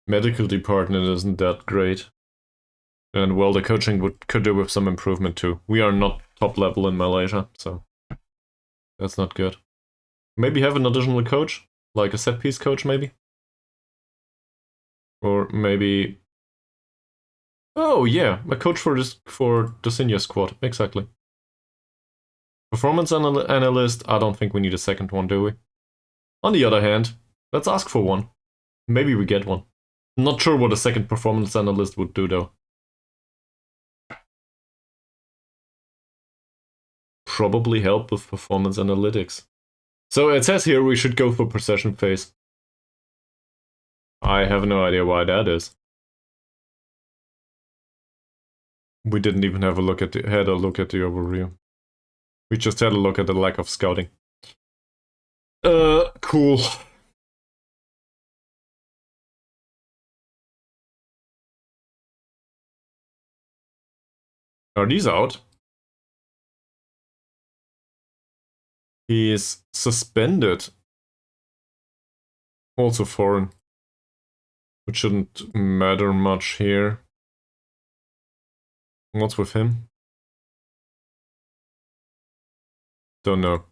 Speaker 1: Medical department isn't that great. And well, the coaching could do with some improvement too. We are not top level in Malaysia, so that's not good. Maybe have an additional coach? Like a set piece coach, maybe? Or maybe... Oh yeah, a coach for the senior squad, exactly. Performance analyst, I don't think we need a second one, do we? On the other hand, let's ask for one. Maybe we get one. Not sure what a second performance analyst would do, though. Probably help with performance analytics. So it says here we should go for possession phase. I have no idea why that is. We didn't even have a look at the overview. We just had a look at the lack of scouting. Cool. Are these out? He is suspended. Also foreign. Which shouldn't matter much here. What's with him? Don't know.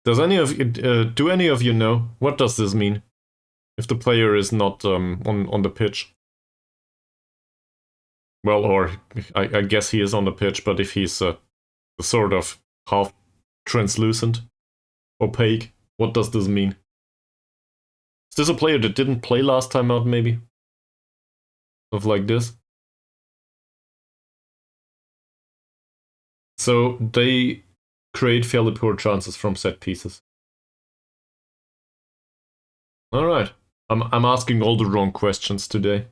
Speaker 1: Does any of you, do any of you know? What does this mean? If the player is not on the pitch. Well, or I guess he is on the pitch, but if he's sort of half translucent, opaque, what does this mean? Is this a player that didn't play last time out, maybe? Stuff like this. So they create fairly poor chances from set pieces. Alright. I'm asking all the wrong questions today.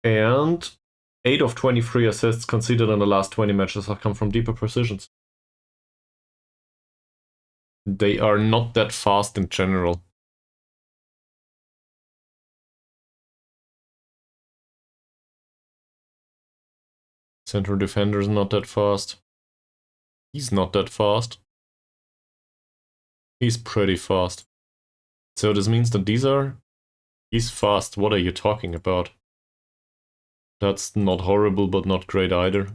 Speaker 1: And 8 of 23 assists conceded in the last 20 matches have come from deeper precisions. They are not that fast in general. Central defender is not that fast. He's not that fast. He's pretty fast. So this means that he's fast. What are you talking about? That's not horrible, but not great either.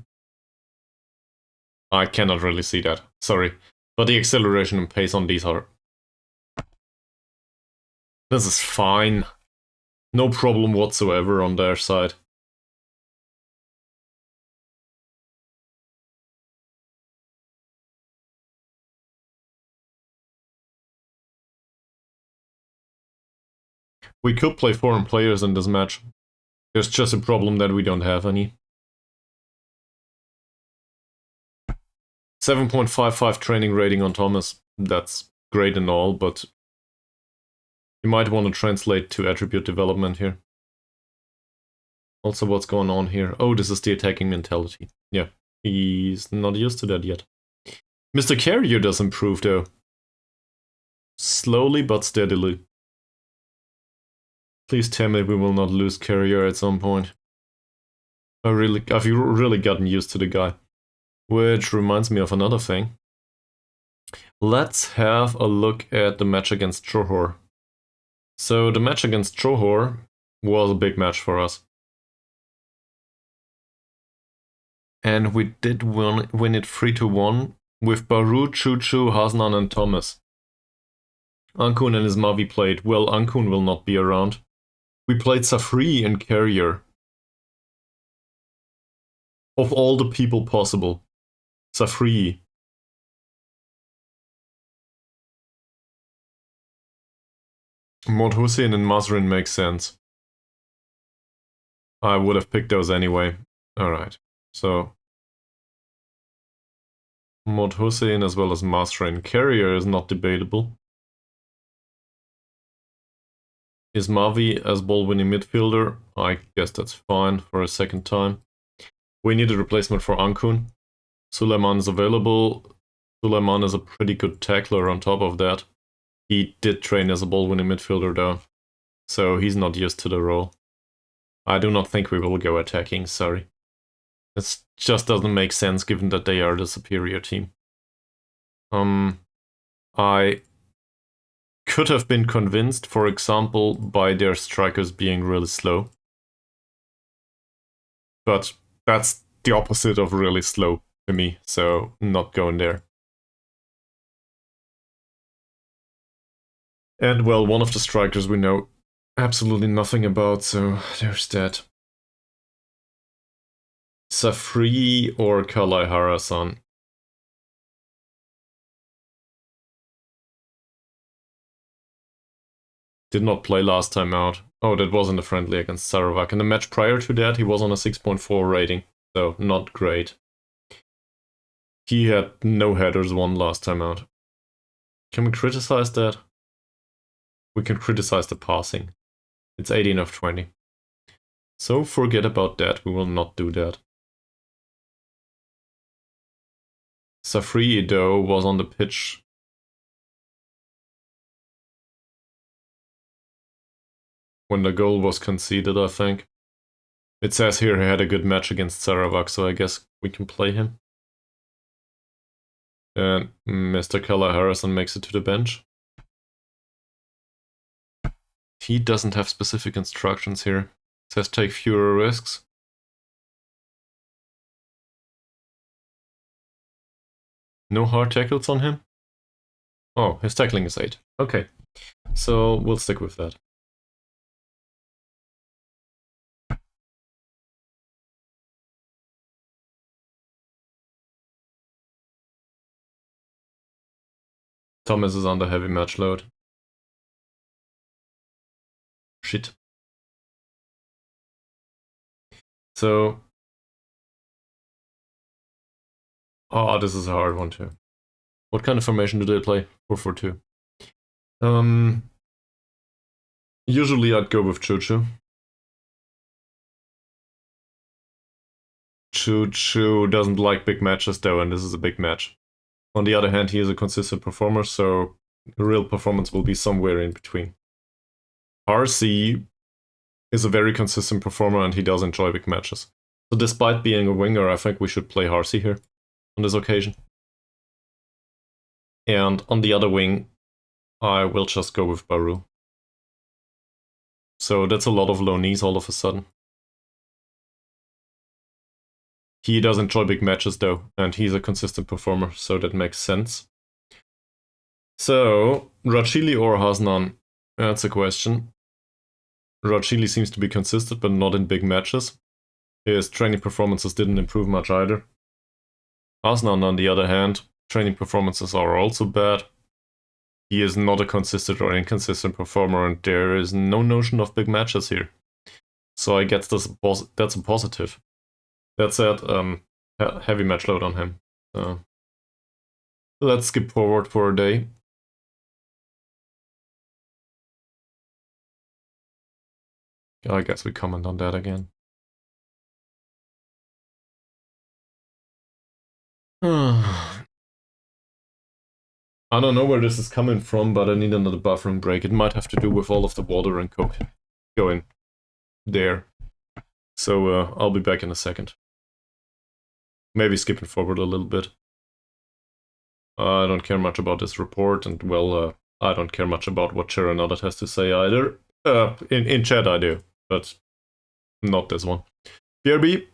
Speaker 1: I cannot really see that. Sorry. But the acceleration and pace on these are... This is fine. No problem whatsoever on their side. We could play foreign players in this match. There's just a problem that we don't have any. 7.55 training rating on Thomas. That's great and all, but you might want to translate to attribute development here. Also, what's going on here? Oh, this is the attacking mentality. Yeah, he's not used to that yet. Mr. Carrier does improve, though. Slowly but steadily. Please tell me we will not lose Carrier at some point. I've really gotten used to the guy. Which reminds me of another thing. Let's have a look at the match against Johor. So the match against Johor was a big match for us. And we did win it 3-1 with Baru, Chuchu, Hasnan and Thomas. Ankun and Ismavi played. Well, Ankun will not be around. We played Safri and Carrier. Of all the people possible. Safri. Mod Hussein and Masrin makes sense. I would have picked those anyway. Alright, so... Mod Hussein as well as Masrin. Carrier is not debatable. Ismavi as ball-winning midfielder, I guess that's fine for a second time. We need a replacement for Ankun. Suleiman is available. Suleiman is a pretty good tackler on top of that. He did train as a ball-winning midfielder though, so he's not used to the role. I do not think we will go attacking, sorry. It just doesn't make sense given that they are the superior team. I could have been convinced, for example, by their strikers being really slow. But that's the opposite of really slow to me, so not going there. And well, one of the strikers we know absolutely nothing about, so there's that. Safri or Kalai Harasan? Did not play last time out. Oh, that wasn't a friendly against Sarawak. In the match prior to that, he was on a 6.4 rating, so not great. He had no headers won last time out. Can we criticize that? We can criticize the passing. It's 18 of 20. So forget about that, we will not do that. Safri though was on the pitch when the goal was conceded, I think. It says here he had a good match against Sarawak, so I guess we can play him. And Mr. Keller Harrison makes it to the bench. He doesn't have specific instructions here. It says take fewer risks. No hard tackles on him? Oh, his tackling is 8. Okay, so we'll stick with that. Thomas is under heavy match load. Shit. So... Oh, this is a hard one too. What kind of formation do they play? 4-4-2. Usually I'd go with Choo-Choo. Choo-Choo doesn't like big matches though, and this is a big match. On the other hand, he is a consistent performer, so real performance will be somewhere in between. RC is a very consistent performer and he does enjoy big matches. So despite being a winger, I think we should play Harsey here on this occasion. And on the other wing, I will just go with Baru. So that's a lot of low knees all of a sudden. He does enjoy big matches though, and he's a consistent performer, so that makes sense. So, Rachili or Hasnan? That's a question. Rachili seems to be consistent, but not in big matches. His training performances didn't improve much either. Hasnan, on the other hand, training performances are also bad. He is not a consistent or inconsistent performer, and there is no notion of big matches here. So I guess that's a positive. That said, heavy match load on him. So let's skip forward for a day. I guess we comment on that again. I don't know where this is coming from, but I need another bathroom break. It might have to do with all of the water and coke going there. So I'll be back in a second. Maybe skipping forward a little bit. I don't care much about this report, and well, I don't care much about what Sharon Audit has to say either. In chat I do, but not this one. BRB.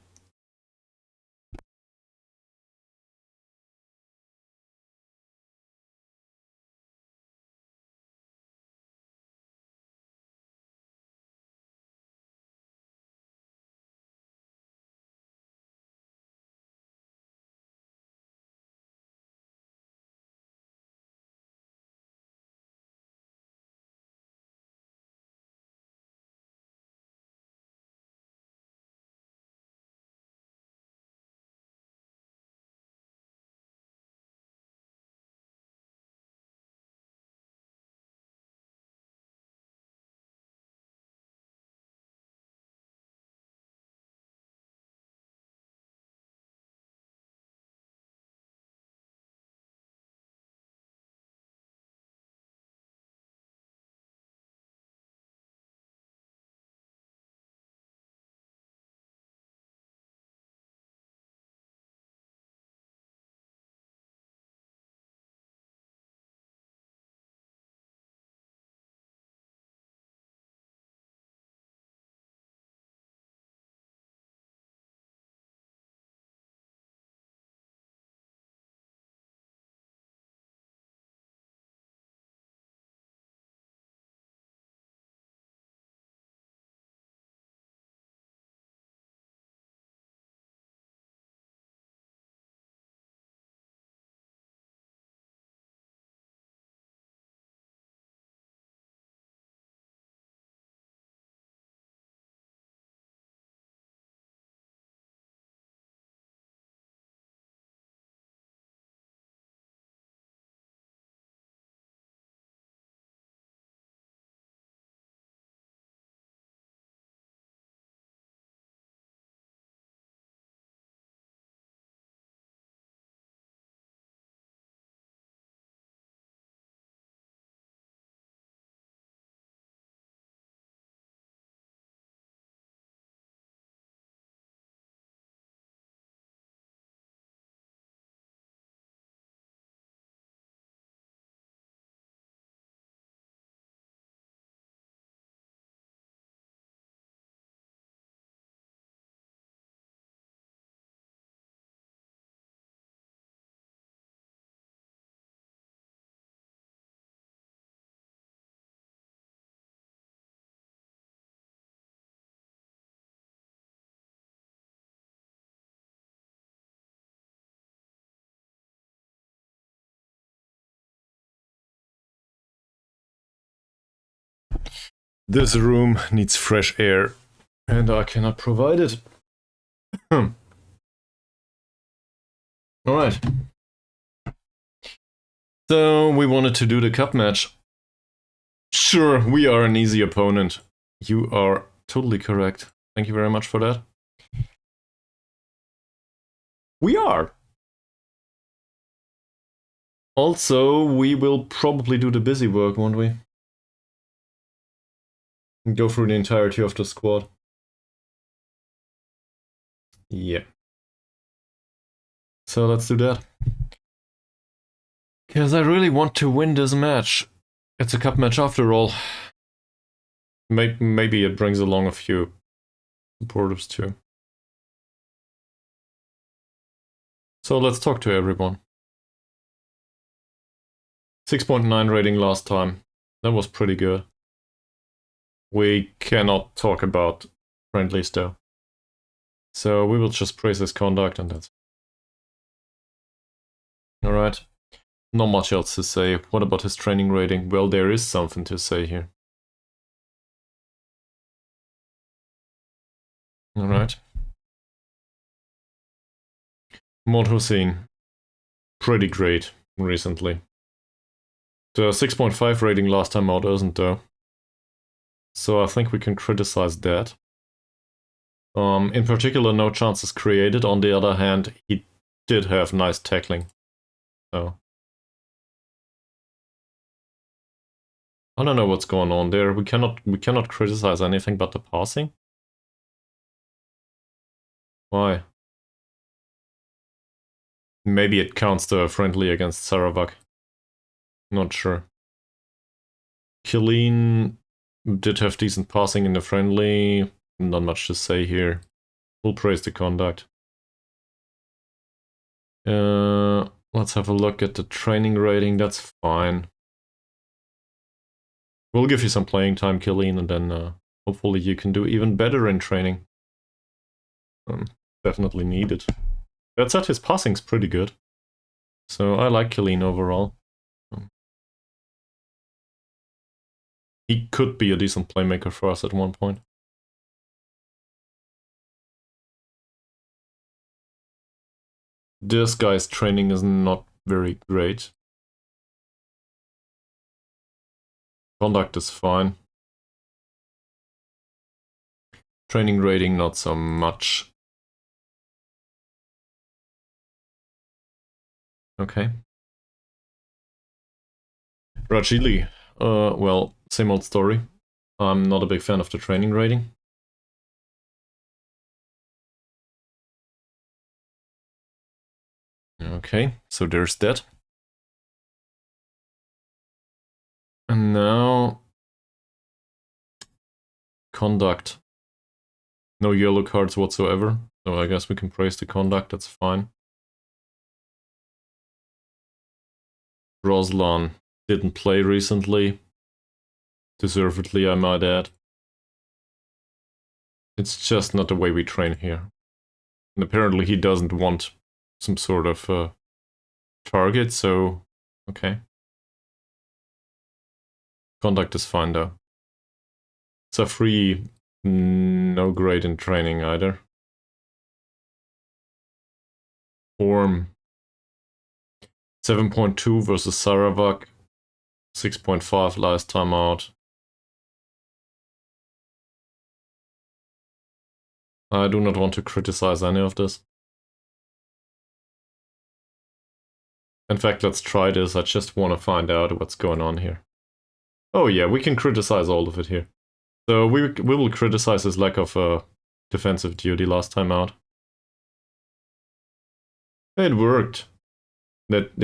Speaker 1: This room needs fresh air, and I cannot provide it. Alright. So, we wanted to do the cup match. Sure, we are an easy opponent. You are totally correct. Thank you very much for that. We are. Also, we will probably do the busy work, won't we? And go through the entirety of the squad. Yeah. So let's do that. Because I really want to win this match. It's a cup match after all. Maybe it brings along a few supporters too. So let's talk to everyone. 6.9 rating last time. That was pretty good. We cannot talk about friendlies though. So we will just praise his conduct and that's it. Alright. Not much else to say. What about his training rating? Well, there is something to say here. Alright. Mod Hussein. Pretty great recently. The 6.5 rating last time out isn't though. So I think we can criticize that. In particular, no chances created. On the other hand, he did have nice tackling. So I don't know what's going on there. We cannot criticize anything but the passing. Why? Maybe it counts the friendly against Sarawak. Not sure. Killeen did have decent passing in the friendly. Not much to say here. We'll praise the conduct. Let's have a look at the training rating. That's fine. We'll give you some playing time, Killeen, and then hopefully you can do even better in training. Definitely needed. That said, his passing's pretty good. So I like Killeen overall. He could be a decent playmaker for us at one point. This guy's training is not very great. Conduct is fine. Training rating not so much. Okay. Rajili. Well, same old story. I'm not a big fan of the training rating. Okay, so there's that. And now... Conduct. No yellow cards whatsoever, so I guess we can praise the conduct, that's fine. Roslan didn't play recently. Deservedly, I might add. It's just not the way we train here. And apparently he doesn't want some sort of target, so okay. Conduct is fine though. Safri, no grade in training either. Form 7.2 versus Sarawak, 6.5 last time out. I do not want to criticize any of this. In fact, let's try this. I just want to find out what's going on here. Oh yeah, we can criticize all of it here. So we will criticize his lack of defensive duty last time out. It worked. It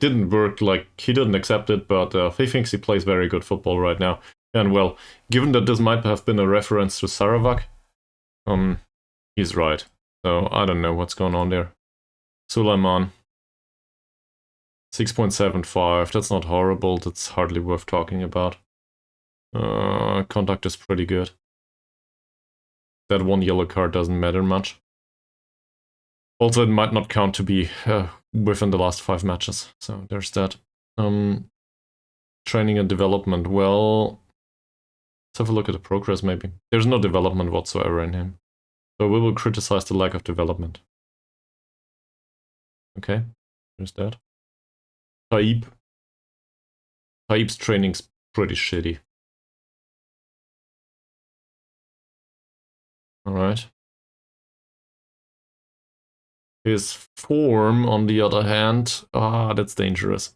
Speaker 1: didn't work, like, he didn't accept it, but he thinks he plays very good football right now. And well, given that this might have been a reference to Sarawak, he's right. So I don't know what's going on there. Sulaiman. 6.75, that's not horrible, that's hardly worth talking about. Conduct is pretty good. That one yellow card doesn't matter much. Also, it might not count to be within the last 5 matches, so there's that. Training and development, well, have a look at the progress, maybe. There's no development whatsoever in him. So we will criticize the lack of development. Okay, there's that. Taib. Taib's training's pretty shitty. Alright. His form, on the other hand, that's dangerous.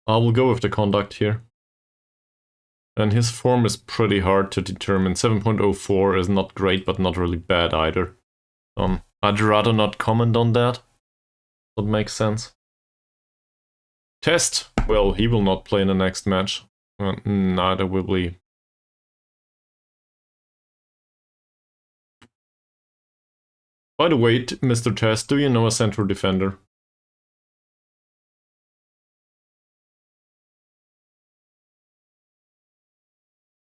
Speaker 1: I will go with the conduct here. And his form is pretty hard to determine. 7.04 is not great, but not really bad either. I'd rather not comment on that. That makes sense. Test. Well, he will not play in the next match. Neither will we. By the way, Mr. Test, do you know a central defender?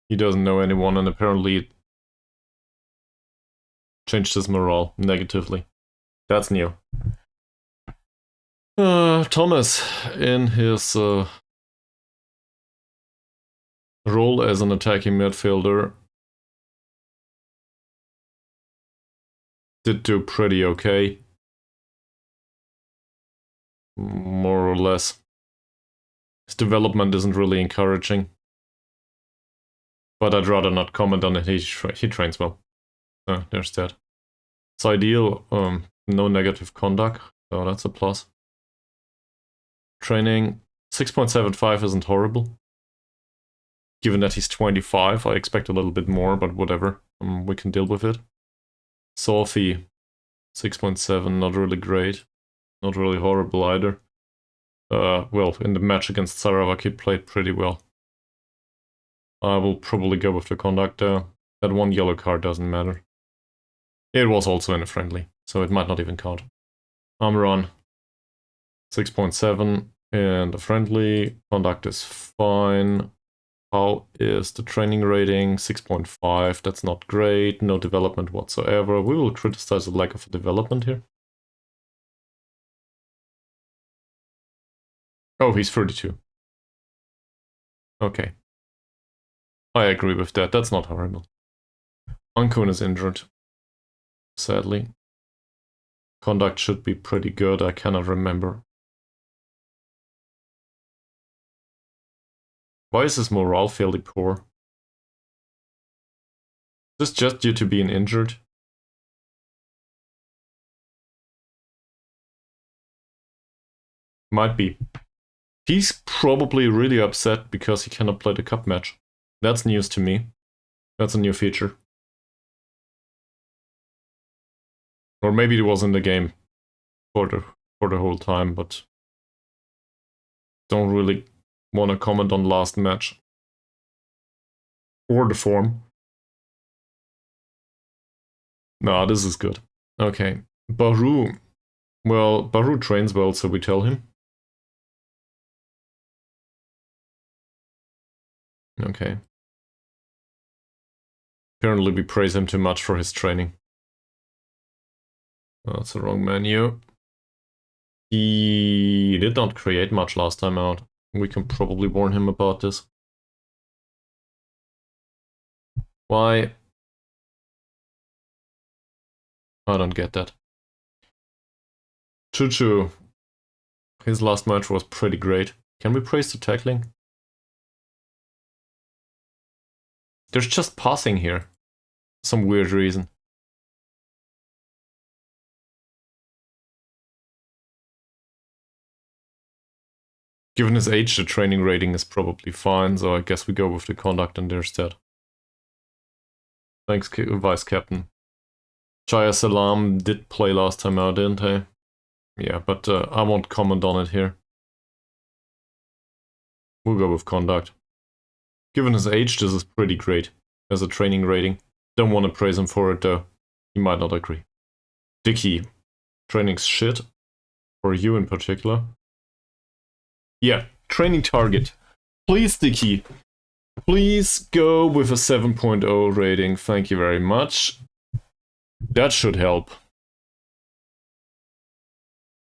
Speaker 1: He doesn't know anyone, and apparently it changed his morale negatively. That's new. Thomas, in his role as an attacking midfielder, did do pretty okay. More or less. His development isn't really encouraging. But I'd rather not comment on it. He trains well. There's that. It's ideal. No negative conduct. So that's a plus. Training 6.75 isn't horrible. Given that he's 25, I expect a little bit more, but whatever. We can deal with it. Sophie 6.7, not really great. Not really horrible either. Well, in the match against Sarawak, he played pretty well. I will probably go with the conduct there. That one yellow card doesn't matter. It was also in a friendly, so it might not even count. Amron 6.7 and a friendly. Conduct is fine. How is the training rating? 6.5. That's not great. No development whatsoever. We will criticize the lack of development here. Oh, he's 32. Okay. I agree with that. That's not horrible. Ankun is injured. Sadly. Conduct should be pretty good. I cannot remember. Why is his morale fairly poor? Is this just due to being injured? Might be. He's probably really upset because he cannot play the cup match. That's news to me. That's a new feature. Or maybe it was in the game for the whole time, but don't really want to comment on last match. Or the form. Nah, this is good. Okay. Baru. Well, Baru trains well, so we tell him. Okay. Apparently we praise him too much for his training. Oh, that's the wrong menu. He did not create much last time out. We can probably warn him about this. Why? I don't get that. Chuchu. His last match was pretty great. Can we praise the tackling? There's just passing here. Some weird reason. Given his age, the training rating is probably fine, so I guess we go with the conduct in their stead. Thanks, Vice Captain. Jaya Salam did play last time out, didn't he? Yeah, but I won't comment on it here. We'll go with conduct. Given his age, this is pretty great as a training rating. Don't want to praise him for it though. He might not agree. Dicky. Training's shit. For you in particular. Yeah, training target. Please, Dicky. Please go with a 7.0 rating. Thank you very much. That should help.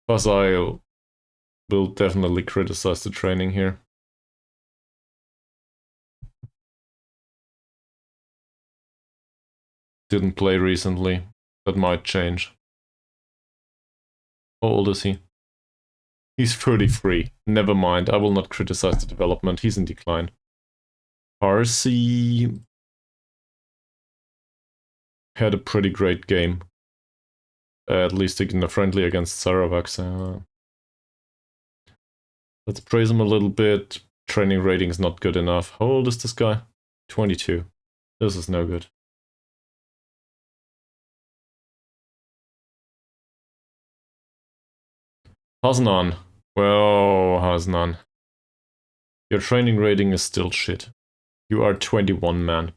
Speaker 1: Plus I will definitely criticize the training here. Didn't play recently. That might change. How old is he? He's 33. Never mind, I will not criticize the development. He's in decline. Parsi had a pretty great game. At least in the friendly against Sarawak. So let's praise him a little bit. Training rating's not good enough. How old is this guy? 22. This is no good. Hasnan. Well, Hasnan. Your training rating is still shit. You are 21, man.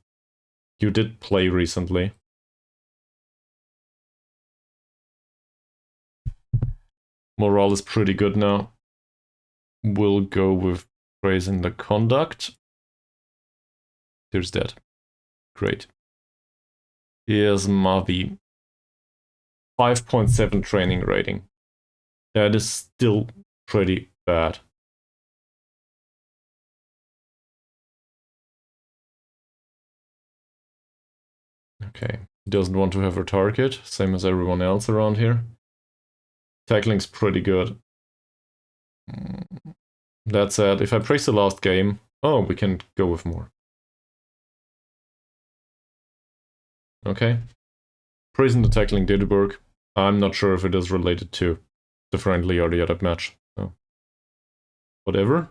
Speaker 1: You did play recently. Morale is pretty good now. We'll go with praising the conduct. There's that. Great. Here's Mavi. 5.7 training rating. That is still pretty bad. Okay. He doesn't want to have a target, same as everyone else around here. Tackling's pretty good. That said, if I praise the last game, oh, we can go with more. Okay. Praising the tackling did work. I'm not sure if it is related to the friendly or the other match. So. Whatever.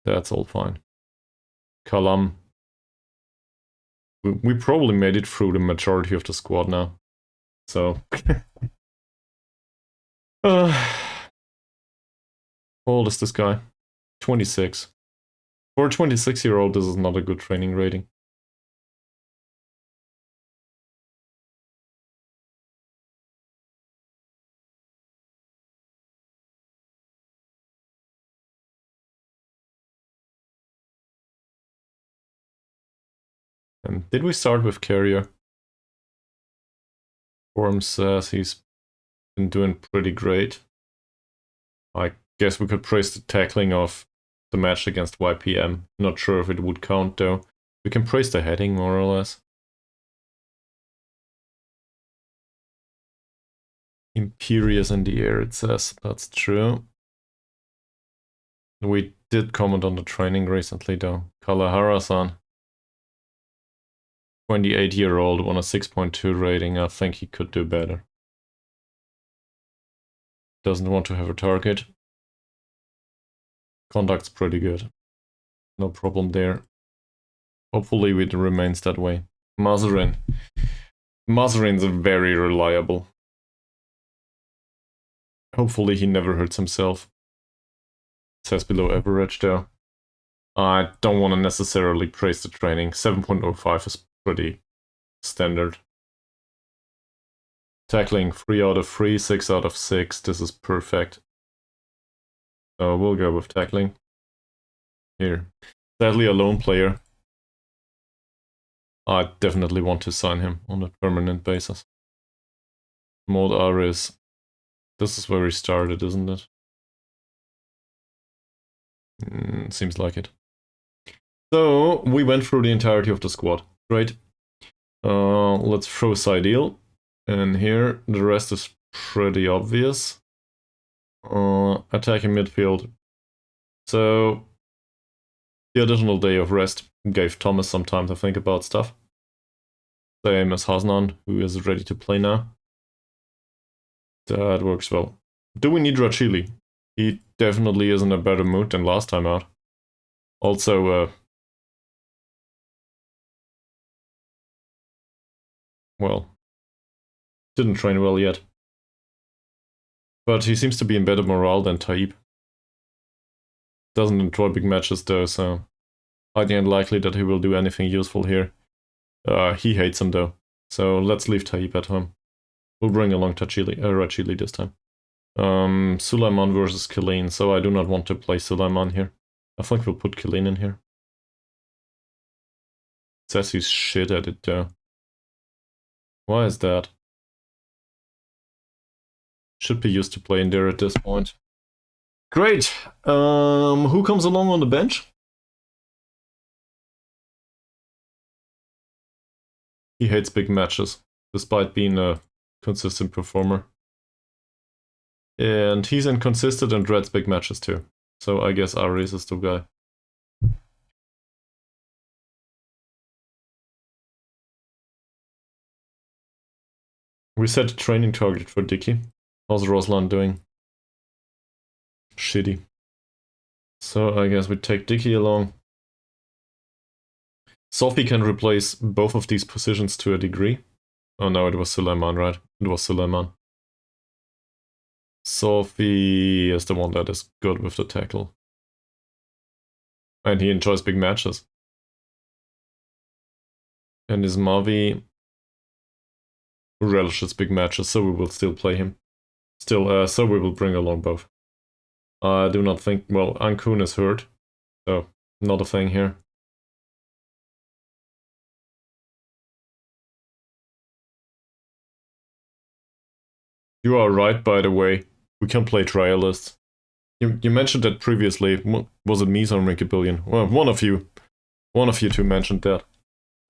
Speaker 1: That's all fine. Kalam. We probably made it through the majority of the squad now. So. How old is this guy? 26. For a 26-year-old, this is not a good training rating. And did we start with Carrier? Form says he's been doing pretty great. I guess we could praise the tackling of the match against YPM. Not sure if it would count though. We can praise the heading more or less. Imperious in the air, it says. That's true. We did comment on the training recently though. Kalahara-san. 28-year-old, won a 6.2 rating. I think he could do better. Doesn't want to have a target. Conduct's pretty good. No problem there. Hopefully it remains that way. Mazarin. Mazarin's very reliable. Hopefully he never hurts himself. It says below average though. I don't want to necessarily praise the training. 7.05 is pretty standard. Tackling 3 out of 3, 6 out of 6. This is perfect. So we'll go with tackling. Here. Sadly a lone player. I definitely want to sign him on a permanent basis. Mode Aris. This is where he started, isn't it? Seems like it. So we went through the entirety of the squad. Great. Let's throw Sideal. And here the rest is pretty obvious. Attacking midfield. So the additional day of rest gave Thomas some time to think about stuff. Same as Hasnan, who is ready to play now. That works well. Do we need Rachili? He definitely is in a better mood than last time out. Also, well, didn't train well yet. But he seems to be in better morale than Taib. Doesn't enjoy big matches though, so highly unlikely that he will do anything useful here. He hates him though, so let's leave Taib at home. We'll bring along Rachili this time. Sulaiman versus Killeen, so I do not want to play Sulaiman here. I think we'll put Killeen in here. Says he's shit at it though. Why is that? Should be used to playing there at this point. Great! Who comes along on the bench? He hates big matches, despite being a consistent performer. And he's inconsistent and dreads big matches too. So I guess Ares is the guy. We set a training target for Dicky. How's Roslan doing? Shitty. So I guess we take Dicky along. Sophie can replace both of these positions to a degree. Oh no, it was Suleiman, right? It was Suleiman. Sophie is the one that is good with the tackle. And he enjoys big matches. And Ismavi relishes big matches, so we will still play him. So we will bring along both. I do not think, well, Ankun is hurt, so not a thing here. You are right, by the way. We can play trialists. You mentioned that previously. Was it me or Ricky Billion? Well, one of you two mentioned that.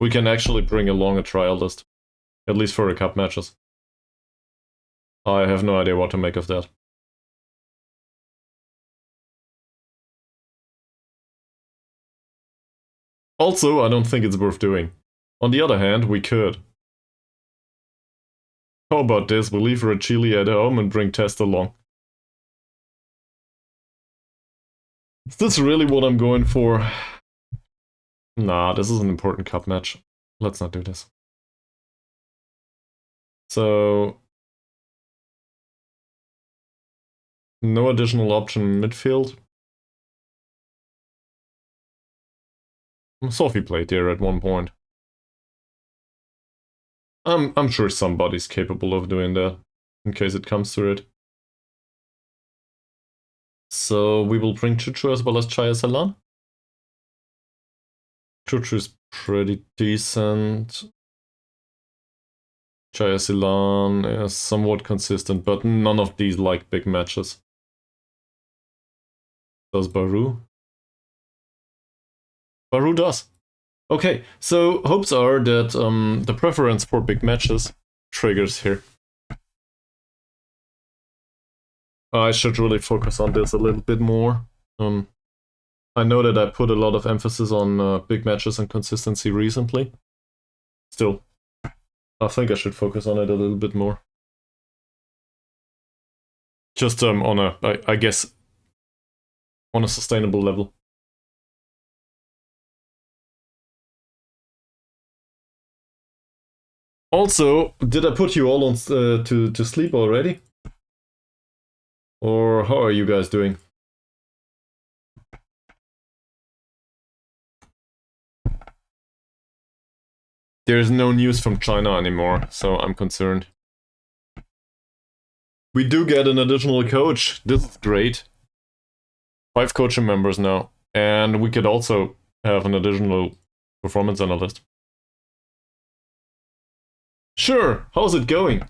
Speaker 1: We can actually bring along a trialist. At least for the cup matches. I have no idea what to make of that. Also, I don't think it's worth doing. On the other hand, we could. How about this? We leave Rachili at home and bring Test along. Is this really what I'm going for? Nah, this is an important cup match. Let's not do this. So... no additional option in midfield. Sophie played there at one point. I'm sure somebody's capable of doing that, in case it comes to it. So we will bring Chuchu as well as Chaya Salan. Chuchu is pretty decent. Chaya Salan is somewhat consistent, but none of these like big matches. Does Baru? Baru does. Okay, so hopes are that the preference for big matches triggers here. I should really focus on this a little bit more. I know that I put a lot of emphasis on big matches and consistency recently. Still, I think I should focus on it a little bit more. Just on a, I guess, on a sustainable level. Also, did I put you all on to sleep already? Or how are you guys doing? There's no news from China anymore, so I'm concerned. We do get an additional coach. This is great. 5 coaching members now. And we could also have an additional performance analyst. Sure, how's it going?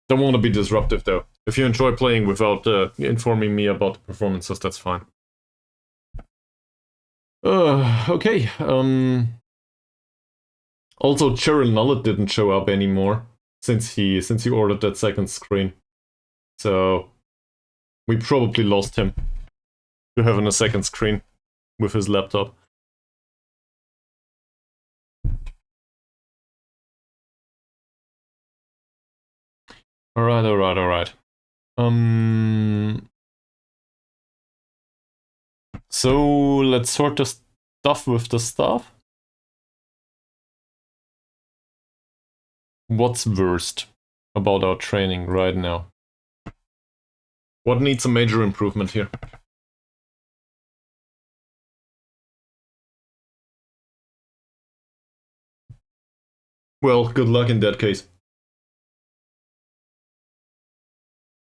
Speaker 1: Don't want to be disruptive though. If you enjoy playing without informing me about the performances, that's fine. Okay. Also, Cheryl Nullet didn't show up anymore since he ordered that second screen. So we probably lost him to having a second screen with his laptop. Alright. So let's sort the stuff with the stuff. What's worst about our training right now? What needs a major improvement here? Well, good luck in that case.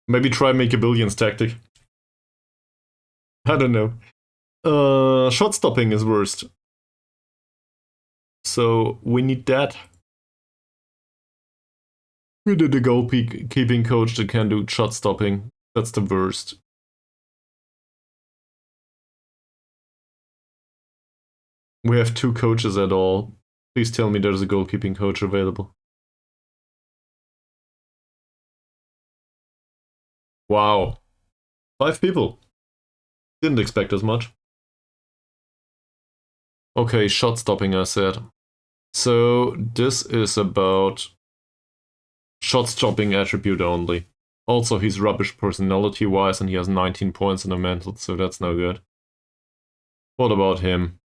Speaker 1: Maybe try make a billions tactic. I don't know. Shot stopping is worst. So we need that. We did a goalkeeping coach that can do shot stopping. That's the worst. We have 2 coaches at all. Please tell me there's a goalkeeping coach available. Wow. 5 people. Didn't expect as much. Okay, shot stopping, I said. So this is about shot stopping attribute only. Also, he's rubbish personality-wise and he has 19 points in the mental, so that's no good. What about him?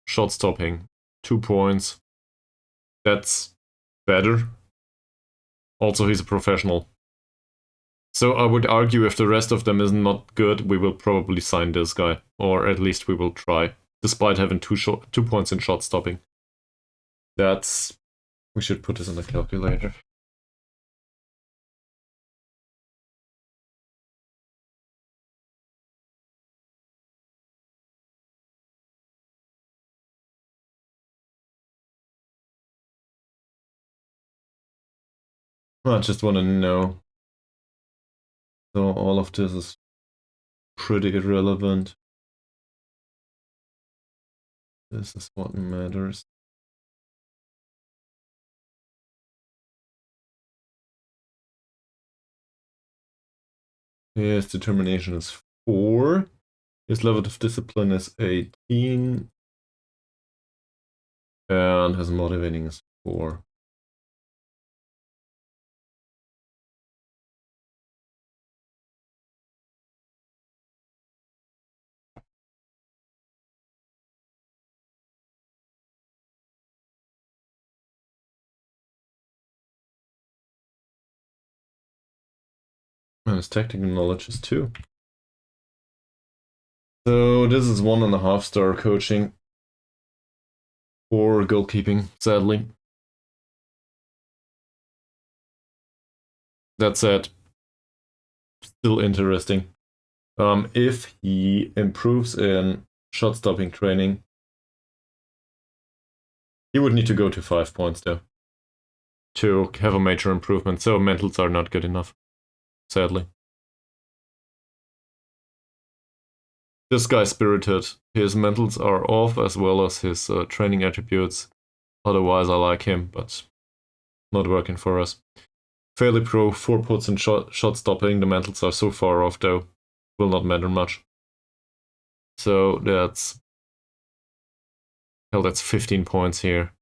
Speaker 1: Shot stopping, 2 points. That's better. Also, he's a professional. So I would argue if the rest of them is not good, we will probably sign this guy. Or at least we will try. Despite having 2 points in shot stopping. That's... We should put this in the calculator. I just want to know. So all of this is pretty irrelevant. This is what matters. His determination is 4. His level of discipline is 18. And his motivating is 4. And his tactical knowledge is 2. So this is 1.5 star coaching for goalkeeping, sadly. That said, still interesting. If he improves in shot stopping training, he would need to go to 5 points though to have a major improvement. So mentals are not good enough, sadly. This guy's spirited. His mentals are off as well as his training attributes. Otherwise, I like him, but not working for us. Fairly pro, 4 puts in shot stopping. The mentals are so far off though. Will not matter much. So that's... Hell, that's 15 points here.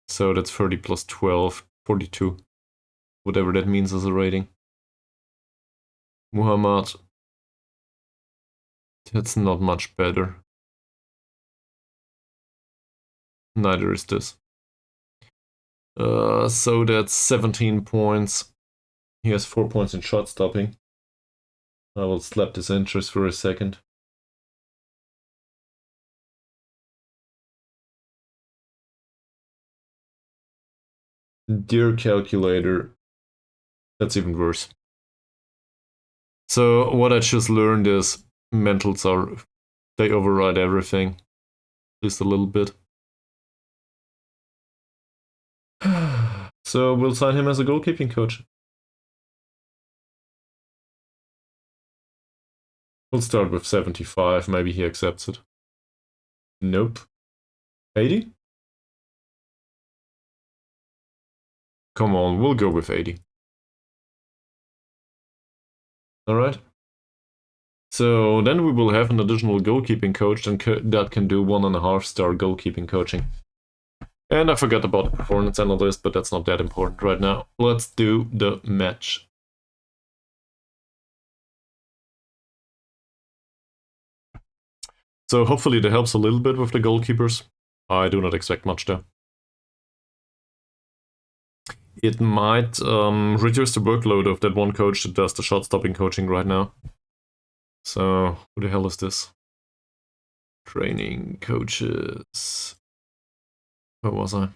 Speaker 1: So that's 30 plus 12, 42. Whatever that means as a rating. Muhammad. That's not much better. Neither is this. So that's 17 points. He has 4 points in shot stopping. I will slap this interest for a second. Dear calculator, that's even worse. So what I just learned is mentals they override everything, at least a little bit. So we'll sign him as a goalkeeping coach. We'll start with 75, maybe he accepts it. Nope. 80? Come on, we'll go with 80. Alright. So then we will have an additional goalkeeping coach that can do 1.5 star goalkeeping coaching. And I forgot about the performance analyst, but that's not that important right now. Let's do the match. So hopefully that helps a little bit with the goalkeepers. I do not expect much though. It might reduce the workload of that one coach that does the shot-stopping coaching right now. So, who the hell is this? Training coaches. Where was I?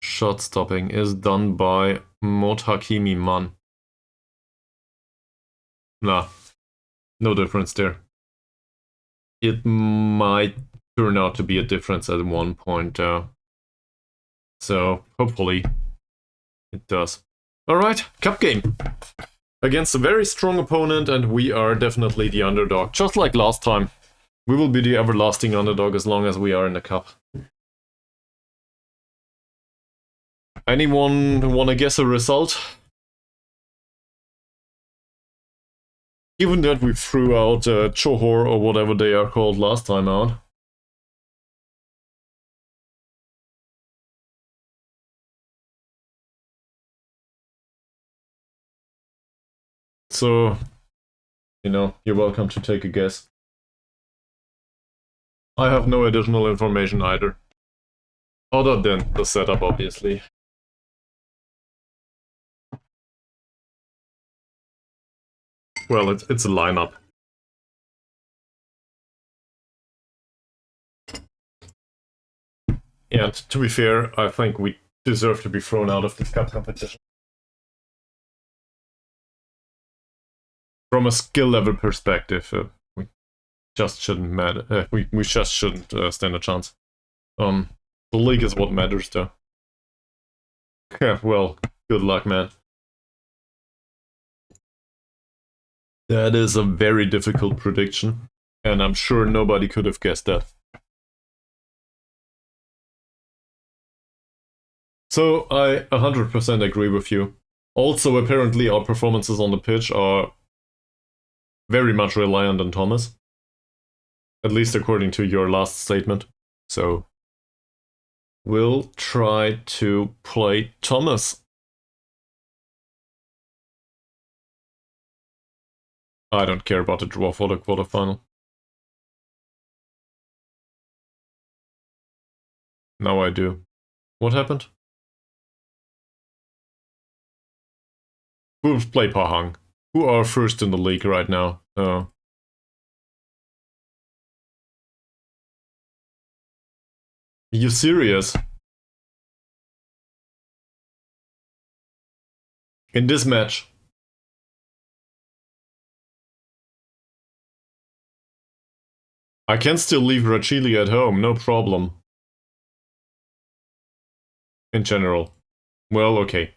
Speaker 1: Shot-stopping is done by Mod Hakimi Man. Nah, no difference there. It might turn out to be a difference at one point, so hopefully it does. Alright, cup game. against a very strong opponent, and we are definitely the underdog, just like last time. We will be the everlasting underdog as long as we are in the cup. Anyone want to guess a result? Given that we threw out Johor or whatever they are called last time out. So, you know, you're welcome to take a guess. I have no additional information either. Other than the setup, obviously. Well, it's a lineup. And to be fair, I think we deserve to be thrown out of this cup competition. From a skill level perspective, we just shouldn't matter. We just shouldn't stand a chance. The league is what matters, though. Yeah, well, good luck, man. That is a very difficult prediction, and I'm sure nobody could have guessed that. So I 100% agree with you. Also, apparently our performances on the pitch are very much reliant on Thomas. At least according to your last statement. So we'll try to play Thomas. I don't care about the draw for the quarterfinal. Now I do. What happened? We'll play Pahang, who are first in the league right now. Are you serious? In this match? I can still leave Rachili at home, no problem. In general. Well, okay.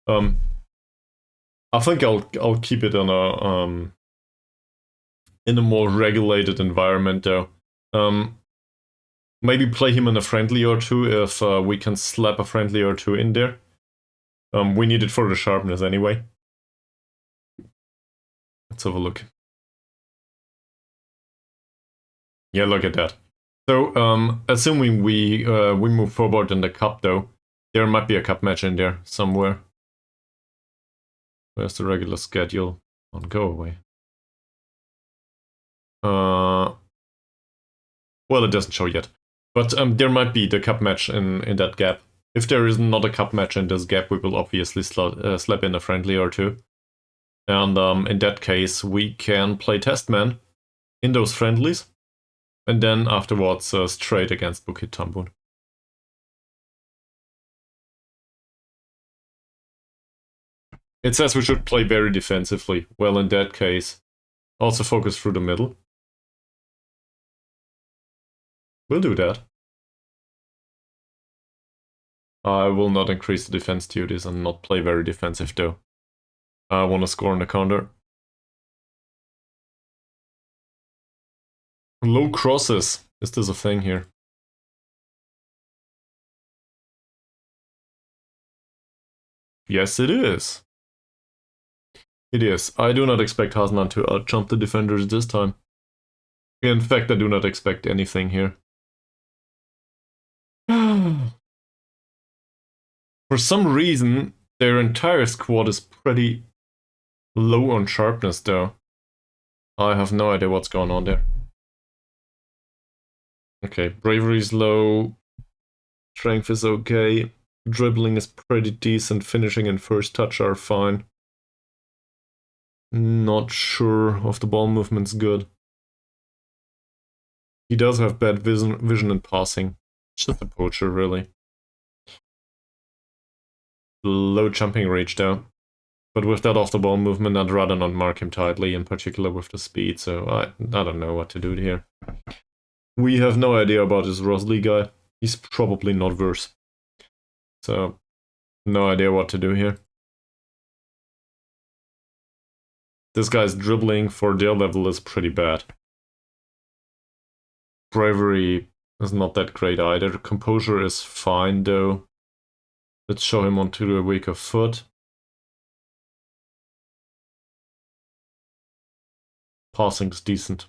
Speaker 1: I think I'll keep it on a in a more regulated environment though. Maybe play him in a friendly or two if we can slap a friendly or two in there. We need it for the sharpness anyway. Let's have a look. Yeah, look at that. So, assuming we move forward in the cup though, there might be a cup match in there somewhere. Where's the regular schedule? Don't go away. Well, it doesn't show yet. But there might be the cup match in that gap. If there is not a cup match in this gap, we will obviously slap in a friendly or two. And in that case, we can play Testman in those friendlies. And then afterwards, straight against Bukit Tambun. It says we should play very defensively. Well, in that case, also focus through the middle. We'll do that. I will not increase the defense duties and not play very defensive though. I want to score on the counter. Low crosses. Is this a thing here? Yes, it is. It is. I do not expect Hasnan to outjump the defenders this time. In fact, I do not expect anything here. For some reason, their entire squad is pretty low on sharpness though. I have no idea what's going on there. Okay, bravery is low. Strength is okay. Dribbling is pretty decent. Finishing and first touch are fine. Not sure if the ball movement's good. He does have bad vision and passing. Just a poacher, really. Low jumping range though. But with that off-the-ball movement, I'd rather not mark him tightly, in particular with the speed, so I don't know what to do here. We have no idea about this Rosley guy. He's probably not worse. So, no idea what to do here. This guy's dribbling for their level is pretty bad. Bravery is not that great either. Composure is fine though. Let's show him onto the weaker foot. Passing's decent.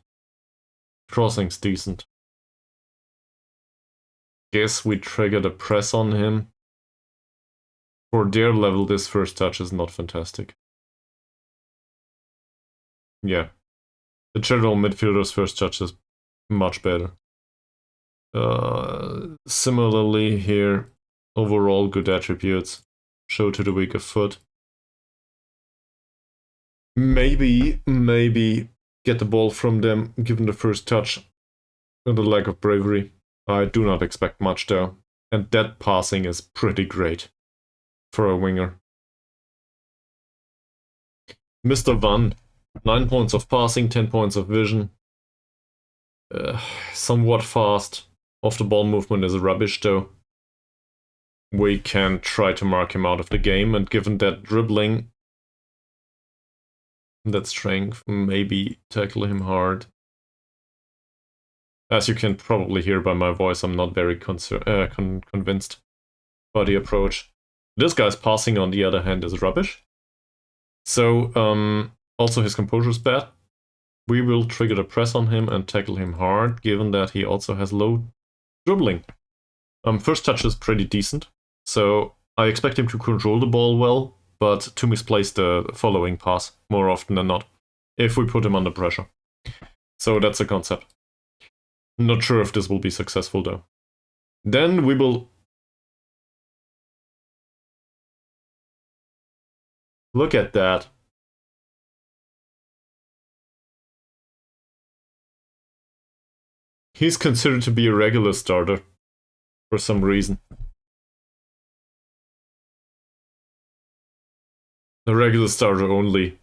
Speaker 1: Crossing's decent. Guess we triggered a press on him. For their level, this first touch is not fantastic. Yeah. The general midfielder's first touch is much better. Similarly here, overall good attributes. Show to the weaker foot. Maybe get the ball from them, given the first touch and the lack of bravery. I do not expect much though. And that passing is pretty great for a winger. Mr. Van, 9 points of passing, 10 points of vision. Somewhat fast. Off the ball movement is rubbish though. We can try to mark him out of the game, and given that dribbling, that strength, maybe tackle him hard. As you can probably hear by my voice, I'm not very convinced by the approach. This guy's passing, on the other hand, is rubbish. So, also his composure is bad. We will trigger the press on him and tackle him hard, given that he also has low dribbling. First touch is pretty decent, so I expect him to control the ball well, but to misplace the following pass more often than not, if we put him under pressure. So that's a concept. Not sure if this will be successful though. Then we will look at that. He's considered to be a regular starter for some reason. A regular starter only.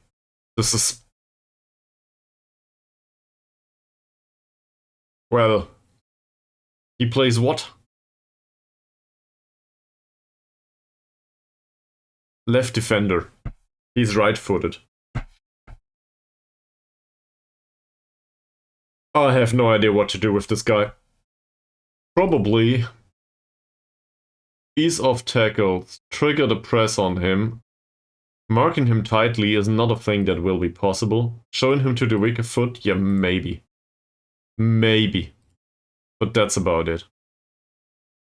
Speaker 1: This is... Well... He plays what? Left defender. He's right-footed. I have no idea what to do with this guy. Probably ease of tackles, trigger the press on him. Marking him tightly is not a thing that will be possible. Showing him to the weaker foot, yeah, maybe. Maybe. But that's about it.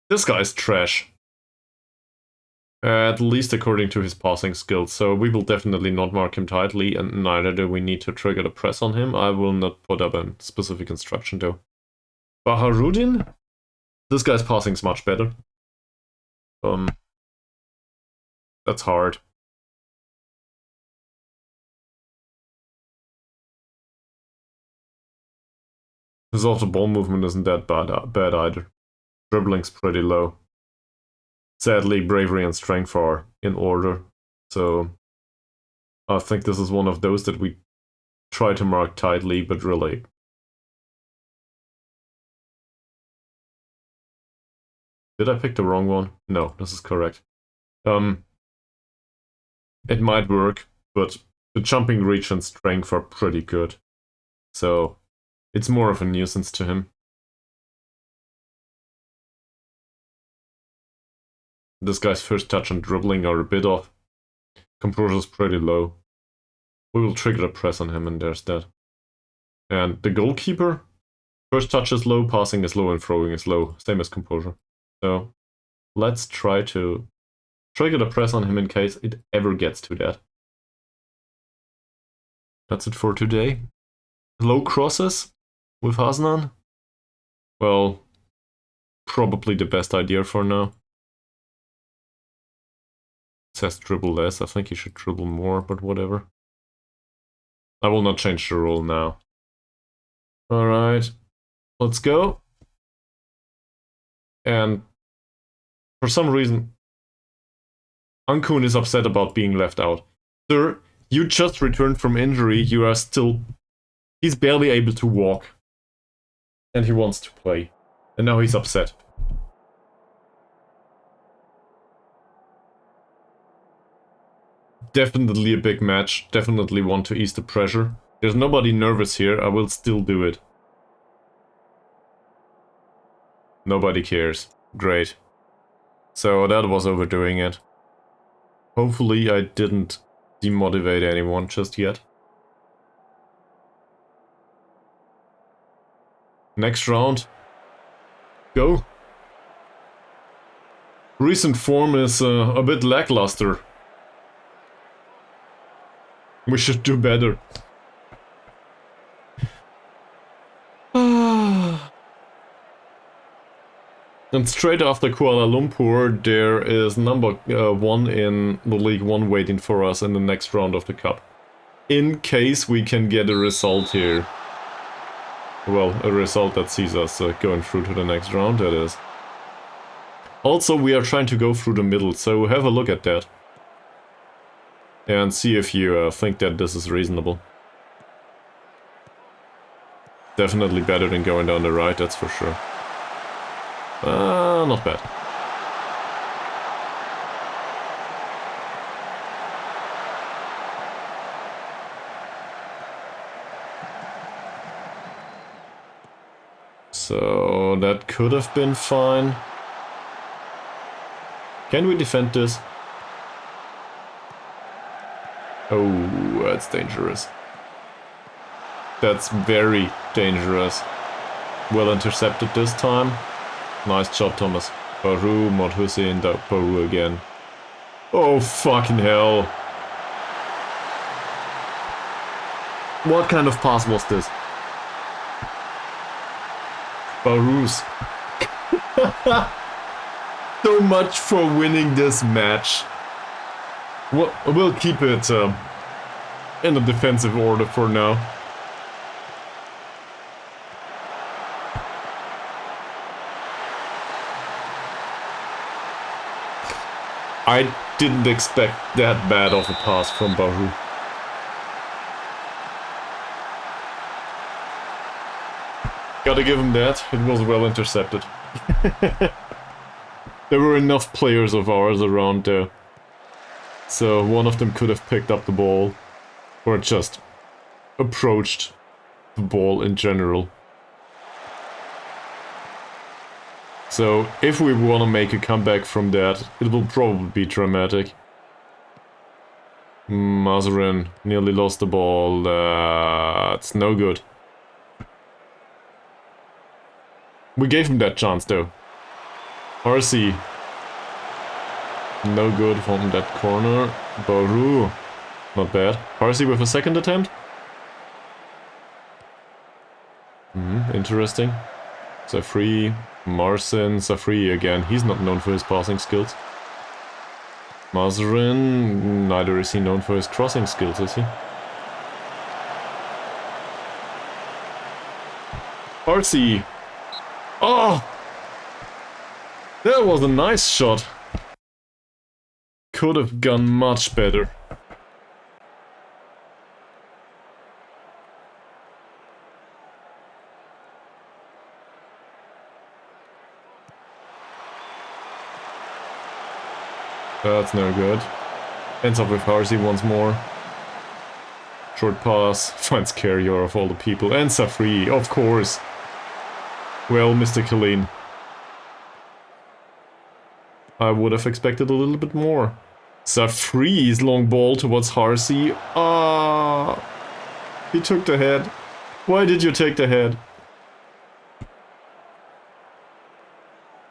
Speaker 1: This guy's trash. At least according to his passing skills, so we will definitely not mark him tightly, and neither do we need to trigger the press on him. I will not put up a specific instruction though. Baharudin? This guy's passing is much better. That's hard. His off-the-ball movement isn't that bad either. Dribbling's pretty low. Sadly, bravery and strength are in order, so I think this is one of those that we try to mark tightly, but really... Did I pick the wrong one? No, this is correct. It might work, but the jumping reach and strength are pretty good, so it's more of a nuisance to him. This guy's first touch and dribbling are a bit off. Composure's pretty low. We will trigger a press on him, and there's that. And the goalkeeper? First touch is low, passing is low, and throwing is low. Same as composure. So, let's try to trigger the press on him in case it ever gets to that. That's it for today. Low crosses with Hasnan? Well, probably the best idea for now. It says dribble less. I think he should dribble more, but whatever. I will not change the rule now. Alright, let's go. And for some reason, Ankun is upset about being left out. Sir, you just returned from injury, you are still... He's barely able to walk. And he wants to play. And now he's upset. Definitely a big match. Definitely want to ease the pressure. There's nobody nervous here. I will still do it. Nobody cares. Great. So that was overdoing it. Hopefully I didn't demotivate anyone just yet. Next round. Go. Recent form is a bit lackluster. We should do better. And straight after Kuala Lumpur, there is number 1 in the League 1 waiting for us in the next round of the Cup. In case we can get a result here. Well, a result that sees us going through to the next round, that is. Also, we are trying to go through the middle, so have a look at that. And see if you think that this is reasonable. Definitely better than going down the right, that's for sure. Not bad. So that could have been fine. Can we defend this? Oh, that's dangerous. That's very dangerous. Well intercepted this time. Nice job, Thomas. Baru, Mod Hussein, Baru again. Oh, fucking hell. What kind of pass was this? Baru's. So much for winning this match. We'll keep it in a defensive order for now. I didn't expect that bad of a pass from Baru. Gotta give him that, it was well intercepted. There were enough players of ours around there. So one of them could have picked up the ball. Or just approached the ball in general. So, if we want to make a comeback from that, it will probably be dramatic. Mazarin nearly lost the ball. It's no good. We gave him that chance though. RC. No good from that corner. Baru. Not bad. RC with a second attempt. Interesting. Safri. Marcin. Safri again. He's not known for his passing skills. Mazarin. Neither is he known for his crossing skills, is he? RC. Oh! That was a nice shot. Could have gone much better. That's no good. Ends up with Harzi once more. Short pass, finds carrier of all the people, and Safri, of course. Well, Mr. Killeen. I would have expected a little bit more. Safri's long ball towards Harzi. Ah, he took the head. Why did you take the head?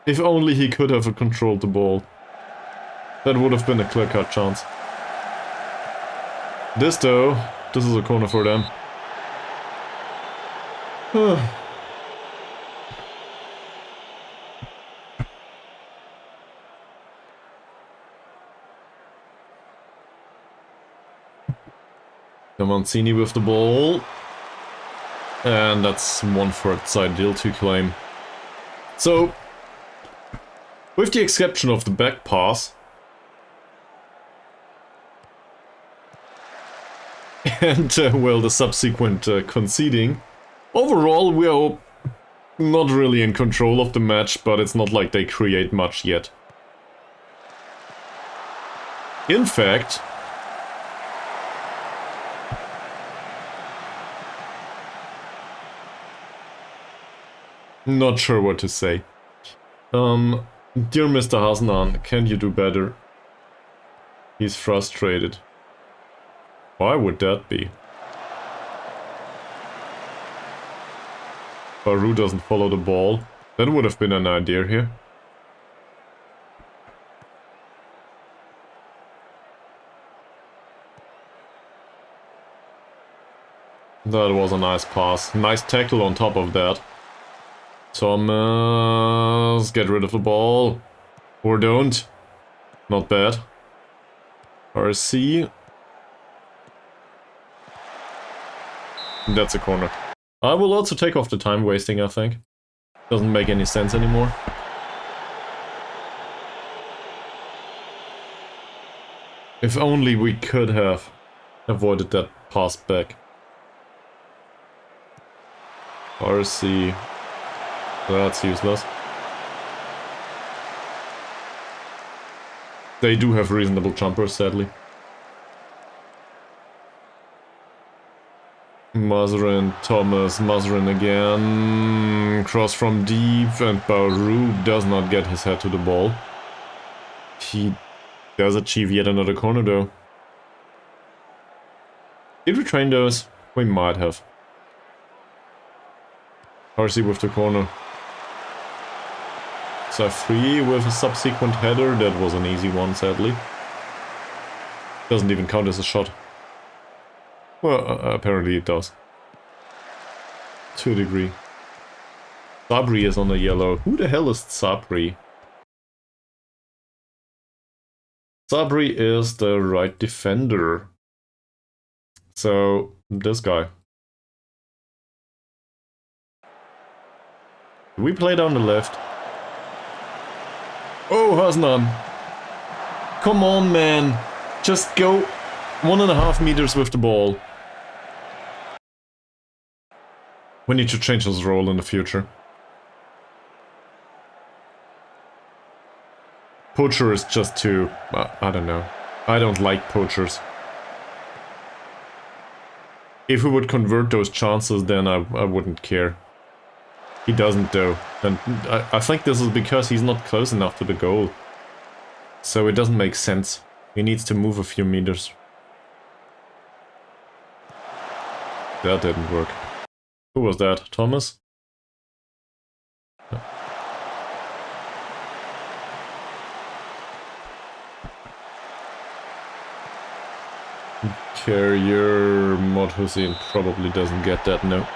Speaker 1: If only he could have controlled the ball. That would have been a clear-cut chance. This though, this is a corner for them. The Mancini with the ball. And that's one for Zaidil to claim. So, with the exception of the back pass, and, well, the subsequent conceding, overall we are not really in control of the match, but it's not like they create much yet. In fact, Not sure what to say. Dear Mr. Hasnan, can you do better? He's frustrated. Why would that be? Baru doesn't follow the ball. That would have been an idea here. That was a nice pass. Nice tackle on top of that. Thomas, get rid of the ball. Or don't. Not bad. RC. That's a corner. I will also take off the time wasting, I think. Doesn't make any sense anymore. If only we could have avoided that pass back. RC. That's useless. They do have reasonable jumpers, sadly. Mazrin, Thomas, Mazrin again. Cross from deep, and Baru does not get his head to the ball. He does achieve yet another corner though. Did we train those? We might have. RC with the corner. Safri with a subsequent header. That was an easy one, sadly. Doesn't even count as a shot. Well, apparently it does. To a degree. Sabri is on the yellow. Who the hell is Sabri? Sabri is the right defender. So, this guy. We play down the left. Oh, Hasnan. Come on, man. Just go 1.5 meters with the ball. We need to change his role in the future. Poacher is just too... I don't know. I don't like poachers. If we would convert those chances, then I wouldn't care. He doesn't though. And I think this is because he's not close enough to the goal. So it doesn't make sense. He needs to move a few meters. That didn't work. Who was that? Thomas? Carrier Mod Hussein probably doesn't get that, no.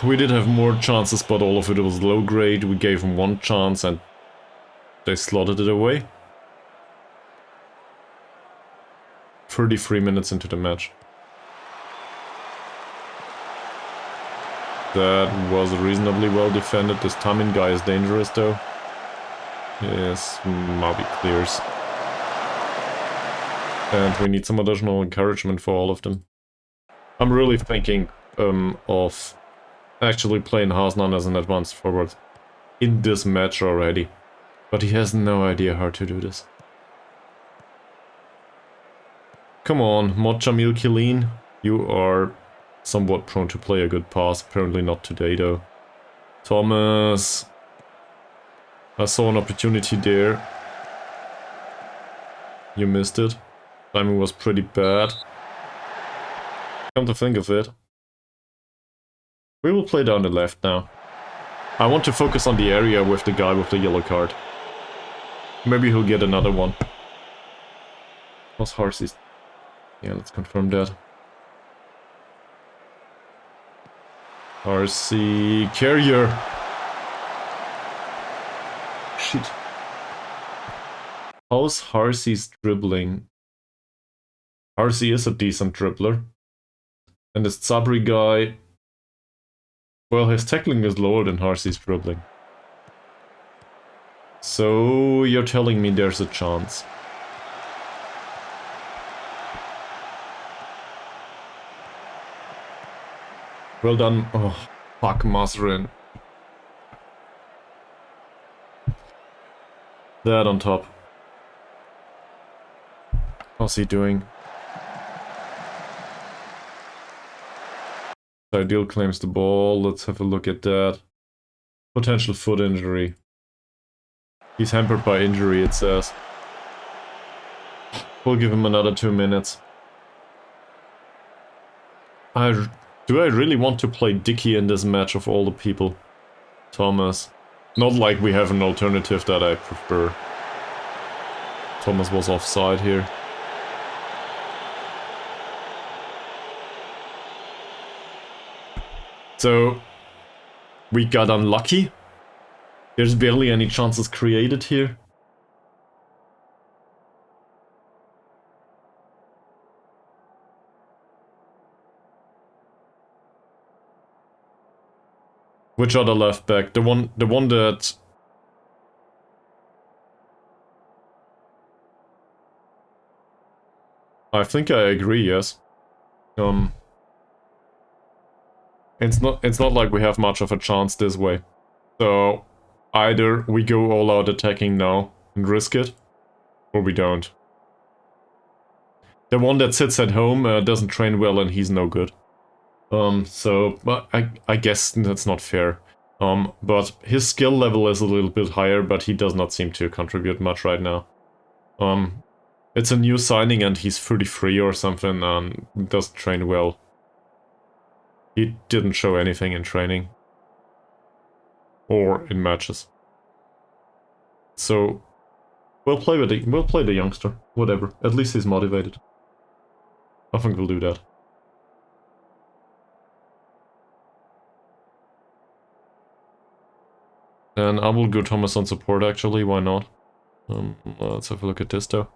Speaker 1: We did have more chances, but all of it was low grade. We gave them one chance and they slotted it away. 33 minutes into the match. That was reasonably well defended. This Tamin guy is dangerous though. Yes, Mabi clears. And we need some additional encouragement for all of them. I'm really thinking of actually playing Hasnan as an advanced forward in this match already. But he has no idea how to do this. Come on, Mod Jamil Killeen. You are somewhat prone to play a good pass. Apparently not today though. Thomas. I saw an opportunity there. You missed it. Timing was pretty bad. Come to think of it. We will play down the left now. I want to focus on the area with the guy with the yellow card. Maybe he'll get another one. Was Harsey's? Yeah, let's confirm that. RC Carrier. Shit. How's Harsey's dribbling? Harsey is a decent dribbler. And this Sabri guy... Well, his tackling is lower than Harsey's dribbling. So, you're telling me there's a chance. Well done. Oh, fuck Masrin. That on top. How's he doing? Ideal claims the ball. Let's have a look at that. Potential foot injury. He's hampered by injury, it says. We'll give him another 2 minutes. Do I really want to play Dicky in this match of all the people? Thomas. Not like we have an alternative that I prefer. Thomas was offside here. So, we got unlucky. There's barely any chances created here. Which other left back? The one that... I think I agree, yes. It's not like we have much of a chance this way. So, either we go all out attacking now and risk it, or we don't. The one that sits at home doesn't train well and he's no good. But I guess that's not fair. But his skill level is a little bit higher, but he does not seem to contribute much right now. It's a new signing and he's 33 or something and doesn't train well. He didn't show anything in training. Or in matches. So, we'll play the youngster. Whatever. At least he's motivated. I think we'll do that. And I will go Thomas on support actually, why not? Let's have a look at this though.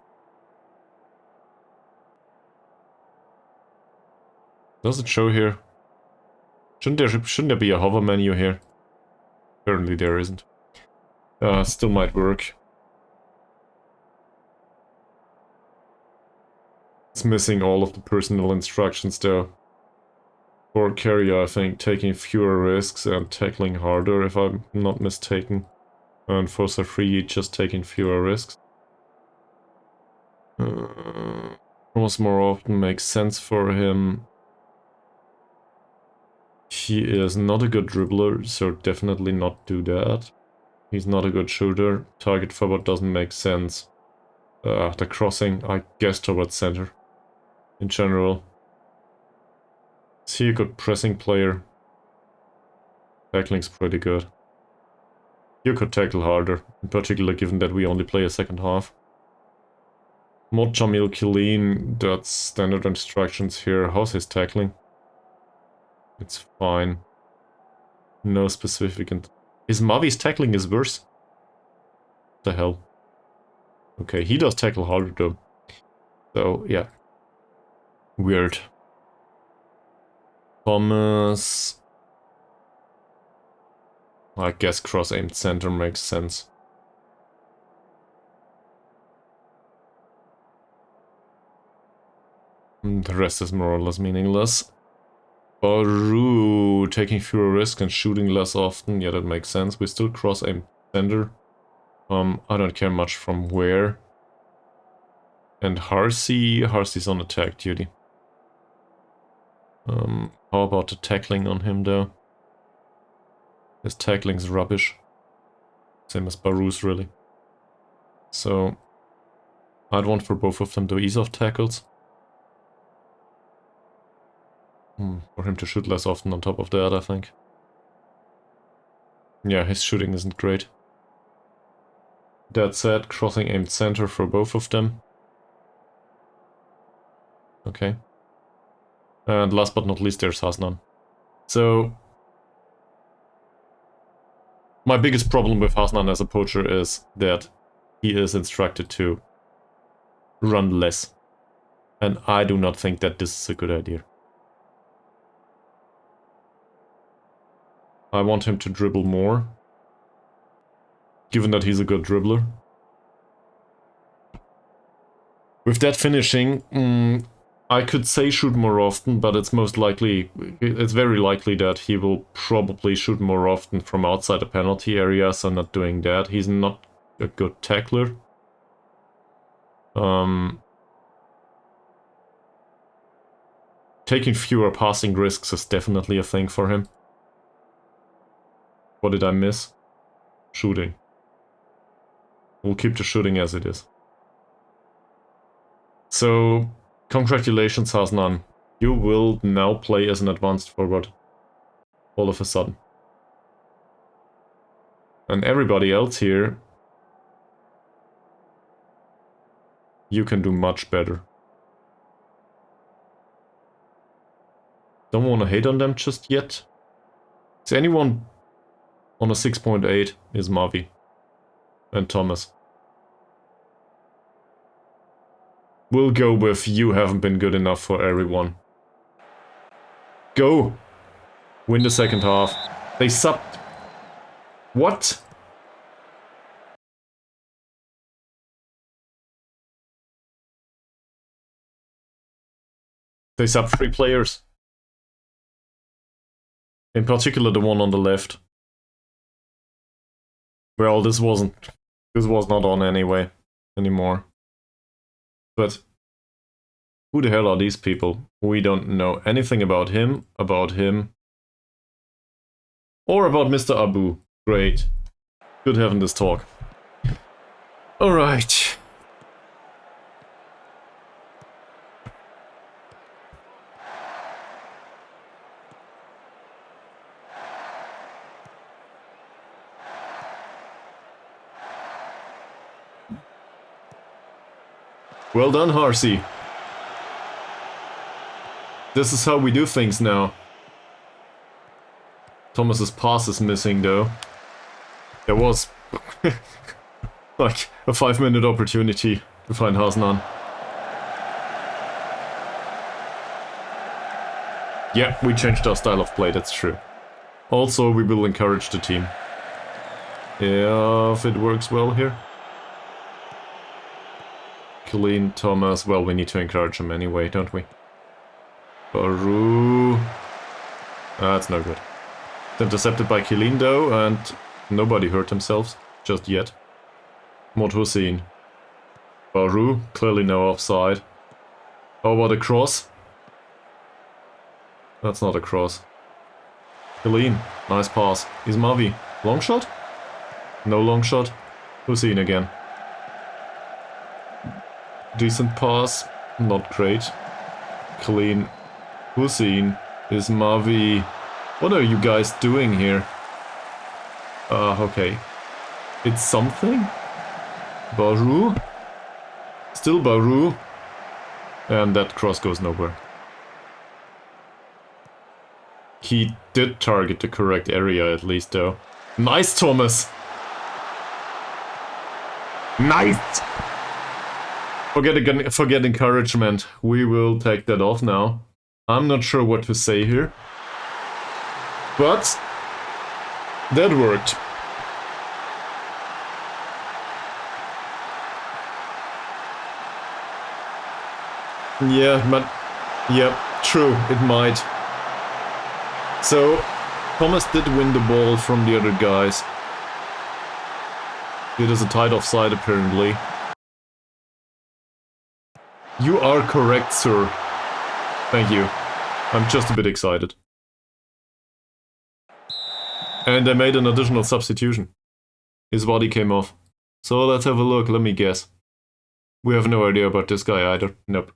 Speaker 1: Does it show here? Shouldn't there be a hover menu here? Apparently there isn't. Still might work. It's missing all of the personal instructions though. For carrier, I think, taking fewer risks and tackling harder, if I'm not mistaken. And for Safri, just taking fewer risks. Cross more often makes sense for him. He is not a good dribbler, so definitely not do that. He's not a good shooter. Target forward doesn't make sense. The crossing, I guess, towards center. In general. Is he a good pressing player? Tackling's pretty good. You could tackle harder, in particular given that we only play a second half. Mod Jamil Killeen, that's standard instructions here. How's his tackling? It's fine. No specific... His Mavi's tackling is worse? What the hell? Okay, he does tackle harder though. So, yeah. Weird. Thomas... I guess cross-aimed center makes sense. The rest is more or less meaningless. Baru taking fewer risks and shooting less often. Yeah, that makes sense. We still cross-aim center. I don't care much from where. And Harcy's on attack duty. How about the tackling on him though? His tackling's rubbish. Same as Baru's really. So I'd want for both of them to ease off tackles. For him to shoot less often on top of that, I think. Yeah, his shooting isn't great. That said, crossing aimed center for both of them. Okay. And last but not least, there's Hasnan. So, my biggest problem with Hasnan as a poacher is that he is instructed to run less. And I do not think that this is a good idea. I want him to dribble more, given that he's a good dribbler. With that finishing, I could say shoot more often, but it's very likely that he will probably shoot more often from outside the penalty area, so not doing that. He's not a good tackler. taking fewer passing risks is definitely a thing for him. What did I miss? Shooting. We'll keep the shooting as it is. So, congratulations, Hasnan. You will now play as an advanced forward. All of a sudden. And everybody else here, you can do much better. Don't want to hate on them just yet. Is anyone on a 6.8? Is Mavi and Thomas. We'll go with you haven't been good enough for everyone. Go! Win the second half. They subbed. What? They subbed 3 players. In particular the one on the left. Well, this was not on anyway, anymore. But who the hell are these people? We don't know anything about him, or about Mr. Abu. Great. Good having this talk. Alright. Well done, Harsey. This is how we do things now. Thomas's pass is missing though. There was like a 5-minute opportunity to find Hasnan. Yeah, we changed our style of play, that's true. Also, we will encourage the team. Yeah, if it works well here. Killeen, Thomas, well, we need to encourage him anyway, don't we? Baru. That's no good. Intercepted by Killeen though, and nobody hurt themselves just yet. Mod Hussein. Baru, clearly no offside. How about a cross? That's not a cross. Killeen, nice pass. Is Mavi. Long shot? No long shot. Hussein again. Decent pass, not great. Clean. Hussein. Is Mavi. What are you guys doing here? Okay. It's something? Baru? Still Baru? And that cross goes nowhere. He did target the correct area at least though. Nice, Thomas! Nice! Forget encouragement. We will take that off now. I'm not sure what to say here. But that worked. Yeah, but yeah, true, it might. So Thomas did win the ball from the other guys. It is a tight offside apparently. You are correct, sir. Thank you. I'm just a bit excited. And I made an additional substitution. His body came off. So let's have a look, let me guess. We have no idea about this guy either. Nope.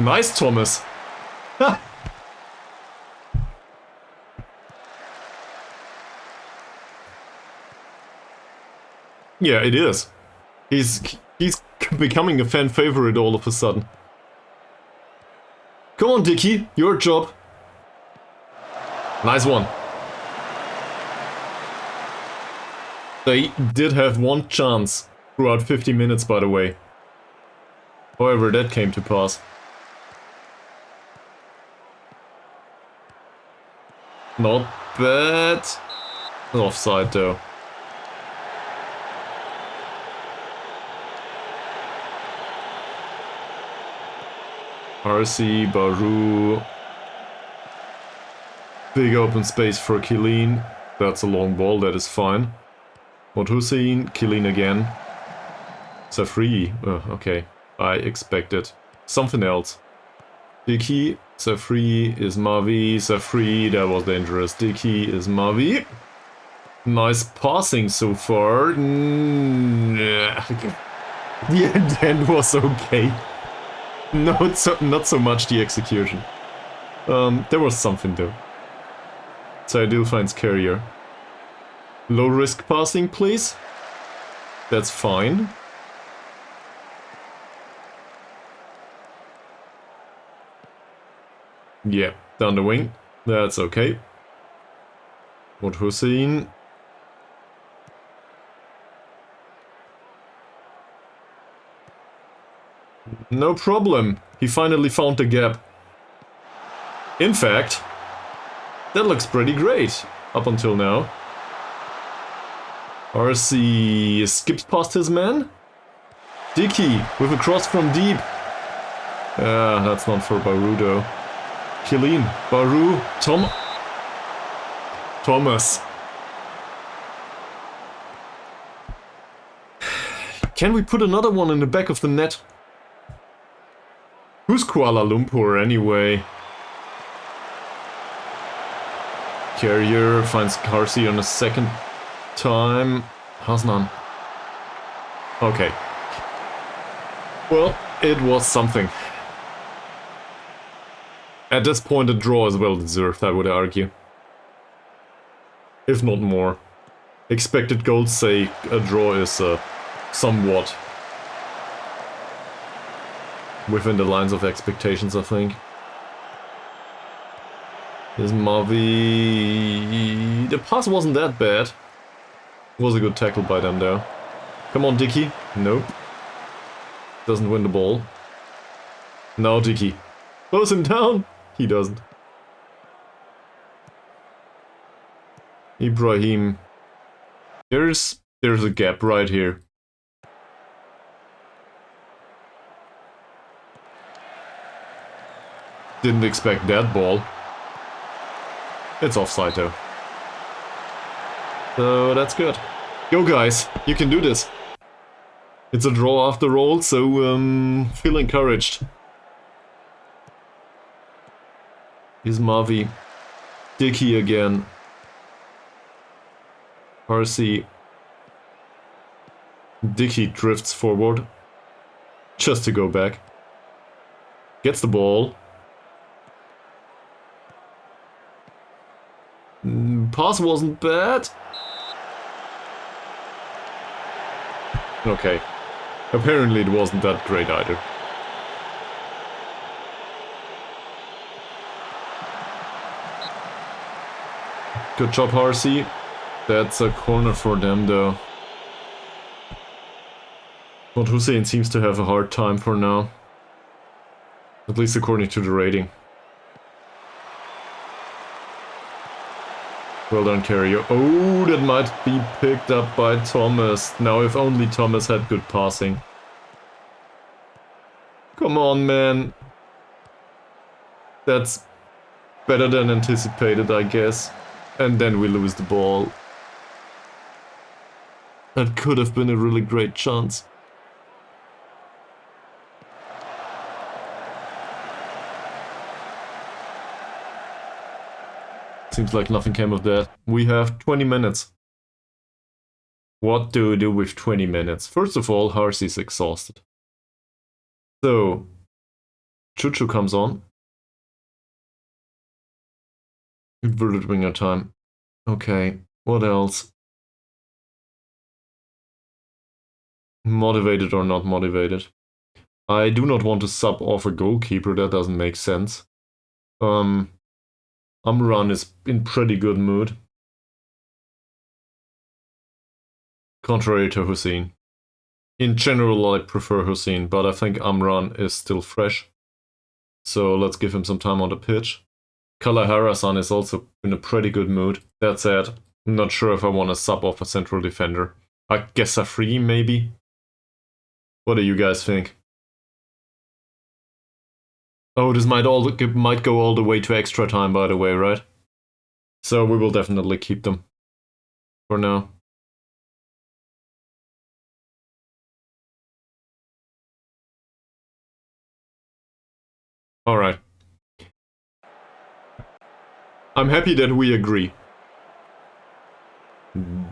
Speaker 1: Nice, Thomas! Ha! Yeah, it is. He's becoming a fan favorite all of a sudden. Come on, Dickie, your job. Nice one. They did have one chance throughout 50 minutes, by the way. However, that came to pass. Not bad. Offside, though. RC, Baru. Big open space for Killeen. That's a long ball, that is fine. Mod Hussein, Killeen again. It's a free. Oh, okay. I expected something else. Dicky, Safri is Mavi, Safri, that was dangerous. Dicky is Mavi. Nice passing so far. The intent was okay. Not so much the execution. There was something though. Saidil finds carrier. Low risk passing, please. That's fine. Yeah, down the wing. That's okay. What Hussein. No problem. He finally found the gap. In fact, that looks pretty great up until now. RC skips past his man. Dicky with a cross from deep. That's not for Baru though. Killeen, Baru, Thomas. Can we put another one in the back of the net? Who's Kuala Lumpur anyway? Carrier finds Karsi on a second time. Hasnan. Okay. Well, it was something. At this point, a draw is well deserved, I would argue. If not more. Expected goals say a draw is somewhat within the lines of expectations, I think. Is Mavi... The pass wasn't that bad. It was a good tackle by them though. Come on, Dicky. Nope. Doesn't win the ball. Now Dicky. Close him down. He doesn't. Ibrahim. There's a gap right here. Didn't expect that ball. It's offside though. So that's good. Go guys, you can do this. It's a draw after all, so feel encouraged. Here's Mavi. Dicky again. RC. Dicky drifts forward. Just to go back. Gets the ball. Pass wasn't bad. Okay. Apparently it wasn't that great either. Good job, RC. That's a corner for them, though. But Hussein seems to have a hard time for now. At least according to the rating. Well done, Carrier. Oh, that might be picked up by Thomas. Now, if only Thomas had good passing. Come on, man. That's better than anticipated, I guess. And then we lose the ball. That could have been a really great chance. Seems like nothing came of that. We have 20 minutes. What do we do with 20 minutes? First of all, Harsi's exhausted. So, Chuchu comes on. Inverted winger time. Okay, what else? Motivated or not motivated? I do not want to sub off a goalkeeper, that doesn't make sense. Amran is in pretty good mood. Contrary to Hussein. In general, I prefer Hussein, but I think Amran is still fresh. So let's give him some time on the pitch. Kalahara-san is also in a pretty good mood. That said, I'm not sure if I want to sub off a central defender. I guess a free, maybe? What do you guys think? Oh, this might go all the way to extra time, by the way, right? So we will definitely keep them for now. Alright. I'm happy that we agree.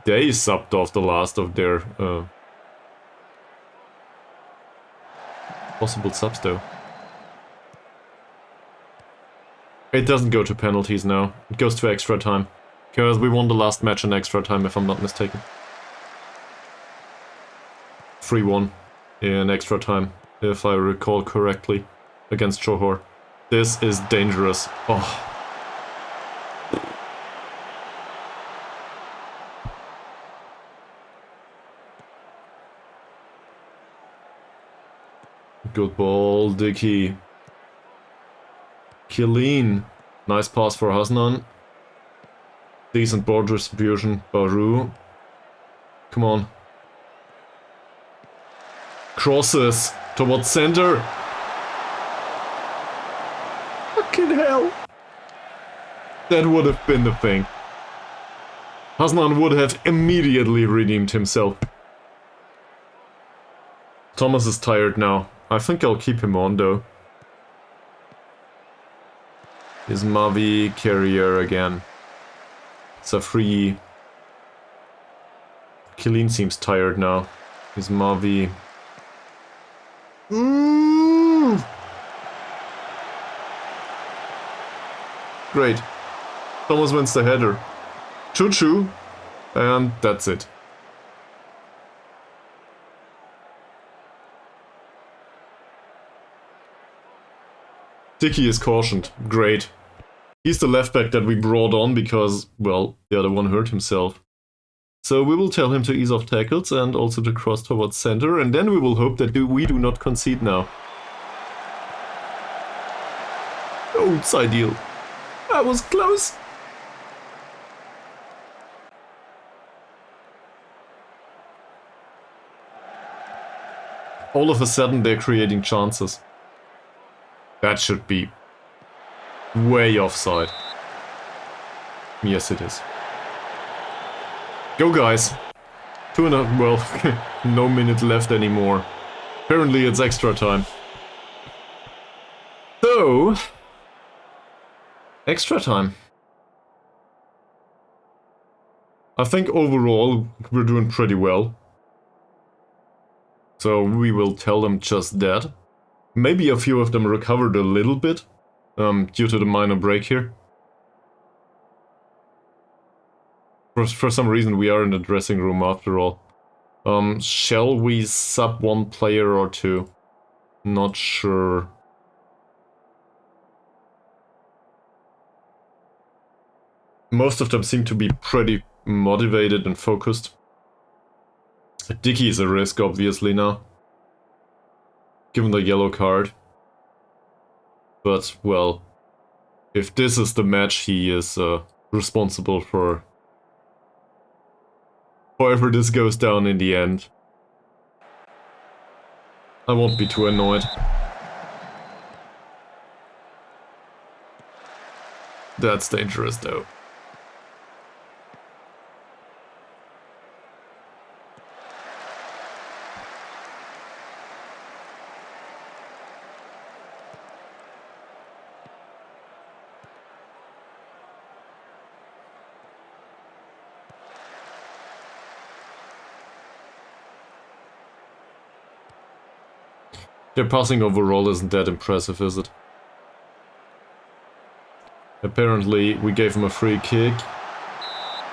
Speaker 1: They subbed off the last of their possible subs though. It doesn't go to penalties now. It goes to extra time. Because we won the last match in extra time, if I'm not mistaken. 3-1 in extra time, if I recall correctly, against Johor. This is dangerous. Oh. Good ball, Dicky. Killeen. Nice pass for Hasnan. Decent ball distribution. Baru. Come on. Crosses towards center. Fucking hell. That would have been the thing. Hasnan would have immediately redeemed himself. Thomas is tired now. I think I'll keep him on though. Is Mavi carrier again? Safri. Killeen seems tired now. Is Mavi. Great. Thomas wins the header. Choo-choo. And that's it. Dicky is cautioned. Great. He's the left back that we brought on because, well, the other one hurt himself. So we will tell him to ease off tackles and also to cross towards center, and then we will hope that we do not concede now. Oh, it's ideal. That was close. All of a sudden they're creating chances. That should be way offside. Yes, it is. Go, guys. 2.5, well, no minute left anymore. Apparently it's extra time. So, extra time. I think overall we're doing pretty well. So we will tell them just that. Maybe a few of them recovered a little bit, due to the minor break here. For some reason we are in the dressing room after all. Shall we sub one player or two? Not sure. Most of them seem to be pretty motivated and focused. Dicky is a risk, obviously, now. Given the yellow card. But, well, if this is the match, he is responsible for however this goes down in the end. I won't be too annoyed. That's dangerous, though. Their passing overall isn't that impressive, is it? Apparently, we gave them a free kick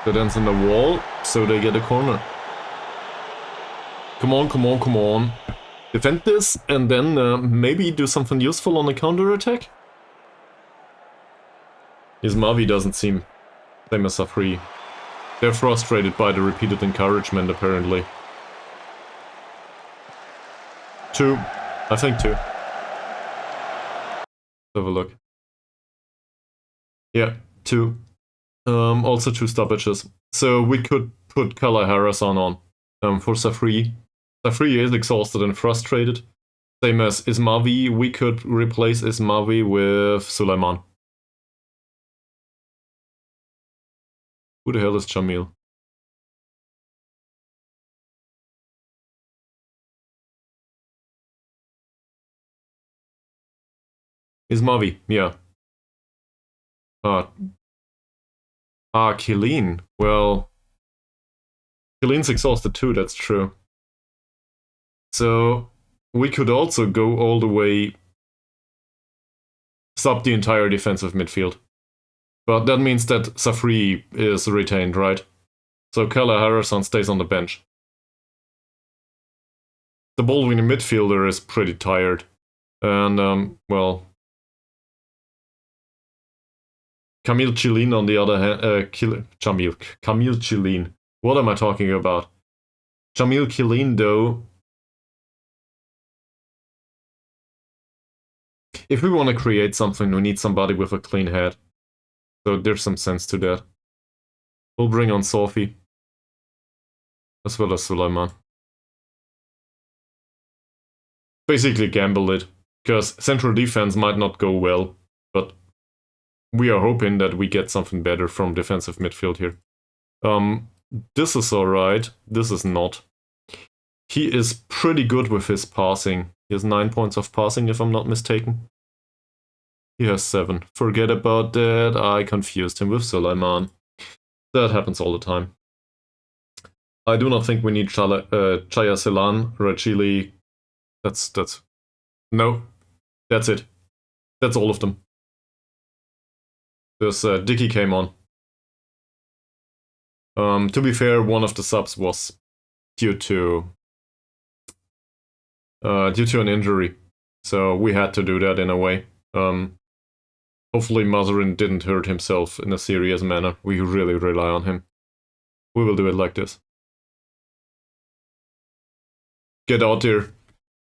Speaker 1: that ends in the wall, so they get a corner. Come on, come on, come on. Defend this, and then maybe do something useful on the counter-attack? Ismavi doesn't seem same as Safri. They're frustrated by the repeated encouragement, apparently. 2. I think 2. Let's have a look. Yeah, 2. Also 2 stoppages. So we could put Kala Harasan on for Safri. Safri is exhausted and frustrated. Same as Ismavi, we could replace Ismavi with Sulaiman. Who the hell is Jamil? Is Mavi, yeah. Killeen. Well, Killeen's exhausted too, that's true. So, we could also go all the way sub the entire defensive midfield. But that means that Safri is retained, right? So Kala Harrison stays on the bench. The Baldwin midfielder is pretty tired. And, well... Camille Chilin on the other hand... Camille Chilin. What am I talking about? Jamil Chilin, though... If we want to create something, we need somebody with a clean head. So there's some sense to that. We'll bring on Sophie. As well as Sulaiman. Basically gamble it. Because central defense might not go well. But we are hoping that we get something better from defensive midfield here. This is alright. This is not. He is pretty good with his passing. He has 9 points of passing, if I'm not mistaken. He has 7. Forget about that. I confused him with Sulaiman. That happens all the time. I do not think we need Chaya Selan, Rachili. That's... No. That's it. That's all of them. This Dicky came on. To be fair, one of the subs was due to an injury. So we had to do that in a way. Hopefully Mazarin didn't hurt himself in a serious manner. We really rely on him. We will do it like this. Get out there.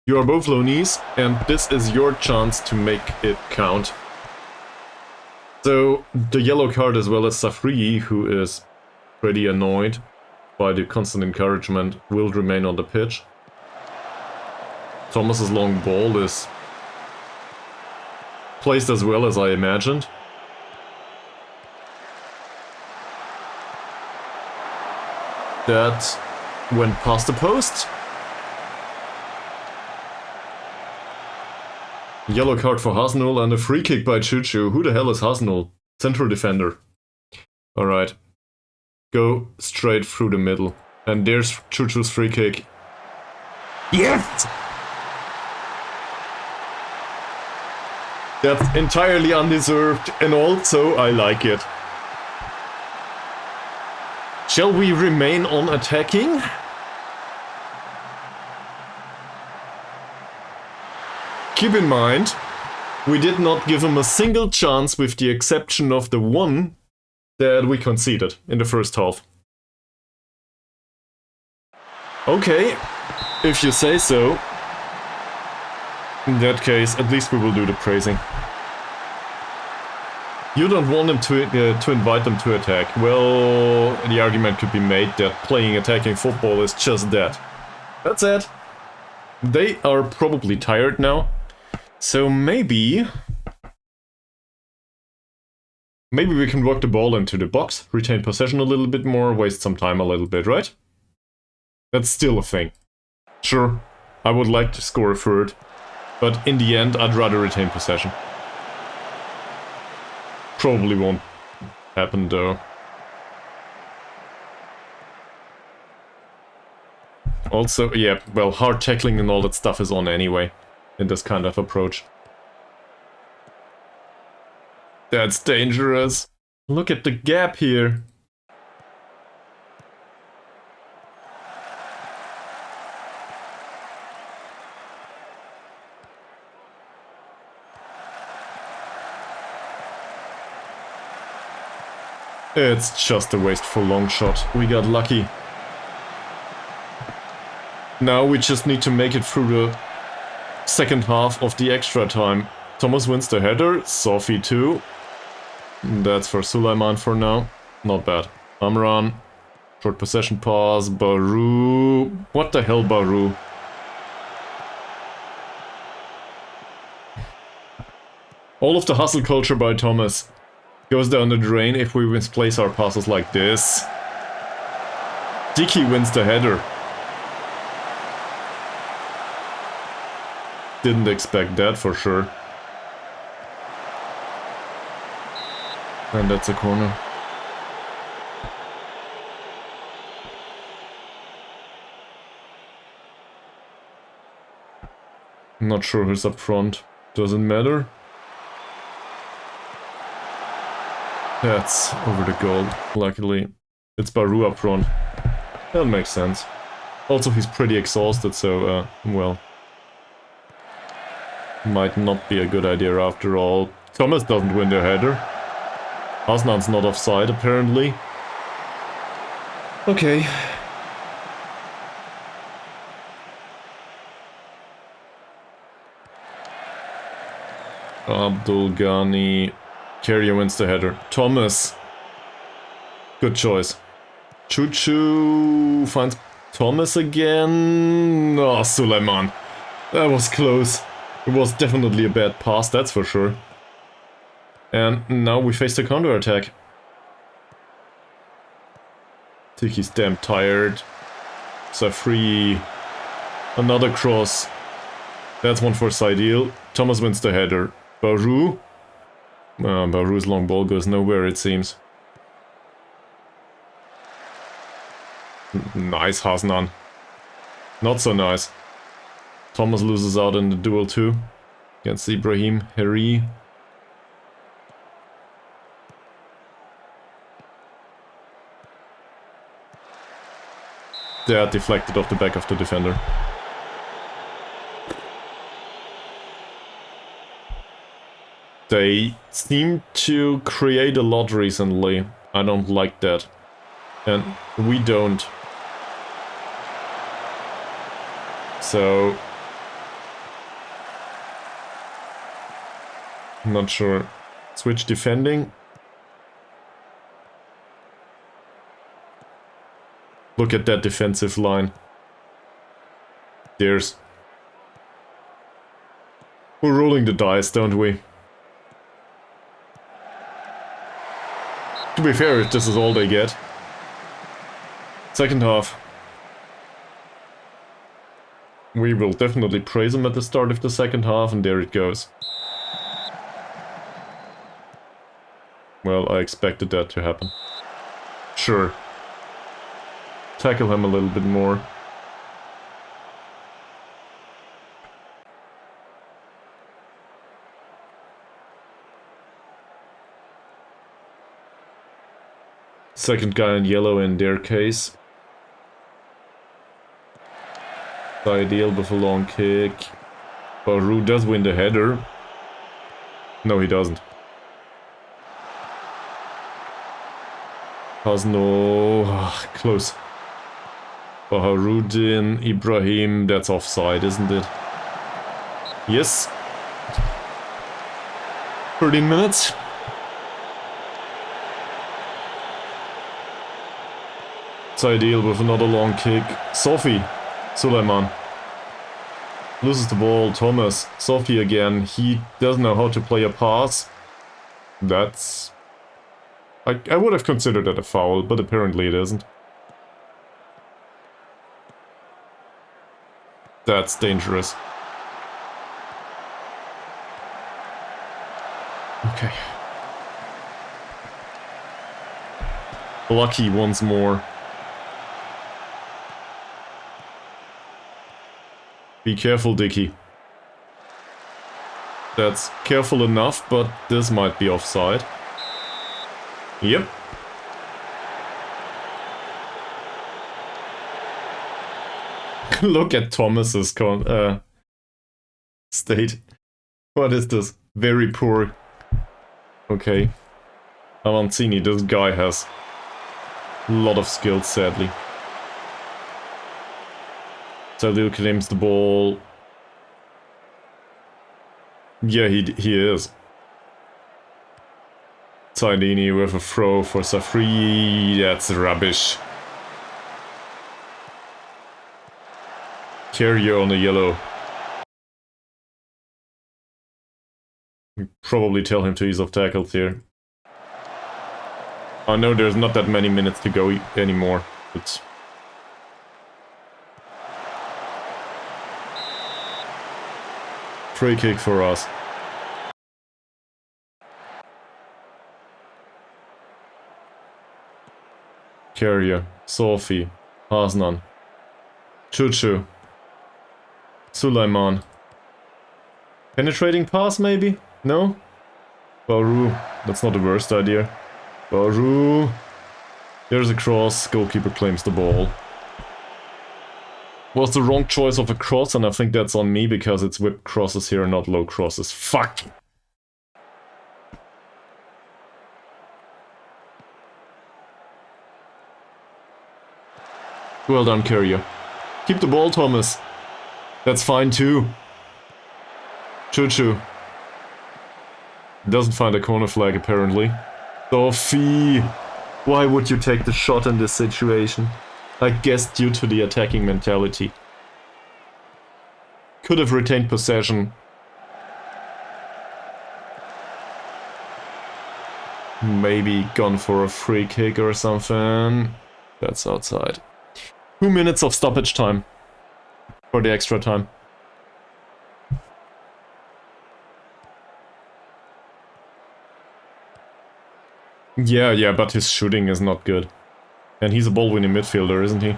Speaker 1: You are both loanies, and this is your chance to make it count. So, the yellow card as well as Safri, who is pretty annoyed by the constant encouragement, will remain on the pitch. Thomas's long ball is placed as well as I imagined. That went past the post. Yellow card for Hasnul and a free kick by Chuchu. Who the hell is Hasnul? Central defender. Alright. Go straight through the middle. And there's Chuchu's free kick. Yes! That's entirely undeserved, and also I like it. Shall we remain on attacking? Keep in mind, we did not give him a single chance with the exception of the one that we conceded in the first half. Okay, if you say so. In that case, at least we will do the praising. You don't want them to invite them to attack. Well, the argument could be made that playing attacking football is just that. That's it. They are probably tired now. So maybe we can work the ball into the box, retain possession a little bit more, waste some time a little bit, right? That's still a thing. Sure, I would like to score a third, but in the end I'd rather retain possession. Probably won't happen though. Also, yeah, well, hard tackling and all that stuff is on anyway. In this kind of approach. That's dangerous. Look at the gap here. It's just a wasteful long shot. We got lucky. Now we just need to make it through the second half of the extra time. Thomas wins the header, Sophie too. That's for Sulaiman for now. Not bad. Amran. Short possession pass. Baru. What the hell, Baru? All of the hustle culture by Thomas goes down the drain if we misplace our passes like this. Dicky wins the header. Didn't expect that for sure. And that's a corner. Not sure who's up front. Doesn't matter. That's over the goal, luckily. It's Baru up front. That makes sense. Also, he's pretty exhausted, so, well... might not be a good idea after all. Thomas doesn't win the header. Hasnan's not offside, apparently. Okay. Abdul Ghani. Carrier wins the header. Thomas. Good choice. Choo-choo finds Thomas again. Oh, Suleiman. That was close. It was definitely a bad pass, that's for sure. And now we face the counter-attack. Tiki's damn tired. Safri. Another cross. That's one for Saidil. Thomas wins the header. Baru. Baru's long ball goes nowhere, it seems. Nice, Hasnan. Not so nice. Thomas loses out in the duel too. Against Ibrahim Heri. They are deflected off the back of the defender. They seem to create a lot recently. I don't like that. And we don't. So... I'm not sure. Switch defending. Look at that defensive line. We're rolling the dice, don't we? To be fair, this is all they get. Second half. We will definitely praise them at the start of the second half, and there it goes. Well, I expected that to happen. Sure. Tackle him a little bit more. Second guy in yellow in their case. Ideal with a long kick. Baru does win the header. No, he doesn't. Hasno... close. Baharudin, Ibrahim, that's offside, isn't it? Yes. 13 minutes. Ideal with another long kick. Sofi. Suleiman. Loses the ball. Thomas. Sofi again. He doesn't know how to play a pass. That's... I would have considered that a foul, but apparently it isn't. That's dangerous. Okay. Lucky once more. Be careful, Dicky. That's careful enough, but this might be offside. Yep. Look at Thomas's state. What is this? Very poor. Okay. Avancini, this guy has a lot of skills, sadly. Salil claims the ball. Yeah, he is. Saidini with a throw for Safri. That's rubbish. Carrier on the yellow. We probably tell him to ease off tackles here. I know there's not that many minutes to go anymore, but... Free kick for us. Carrier. Sophie. Hasnan. Chuchu. Sulaiman. Penetrating pass, maybe? No? Baru. That's not the worst idea. Baru. There's a cross. Goalkeeper claims the ball. Was the wrong choice of a cross, and I think that's on me because it's whipped crosses here, not low crosses. Fuck! Well done, Carrier. Keep the ball, Thomas. That's fine too. Chuchu. Doesn't find a corner flag, apparently. Sophie! Why would you take the shot in this situation? I guess due to the attacking mentality. Could have retained possession. Maybe gone for a free kick or something. That's outside. 2 minutes of stoppage time. For the extra time. Yeah, but his shooting is not good. And he's a ball-winning midfielder, isn't he?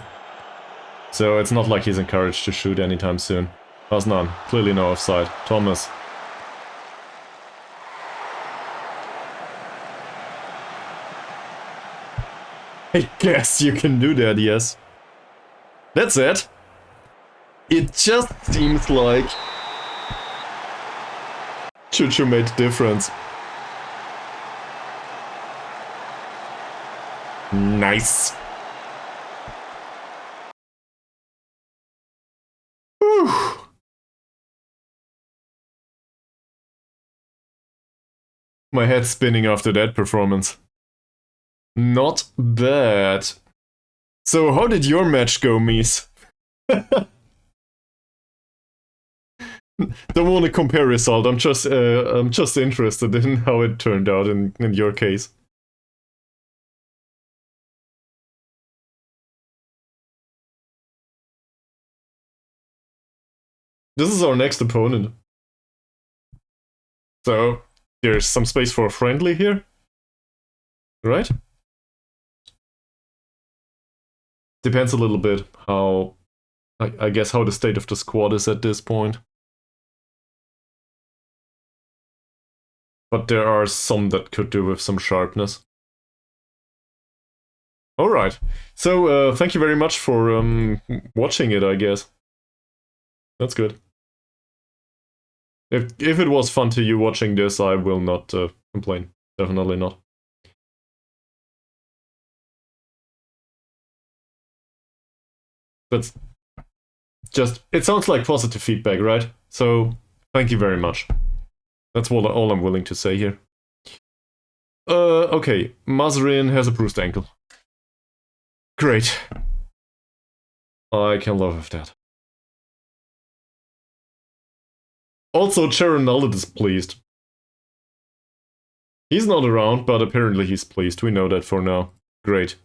Speaker 1: So it's not like he's encouraged to shoot anytime soon. Hasnan, clearly no offside. Thomas. I guess you can do that, yes. That's it. It just seems like Chuchu made a difference. Nice. Whew. My head's spinning after that performance. Not bad. So how did your match go, Mies? Don't want to compare result. I'm just interested in how it turned out in your case. This is our next opponent. So there's some space for a friendly here, right? Depends a little bit how, I guess, how the state of the squad is at this point. But there are some that could do with some sharpness. Alright, so thank you very much for watching it, I guess. That's good. If it was fun to you watching this, I will not complain. Definitely not. That's just, it sounds like positive feedback, right? So, thank you very much. That's all I'm willing to say here. Okay, Mazrin has a bruised ankle. Great. I can live with that. Also, Charon Nullet is pleased. He's not around, but apparently he's pleased. We know that for now. Great.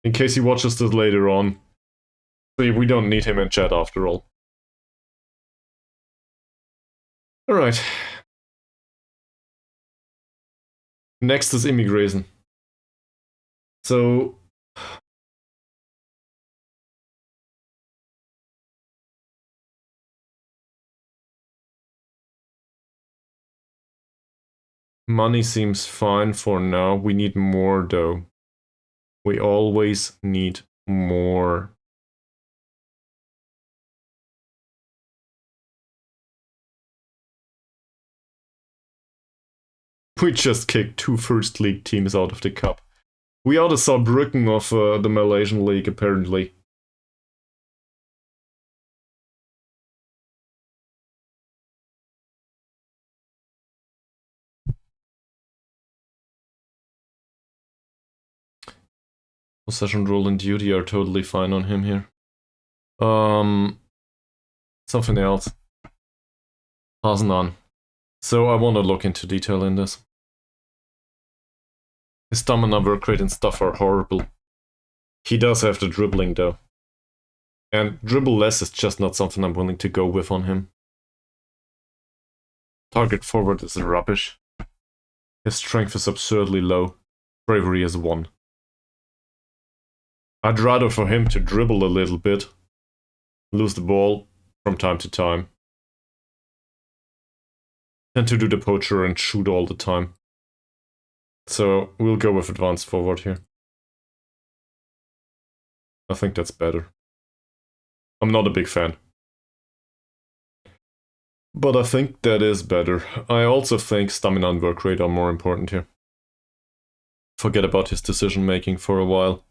Speaker 1: In case he watches this later on. See, we don't need him in chat after all. Alright. Next is immigration. So... money seems fine for now. We need more, though. We always need more. We just kicked 2 First League teams out of the cup. We are the Saarbrücken of the Malaysian League, apparently. Possession, role, and duty are totally fine on him here. Something else. Hasnan. So I want to look into detail in this. His stamina, work rate, and stuff are horrible. He does have the dribbling, though. And dribble less is just not something I'm willing to go with on him. Target forward is rubbish. His strength is absurdly low. Bravery is 1. I'd rather for him to dribble a little bit, lose the ball from time to time, than to do the poacher and shoot all the time. So we'll go with advanced forward here. I think that's better. I'm not a big fan. But I think that is better. I also think stamina and work rate are more important here. Forget about his decision making for a while.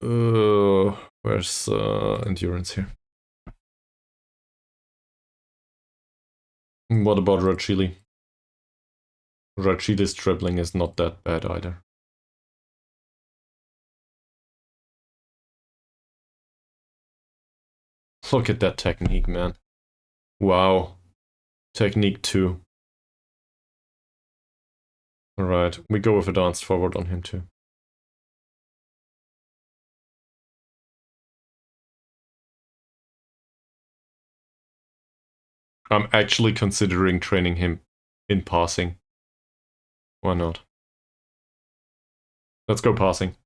Speaker 1: Where's endurance here? What about Red Chili? Red Chili's dribbling is not that bad either. Look at that technique, man. Wow. Technique 2. Alright, we go with advanced forward on him too. I'm actually considering training him in passing. Why not? Let's go passing.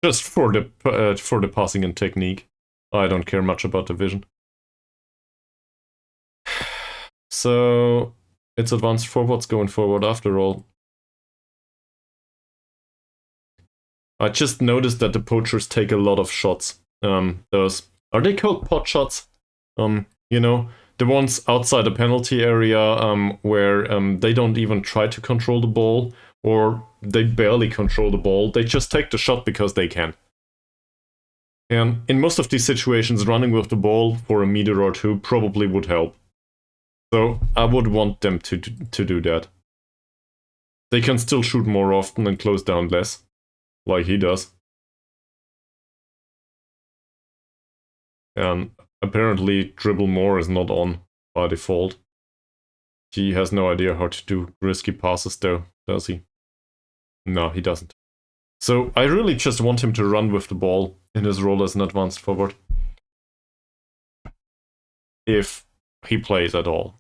Speaker 1: Just for the passing and technique. I don't care much about the vision. So it's advanced forwards going forward after all. I just noticed that the poachers take a lot of shots. Those are they called pot shots? You know, the ones outside the penalty area where they don't even try to control the ball, or they barely control the ball. They just take the shot because they can. And in most of these situations, running with the ball for a meter or two probably would help. So I would want them to do that. They can still shoot more often and close down less, like he does. And apparently dribble more is not on by default. He has no idea how to do risky passes though, does he? No, he doesn't. So I really just want him to run with the ball in his role as an advanced forward. If he plays at all.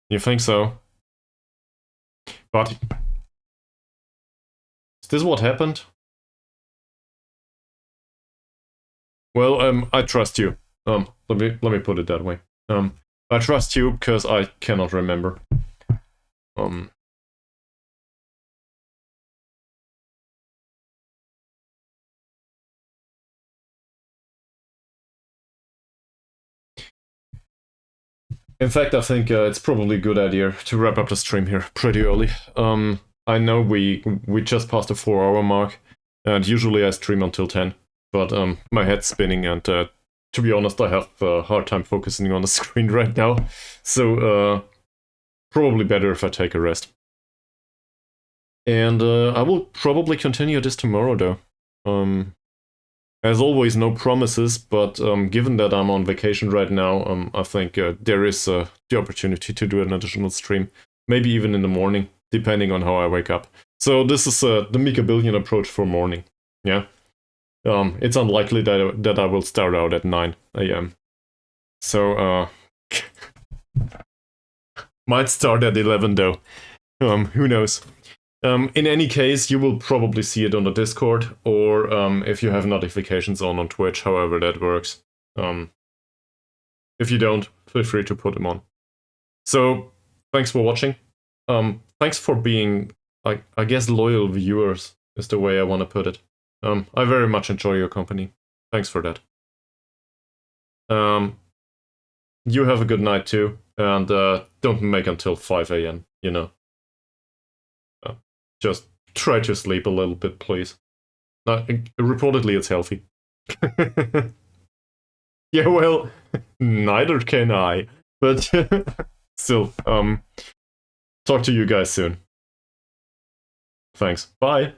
Speaker 1: You think so? But is this what happened? Well, I trust you. Let me put it that way. I trust you because I cannot remember. In fact, I think it's probably a good idea to wrap up the stream here pretty early. I know we just passed the 4-hour mark, and usually I stream until 10, but my head's spinning, and to be honest, I have a hard time focusing on the screen right now, so probably better if I take a rest. And I will probably continue this tomorrow, though. As always, no promises, but given that I'm on vacation right now, I think there is the opportunity to do an additional stream, maybe even in the morning, depending on how I wake up. So this is the Mika Billion approach for morning, yeah? It's unlikely that I will start out at 9 AM. So, might start at 11 though. Who knows? In any case, you will probably see it on the Discord, or if you have notifications on Twitch, however that works. If you don't, feel free to put them on. So, thanks for watching. Thanks for being, I guess, loyal viewers is the way I want to put it. I very much enjoy your company. Thanks for that. You have a good night too, and don't make until 5 AM, you know. Just try to sleep a little bit, please. Reportedly, it's healthy. Yeah, well, neither can I. But still, talk to you guys soon. Thanks. Bye.